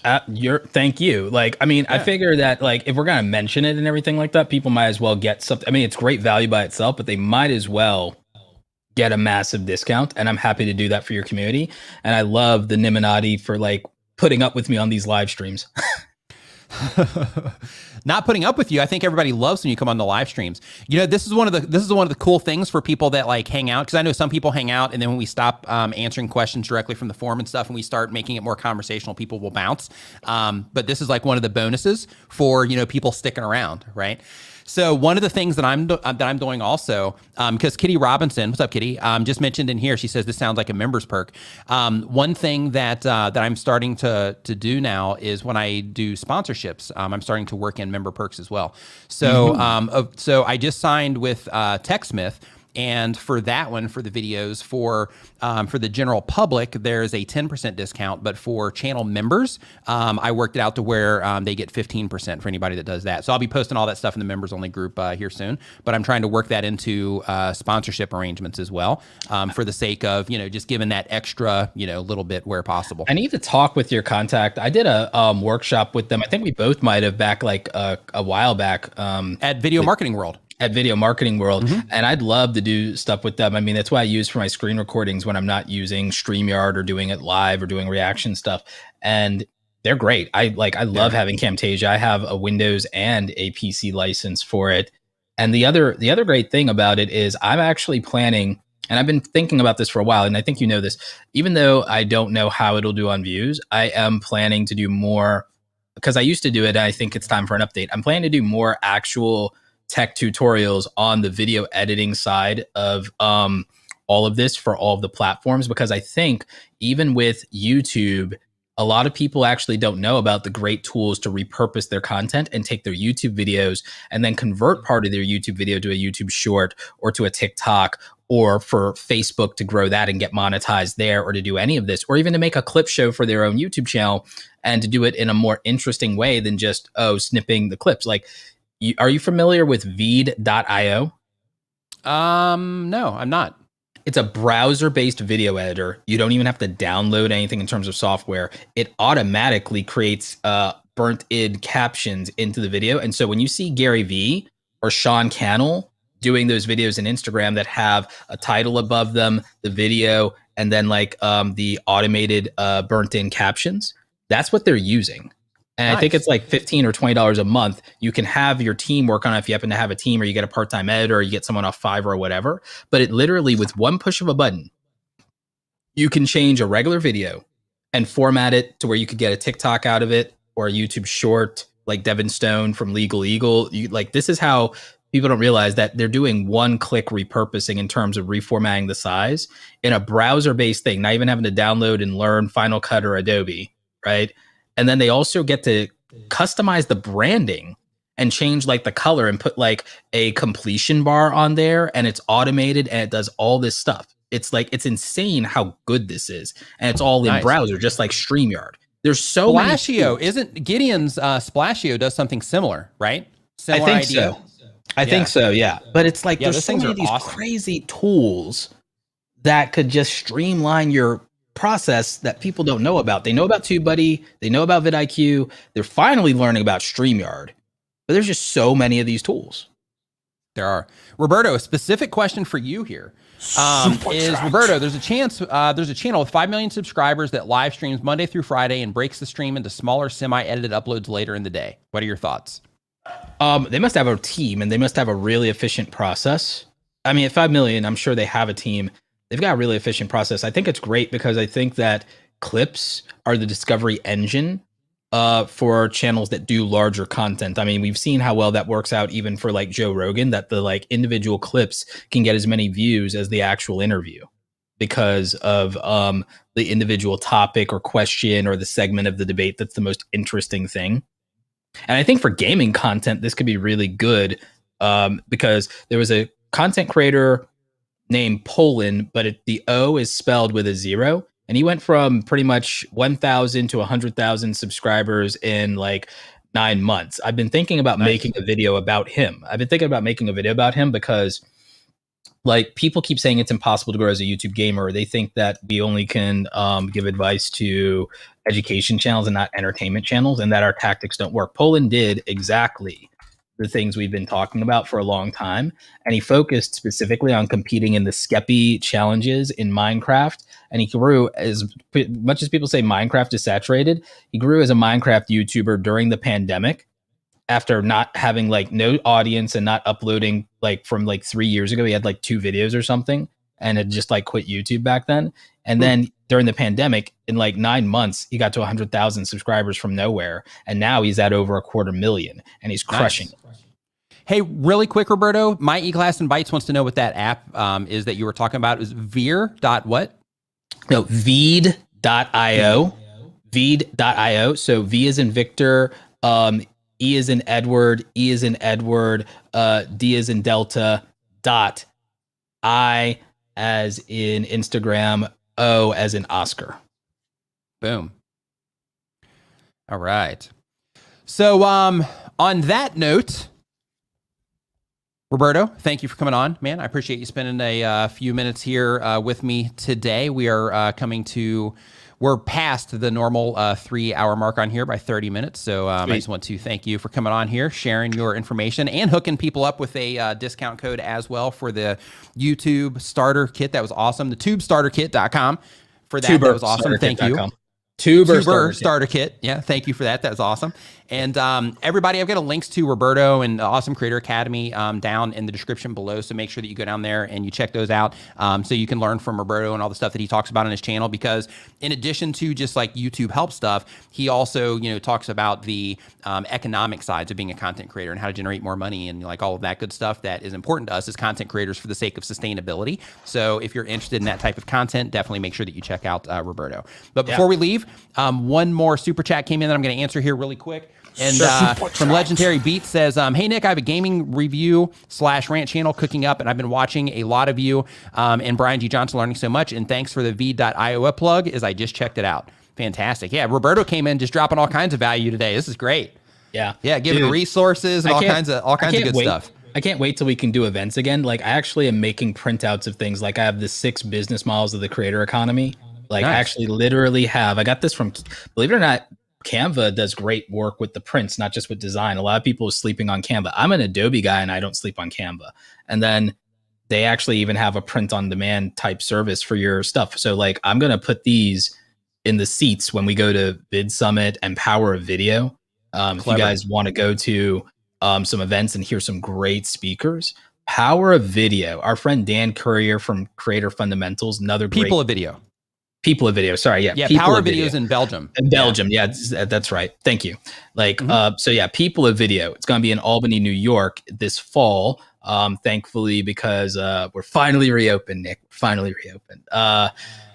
Thank you. Like, I mean, I figure that like if we're gonna mention it and everything like that, people might as well get something. I mean, it's great value by itself, but they might as well get a massive discount. And I'm happy to do that for your community. And I love the Nimminati for like putting up with me on these live streams. Not putting up with you. I think everybody loves when you come on the live streams. You know, this is one of the cool things for people that like hang out, because I know some people hang out and then when we stop answering questions directly from the forum and stuff and we start making it more conversational, people will bounce. But this is like one of the bonuses for, you know, people sticking around, right? So one of the things that I'm doing also, because Kitty Robinson, what's up, Kitty? Just mentioned in here, she says this sounds like a members perk. One thing that I'm starting to do now is when I do sponsorships, I'm starting to work in member perks as well. So so I just signed with TechSmith. And for that one, for the videos, for the general public, there's a 10% discount. But for channel members, I worked it out to where they get 15% for anybody that does that. So I'll be posting all that stuff in the members only group here soon. But I'm trying to work that into sponsorship arrangements as well, for the sake of, you know, just giving that extra, you know, little bit where possible. I need to talk with your contact. I did a workshop with them. I think we both might have back like a while back. At Video Marketing World. At Video Marketing World. And I'd love to do stuff with them. I mean, that's why I use for my screen recordings when I'm not using StreamYard or doing it live or doing reaction stuff. And they're great. I love having Camtasia. I have a Windows and a PC license for it. And the other great thing about it is I'm actually planning, and I've been thinking about this for a while, and I think you know this, even though I don't know how it'll do on views, I am planning to do more, because I used to do it, and I think it's time for an update. I'm planning to do more actual tech tutorials on the video editing side of all of this for all of the platforms, because I think even with YouTube, a lot of people actually don't know about the great tools to repurpose their content and take their YouTube videos and then convert part of their YouTube video to a YouTube short or to a TikTok, or for Facebook to grow that and get monetized there, or to do any of this, or even to make a clip show for their own YouTube channel and to do it in a more interesting way than just, snipping the clips. Like, are you familiar with Veed.io? No, I'm not. It's a browser-based video editor. You don't even have to download anything in terms of software. It automatically creates burnt-in captions into the video. And so when you see Gary Vee or Sean Cannell doing those videos in Instagram that have a title above them, the video, and then like the automated burnt-in captions, that's what they're using. And nice. I think it's like $15 or $20 a month. You can have your team work on it if you happen to have a team, or you get a part-time editor, or you get someone off Fiverr or whatever. But it literally, with one push of a button, you can change a regular video and format it to where you could get a TikTok out of it, or a YouTube short, like Devin Stone from Legal Eagle. This is how people don't realize that they're doing one-click repurposing in terms of reformatting the size in a browser-based thing, not even having to download and learn Final Cut or Adobe, right? And then they also get to customize the branding and change like the color and put like a completion bar on there, and it's automated and it does all this stuff. It's like, it's insane how good this is. And it's all in browser, just like StreamYard. There's so Splashio, isn't Gideon's Splashio does something similar, right? Similar I think idea. so. I think so, yeah. But it's like, Yeah, there's those so things many are of these awesome. crazy tools that could just streamline your process that people don't know about. They know about TubeBuddy, they know about vidIQ, they're finally learning about StreamYard. But there's just so many of these tools. There are. Roberto, a specific question for you here is, Roberto, there's a channel with 5 million subscribers that live streams Monday through Friday and breaks the stream into smaller semi-edited uploads later in the day. What are your thoughts? They must have a team, and they must have a really efficient process. I mean, at 5 million, I'm sure they have a team. They've got a really efficient process. I think it's great because I think that clips are the discovery engine for channels that do larger content. I mean, we've seen how well that works out even for like Joe Rogan, that the like individual clips can get as many views as the actual interview because of the individual topic or question or the segment of the debate that's the most interesting thing. And I think for gaming content, this could be really good because there was a content creator named Poland, but the O is spelled with a 0. And he went from pretty much 1,000 to 100,000 subscribers in like 9 months. I've been thinking about making a video about him. Because like people keep saying it's impossible to grow as a YouTube gamer. They think that we only can give advice to education channels and not entertainment channels, and that our tactics don't work. Poland did exactly the things we've been talking about for a long time. And he focused specifically on competing in the Skeppy challenges in Minecraft. And he grew, as much as people say Minecraft is saturated, he grew as a Minecraft YouTuber during the pandemic after not having like no audience and not uploading like from like 3 years ago. He had like 2 videos or something and had just like quit YouTube back then. And then during the pandemic, in like 9 months, he got to 100,000 subscribers from nowhere. And now he's at over 250,000 and he's crushing it. Hey, really quick, Roberto, my eClass Invites wants to know what that app is that you were talking about. It was Veer.what? No, Veed.io. Veed.io. So V is in Victor, E is in Edward, E is in Edward, D is in Delta, dot, I as in Instagram, O as in Oscar. Boom. All right. So on that note, Roberto, thank you for coming on, man. I appreciate you spending a few minutes here with me today. We are we're past the normal 3-hour mark on here by 30 minutes. So I just want to thank you for coming on here, sharing your information, and hooking people up with a discount code as well for the YouTube starter kit. That was awesome. The tubestarterkit.com for that. That was awesome. Thank you. Tuber starter kit. Yeah, thank you for that. That was awesome. And everybody, I've got links to Roberto and the Awesome Creator Academy down in the description below. So make sure that you go down there and you check those out so you can learn from Roberto and all the stuff that he talks about on his channel. Because in addition to just like YouTube help stuff, he also, talks about the economic sides of being a content creator and how to generate more money and like all of that good stuff that is important to us as content creators for the sake of sustainability. So if you're interested in that type of content, definitely make sure that you check out Roberto. But before we leave, one more super chat came in that I'm going to answer here really quick. And from Legendary Beat says, hey, Nick, I have a gaming review / rant channel cooking up, and I've been watching a lot of you and Brian G. Johnson learning so much. And thanks for the V.io plug, as I just checked it out. Fantastic. Yeah, Roberto came in just dropping all kinds of value today. This is great. Yeah, giving resources and all kinds of good stuff. I can't wait till we can do events again. Like, I actually am making printouts of things. Like, I have the 6 business models of the creator economy. Like, nice. I actually literally have. I got this from, believe it or not, Canva does great work with the prints, not just with design. A lot of people are sleeping on Canva. I'm an Adobe guy and I don't sleep on Canva. And then they actually even have a print on demand type service for your stuff. So like, I'm going to put these in the seats when we go to Vid Summit and Power of Video. If you guys want to go to some events and hear some great speakers, Power of Video, our friend Dan Courier from Creator Fundamentals, another People of Video. People of Video. Sorry. Yeah. Power of Videos in Belgium. In Belgium. Yeah, that's right. Thank you. Like, so yeah, People of Video. It's going to be in Albany, New York this fall. Thankfully, because we're finally reopened, Nick. Finally reopened.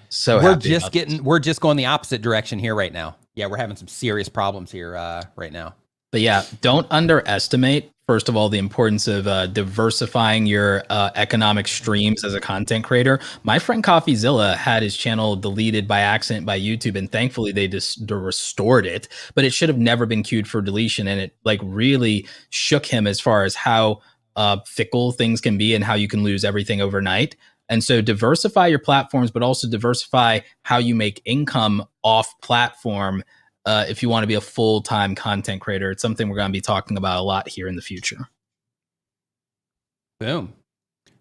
So we're just going the opposite direction here right now. Yeah, we're having some serious problems here right now. But yeah, don't underestimate, first of all, the importance of diversifying your economic streams as a content creator. My friend CoffeeZilla had his channel deleted by accident by YouTube, and thankfully they just restored it. But it should have never been queued for deletion, and it like really shook him as far as how fickle things can be and how you can lose everything overnight. And so diversify your platforms, but also diversify how you make income off platform. If you want to be a full-time content creator. It's something we're going to be talking about a lot here in the future. Boom.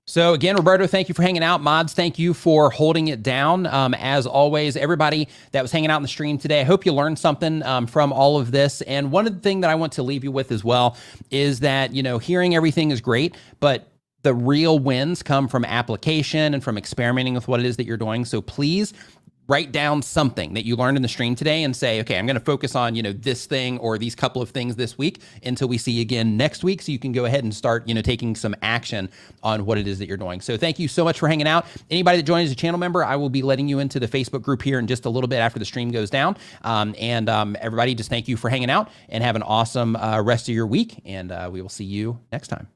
So again, Roberto, thank you for hanging out. Mods, thank you for holding it down. As always, everybody that was hanging out in the stream today, I hope you learned something from all of this. And one of the things that I want to leave you with as well is that, hearing everything is great, but the real wins come from application and from experimenting with what it is that you're doing. So please write down something that you learned in the stream today and say, okay, I'm going to focus on, this thing or these couple of things this week until we see you again next week. So you can go ahead and start, taking some action on what it is that you're doing. So thank you so much for hanging out. Anybody that joins as a channel member, I will be letting you into the Facebook group here in just a little bit after the stream goes down. Everybody, just thank you for hanging out and have an awesome rest of your week. And we will see you next time.